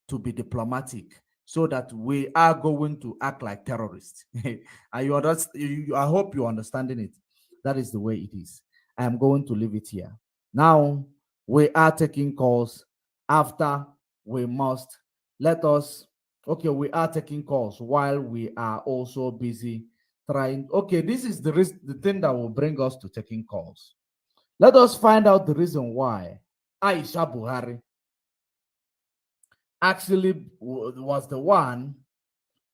to be diplomatic, so that we are going to act like terrorists. I hope you're understanding it. That is the way it is. I am going to leave it here. Now we are taking calls. After we must let us. Okay, we are taking calls while we are also busy trying. Okay, this is the thing that will bring us to taking calls. Let us find out the reason why Aisha Buhari actually was the one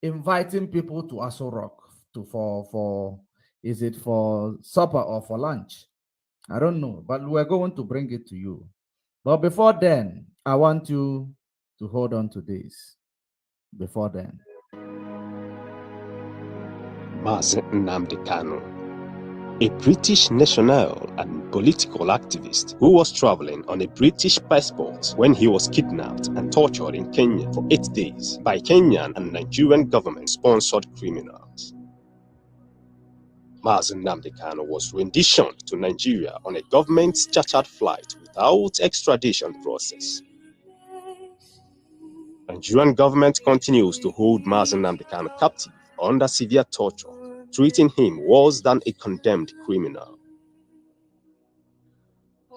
inviting people to Aso Rock for is it for supper or for lunch? I don't know, but we're going to bring it to you. But before then, I want you to hold on to this. Before then, Nnamdi Kanu, a British national and political activist who was traveling on a British passport when he was kidnapped and tortured in Kenya for 8 days by Kenyan and Nigerian government-sponsored criminals. Nnamdi Kanu was renditioned to Nigeria on a government-chartered flight without extradition process. Nigerian government continues to hold Nnamdi Kanu captive under severe torture, treating him worse than a condemned criminal.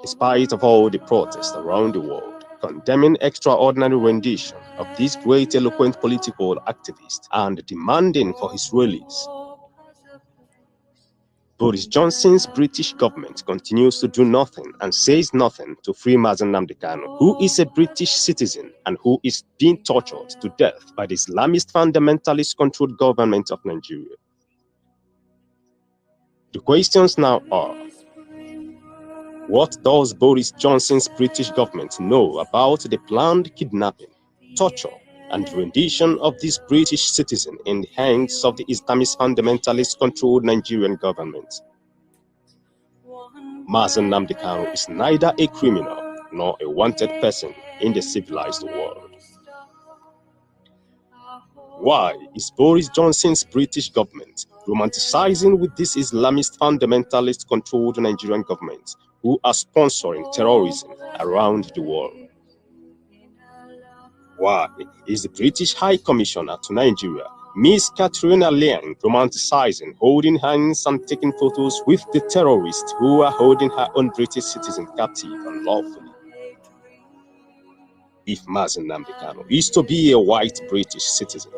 In spite of all the protests around the world condemning extraordinary rendition of this great eloquent political activist and demanding for his release, Boris Johnson's British government continues to do nothing and says nothing to free Nnamdi Kanu, who is a British citizen and who is being tortured to death by the Islamist fundamentalist-controlled government of Nigeria. The questions now are, what does Boris Johnson's British government know about the planned kidnapping, torture, and rendition of this British citizen in the hands of the Islamist fundamentalist-controlled Nigerian government? Nnamdi Kanu is neither a criminal nor a wanted person in the civilized world. Why is Boris Johnson's British government romanticizing with this Islamist fundamentalist-controlled Nigerian government who are sponsoring terrorism around the world? Why is the British High Commissioner to Nigeria, Miss Katrina Liang, romanticizing, holding hands and taking photos with the terrorists who are holding her own British citizen captive unlawfully? If Nnamdi Kanu is to be a white British citizen,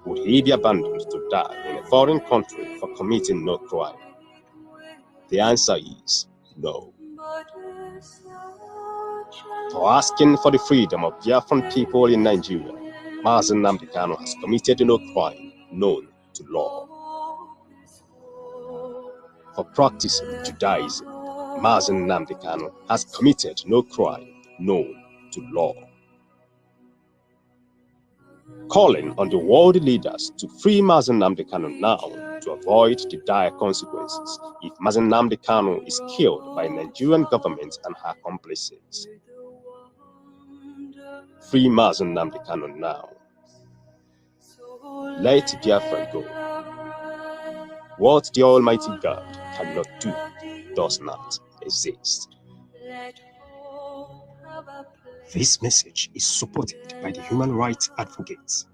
would he be abandoned to die in a foreign country for committing no crime? The answer is no. For asking for the freedom of Biafran people in Nigeria, Nnamdi Kanu has committed no crime known to law. For practicing Judaism, Nnamdi Kanu has committed no crime known to law. Calling on the world leaders to free Nnamdi Kanu now to avoid the dire consequences if Nnamdi Kanu is killed by Nigerian government and her accomplices. Free Nnamdi Kanu now. Let Biafra go. What the Almighty God cannot do does not exist. This message is supported by the human rights advocates.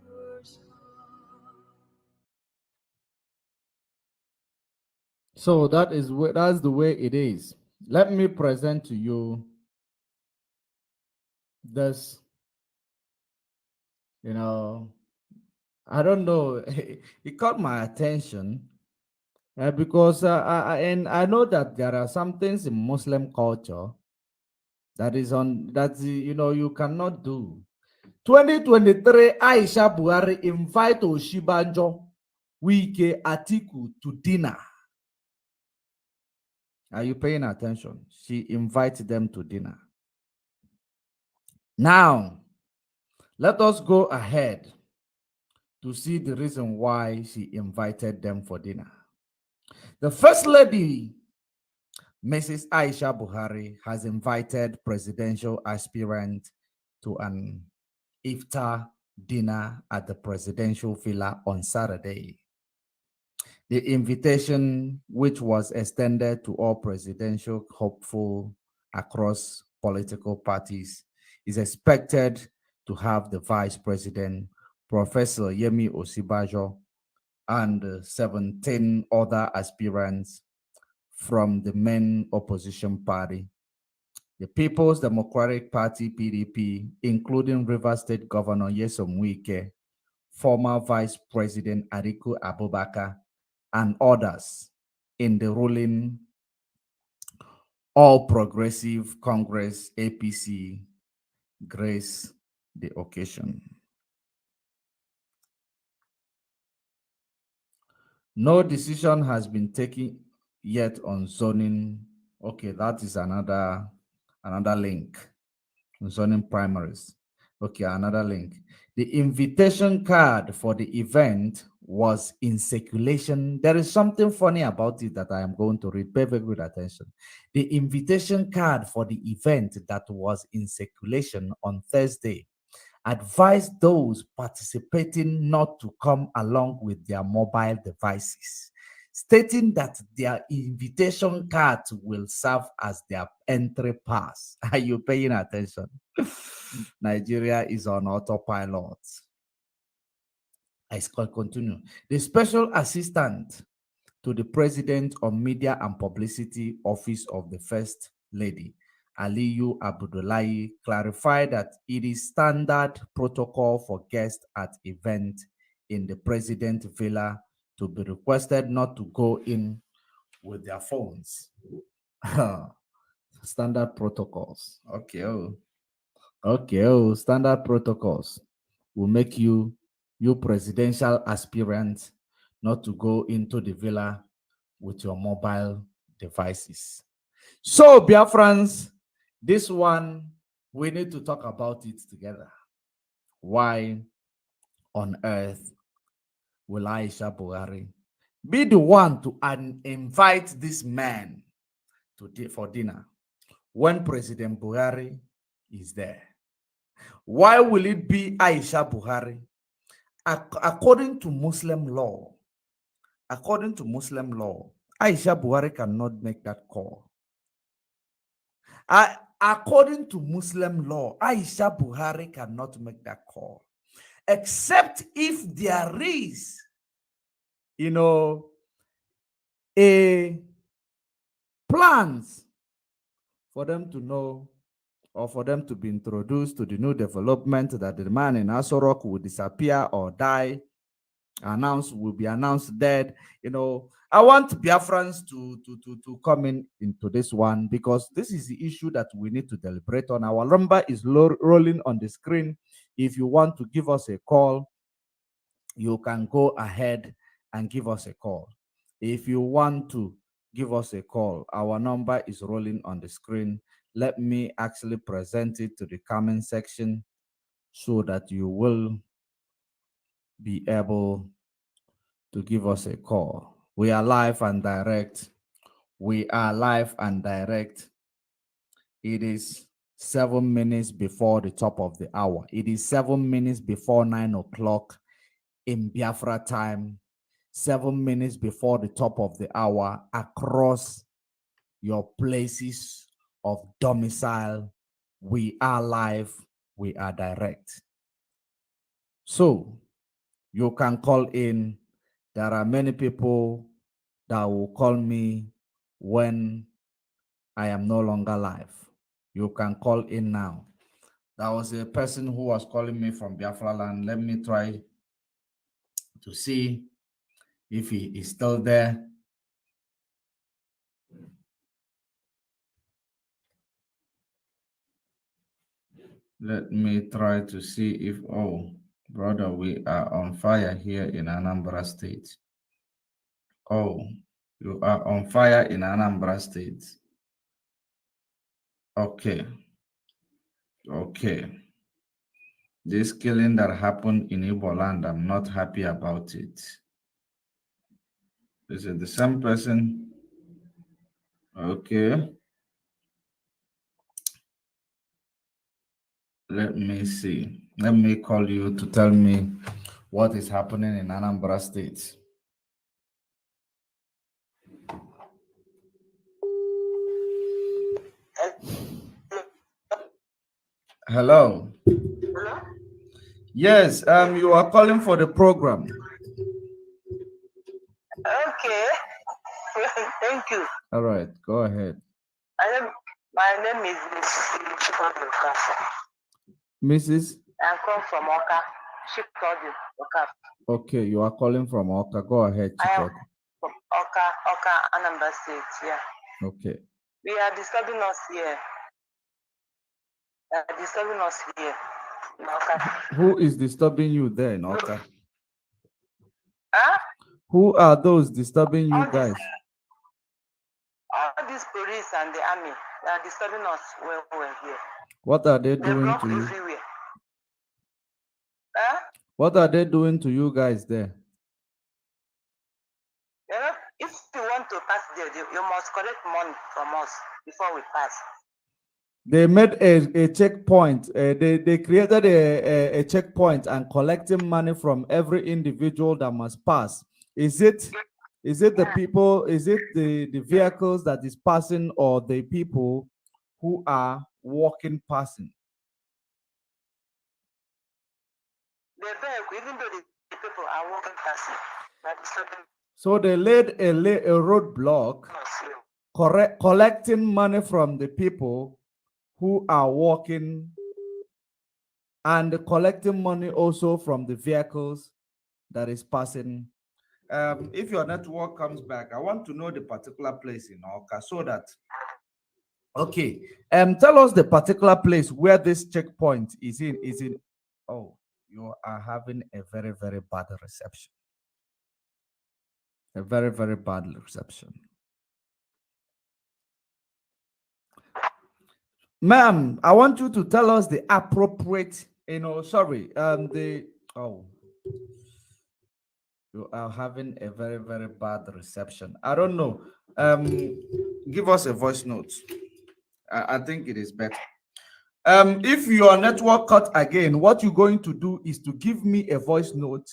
so that's the way it is. Let me present to you this. I don't know. It caught my attention because I know that there are some things in Muslim culture you cannot do. 2023, Aisha Buhari invite Oshibanjo, Wike, Atiku to dinner. Are you paying attention? She invited them to dinner. Now, let us go ahead to see the reason why she invited them for dinner. The First Lady, Mrs. Aisha Buhari has invited presidential aspirant to an iftar dinner at the presidential villa on Saturday. The invitation, which was extended to all presidential hopeful across political parties, is expected to have the Vice President, Professor Yemi Osibajo, and 17 other aspirants from the main opposition party, the People's Democratic Party, PDP, including Rivers State Governor Nyesom Wike, former Vice President Atiku Abubakar, and others in the ruling All Progressive Congress, APC, grace the occasion. No decision has been taken yet on zoning. Okay, that is another link. Zoning primaries. Okay, another link. The invitation card for the event was in circulation. There is something funny about it that I am going to read. Pay very good attention. The invitation card for the event that was in circulation on Thursday advised those participating not to come along with their mobile devices, stating that their invitation cards will serve as their entry pass. Are you paying attention? Nigeria is on autopilot. I continue. The special assistant to the President on Media and Publicity Office of the First Lady, Aliyu Abdullahi, clarified that it is standard protocol for guests at events in the President Villa to be requested not to go in with their phones. Standard protocols. Okay, standard protocols will make you presidential aspirant not to go into the villa with your mobile devices. So, Biafrans, this one, we need to talk about it together. Why on earth will Aisha Buhari be the one to invite this man for dinner when President Buhari is there? Why will it be Aisha Buhari? According to Muslim law, Aisha Buhari cannot make that call. According to Muslim law, Aisha Buhari cannot make that call, except if there is, a plans for them to know or for them to be introduced to the new development that the man in Asorok will disappear or die, will be announced dead. I want Biafrans to come into this one, because this is the issue that we need to deliberate on. Our number is rolling on the screen. If you want to give us a call, you can go ahead and give us a call. If you want to give us a call, our number is rolling on the screen. Let me actually present it to the comment section so that you will be able to give us a call. We are live and direct. It is 7 minutes before the top of the hour. It is 7 minutes before 9 o'clock in Biafra time. 7 minutes before the top of the hour across your places of domicile. We are live. We are direct. So you can call in. There are many people that will call me when I am no longer live. You can call in now. There was a person who was calling me from Biafra land. Let me try to see if he is still there. Let me try to see if, oh, brother, we are on fire here in Anambra State. Oh, you are on fire in Anambra State. Okay. This killing that happened in Igbo land, I'm not happy about it. Is it the same person? Okay. Let me see. Let me call you to tell me what is happening in Anambra State. Hello. Hello? Yes, you are calling for the program. Okay. Thank you. All right, go ahead. My name is Mrs. I come from Oka. Chikodi, Oka. Okay, you are calling from Oka. Go ahead, I am Chikodi. from Oka, Anambra State. Yeah. Okay. We are disturbing us here. Disturbing us here in Oka. Who is disturbing you there in Oka? Huh? Who are those disturbing you guys? All these police and the army, they are disturbing us when we're here. What are they They doing block to you? everywhere. Huh? What are they doing to you guys there? You know, if you want to pass there, you must collect money from us before we pass. They made a checkpoint. They created a checkpoint and collecting money from every individual that must pass. Is it the people? Is it the vehicles that is passing, or the people who are walking passing? The vehicle, even though the people are walking passing, that is something. So they laid a roadblock, collecting money from the people who are walking, and collecting money also from the vehicles that is passing. If your network comes back, I want to know the particular place in Oka so that, okay, tell us the particular place where this checkpoint is in. Oh, you are having a very, very bad reception. A very, very bad reception. Ma'am, I want you to tell us the appropriate, you are having a very, very bad reception. I don't know. Give us a voice note. I think it is better. If your network cut again, what you're going to do is to give me a voice note.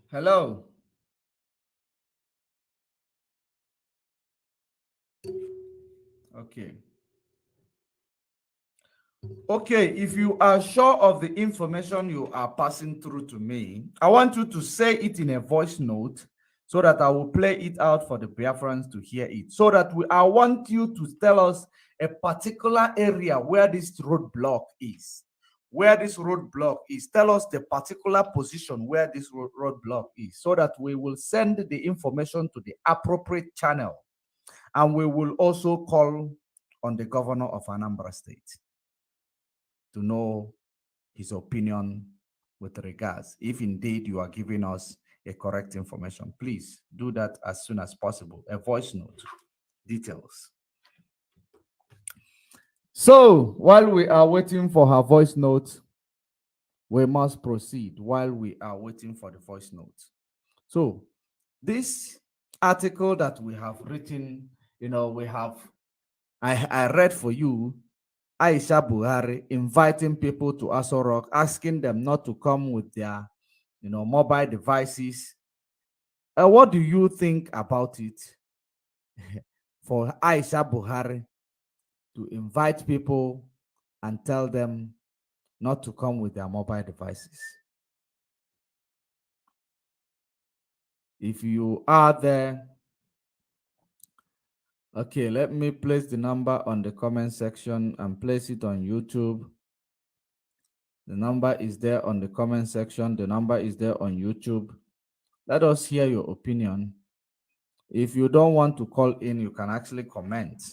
Hello. Okay. Okay, if you are sure of the information you are passing through to me, I want you to say it in a voice note so that I will play it out for the Biafrans to hear it. So that I want you to tell us a particular area where this roadblock is. Where this roadblock is. Tell us the particular position where this roadblock is so that we will send the information to the appropriate channel. And we will also call on the governor of Anambra State to know his opinion with regards. If indeed you are giving us a correct information, please do that as soon as possible. A voice note, details. So while we are waiting for her voice note, we must proceed while we are waiting for the voice note. So this article that we have written, I read for you, Aisha Buhari inviting people to Aso Rock, asking them not to come with their, mobile devices. What do you think about it for Aisha Buhari to invite people and tell them not to come with their mobile devices? If you are there, okay, let me place the number on the comment section and place it on YouTube. The number is there on the comment section. The number is there on YouTube. Let us hear your opinion. If you don't want to call in, you can actually comment.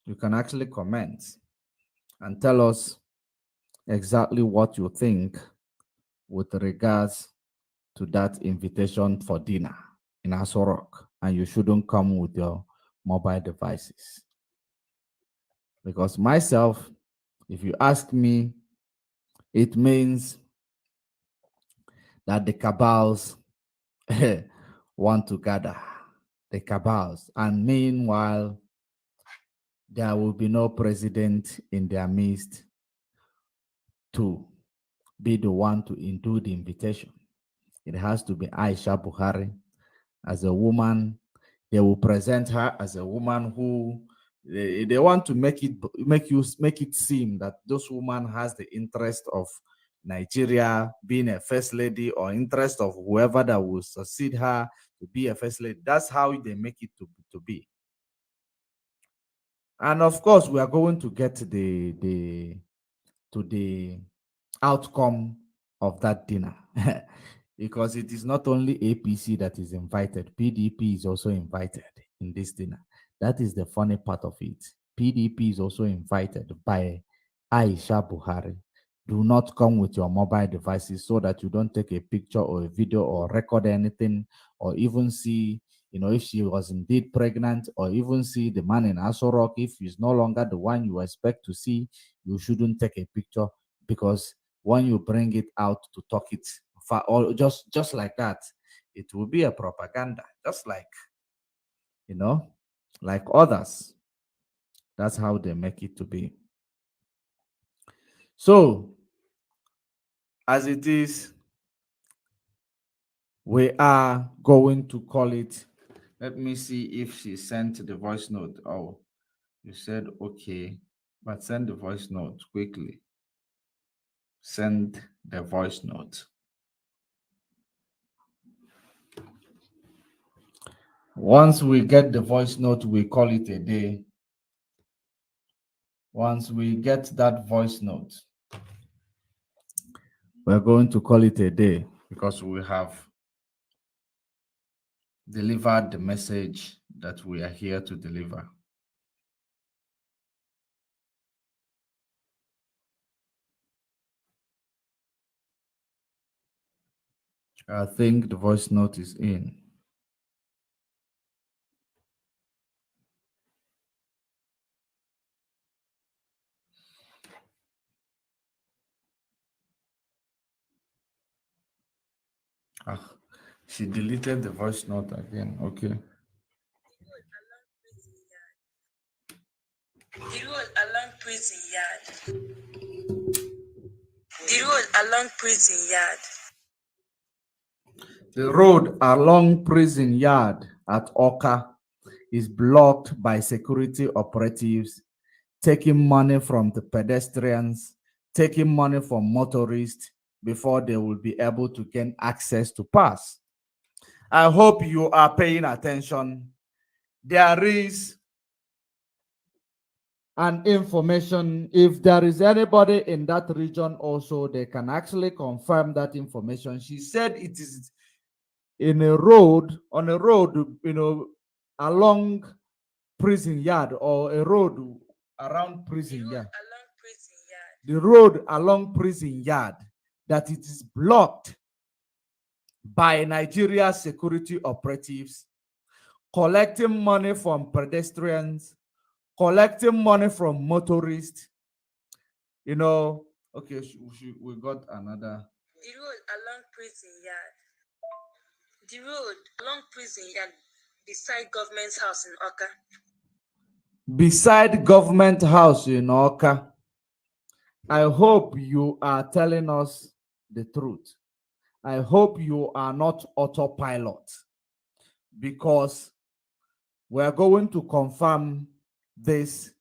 You can actually comment and tell us exactly what you think with regards to that invitation for dinner in Aso Rock, and you shouldn't come with your mobile devices. Because myself, If you ask me, it means that the cabals want to gather, the cabals, and meanwhile, there will be no president in their midst to be the one to do the invitation. It has to be Aisha Buhari as a woman. They will present her as a woman who they want to make it seem that this woman has the interest of Nigeria being a first lady, or interest of whoever that will succeed her to be a first lady. That's how they make it to be. And of course, we are going to get the outcome of that dinner. Because it is not only APC that is invited, PDP is also invited in this dinner. That is the funny part of it. PDP is also invited by Aisha Buhari. Do not come with your mobile devices so that you don't take a picture or a video or record anything, or even see, if she was indeed pregnant, or even see the man in Aso Rock. If he's no longer the one you expect to see, you shouldn't take a picture, because when you bring it out to talk it, or just like that, it will be a propaganda, just like, like others. That's how they make it to be. So, as it is, we are going to call it. Let me see if she sent the voice note. Oh, you said okay, but send the voice note quickly. Send the voice note. Once we get the voice note, we call it a day. Once we get that voice note, we're going to call it a day, because we have delivered the message that we are here to deliver. I think the voice note is in. She deleted the voice note again. Okay. The road along prison yard. The road along prison yard. The road along prison yard at Oka is blocked by security operatives taking money from the pedestrians, taking money from motorists before they will be able to gain access to pass. I hope you are paying attention. There is an information. If there is anybody in that region also, they can actually confirm that information. She said it is on a road, along prison yard, or a road around prison yard. The road along prison yard, that it is blocked by Nigeria security operatives collecting money from pedestrians, collecting money from motorists. Okay, we got another. The road along prison yard. The road along prison yard beside government's house in Oka. Beside government house in Oka. I hope you are telling us the truth. I hope you are not autopilot, because we are going to confirm these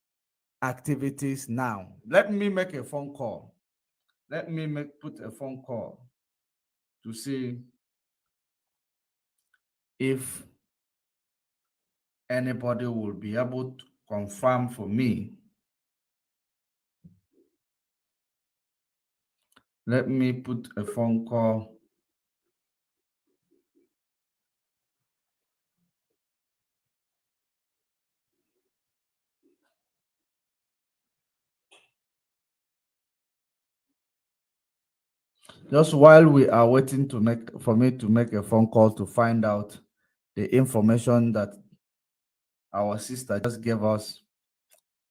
activities now. Let me make a phone call. Let me put a phone call to see if anybody will be able to confirm for me. Let me put a phone call. Just while we are waiting for me to make a phone call to find out the information that our sister just gave us,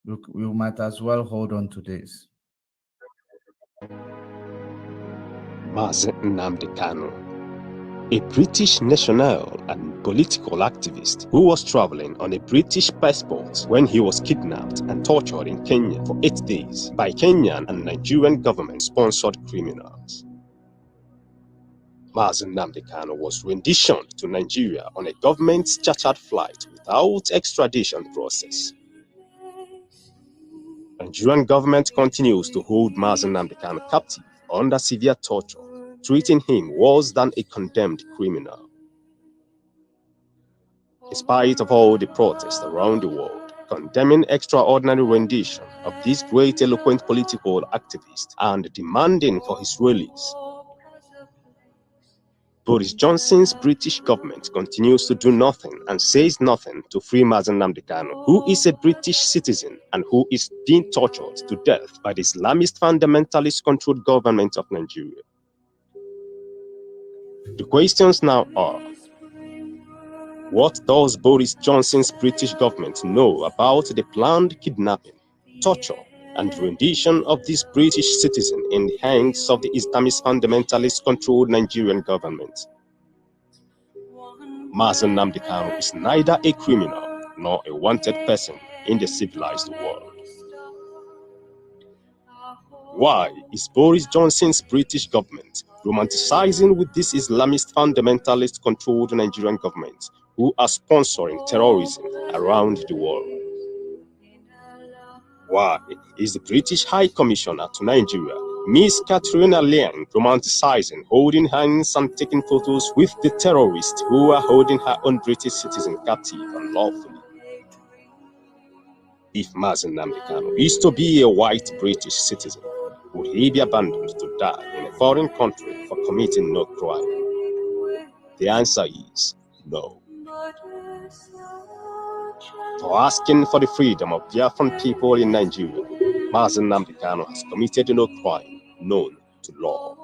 we might as well hold on to this. Mazi Nnamdi Kanu, a British national and political activist who was traveling on a British passport when he was kidnapped and tortured in Kenya for 8 days by Kenyan and Nigerian government-sponsored criminals. Mazi Nnamdi Kanu was renditioned to Nigeria on a government-chartered flight without extradition process. Nigerian government continues to hold Mazi Nnamdi Kanu captive under severe torture, treating him worse than a condemned criminal. In spite of all the protests around the world condemning extraordinary rendition of this great eloquent political activist and demanding for his release, Boris Johnson's British government continues to do nothing and says nothing to free Mazi Nnamdi Kanu, who is a British citizen and who is being tortured to death by the Islamist fundamentalist-controlled government of Nigeria. The questions now are, what does Boris Johnson's British government know about the planned kidnapping, torture, and rendition of this British citizen in the hands of the Islamist fundamentalist-controlled Nigerian government? Mazi Nnamdi Kanu is neither a criminal nor a wanted person in the civilized world. Why is Boris Johnson's British government romanticizing with this Islamist fundamentalist-controlled Nigerian government who are sponsoring terrorism around the world? Why is the British High Commissioner to Nigeria, Miss Katrina Liang, romanticizing holding hands and taking photos with the terrorists who are holding her own British citizen captive unlawfully? If Mazi Nnamdi Kanu is to be a white British citizen, would he be abandoned to die in a foreign country for committing no crime? The answer is no. For asking for the freedom of Biafran people in Nigeria, Mazi Nnamdi Kanu has committed no crime known to law.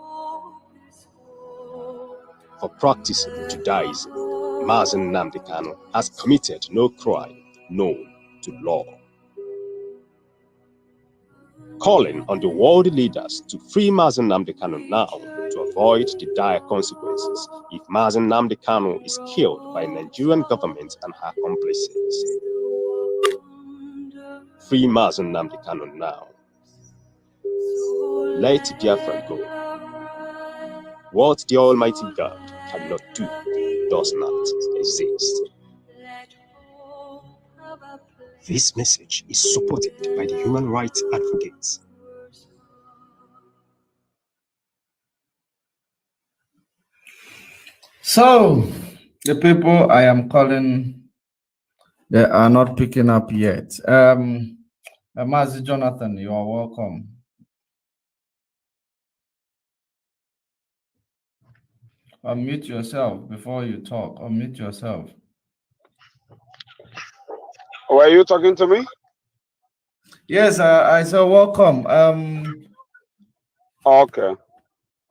For practicing Judaism, Mazi Nnamdi Kanu has committed no crime known to law. Calling on the world leaders to free Mazi Nnamdi Kanu now to avoid the dire consequences if Mazi Nnamdi Kanu is killed by Nigerian government and her accomplices. Free Mazi Nnamdi Kanu now. Let Biafra go. What the Almighty God cannot do does not exist. This message is supported by the human rights advocates. So, the people I am calling, they are not picking up yet. Mazi Jonathan, you are welcome. Unmute yourself before you talk. Unmute yourself. Were you talking to me? Yes, I said welcome. Okay.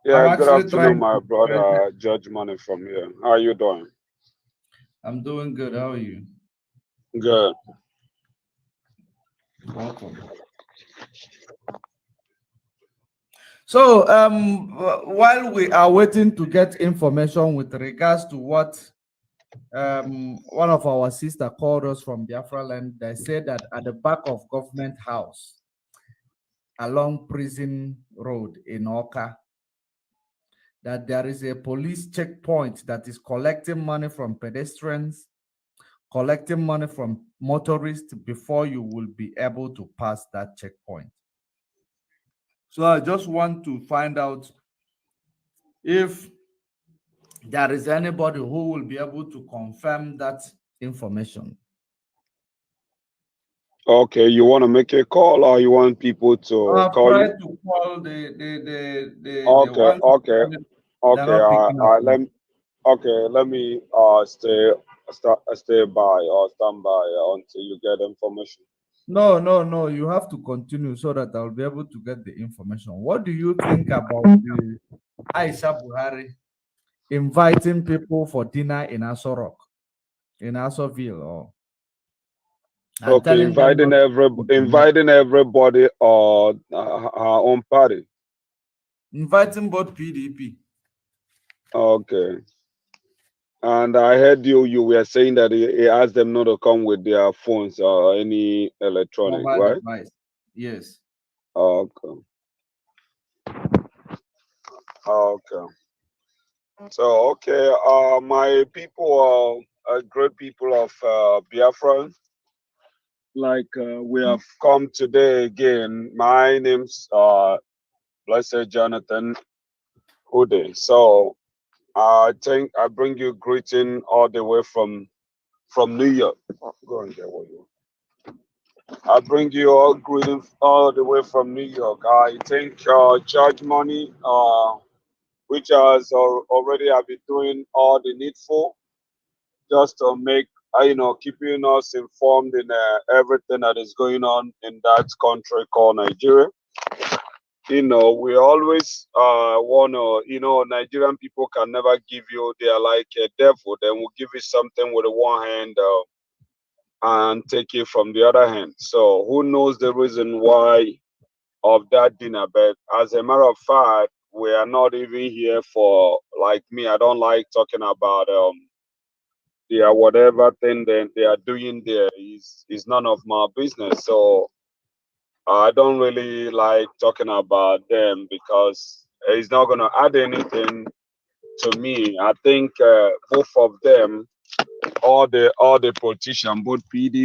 Yeah, good afternoon, my to brother Judge Money from here. How are you doing? I'm doing good. How are you? Good. Welcome. So, while we are waiting to get information with regards to what one of our sister called us from Biafra land, they said that at the back of Government House, along Prison Road in Oka, that there is a police checkpoint that is collecting money from pedestrians, collecting money from motorists before you will be able to pass that checkpoint. So I just want to find out if there is anybody who will be able to confirm that information. Okay, you want to make a call or you want people to I've call tried you? to call the Okay, ones okay, not picking up. let me stay by or stand by until you get information. No, you have to continue so that I'll be able to get the information. What do you think about the Aisha Buhari inviting people for dinner in Aso Rock, in Asoville, or Okay, inviting everybody or her own party. Inviting both PDP. Okay. And I heard you were saying that he asked them not to come with their phones or any electronic, Mobile right? device. Yes. Okay. Okay. So, okay, my people are great people of Biafra. Like we have come today again. My name's Blessed Jonathan Ude. So I think I bring you greeting all the way from New York. Go and get what you want. I bring you all greetings all the way from New York. I think charge money, which has already have been doing all the needful just to make keeping us informed in everything that is going on in that country called Nigeria. We always want to, Nigerian people can never give you, they are like a devil. They will give you something with the one hand and take it from the other hand. So who knows the reason why of that dinner? But as a matter of fact, we are not even here for, like me, I don't like talking about whatever thing that they are doing there is none of my business. So I don't really like talking about them because it's not going to add anything to me. I think both of them, all the politicians, both PDP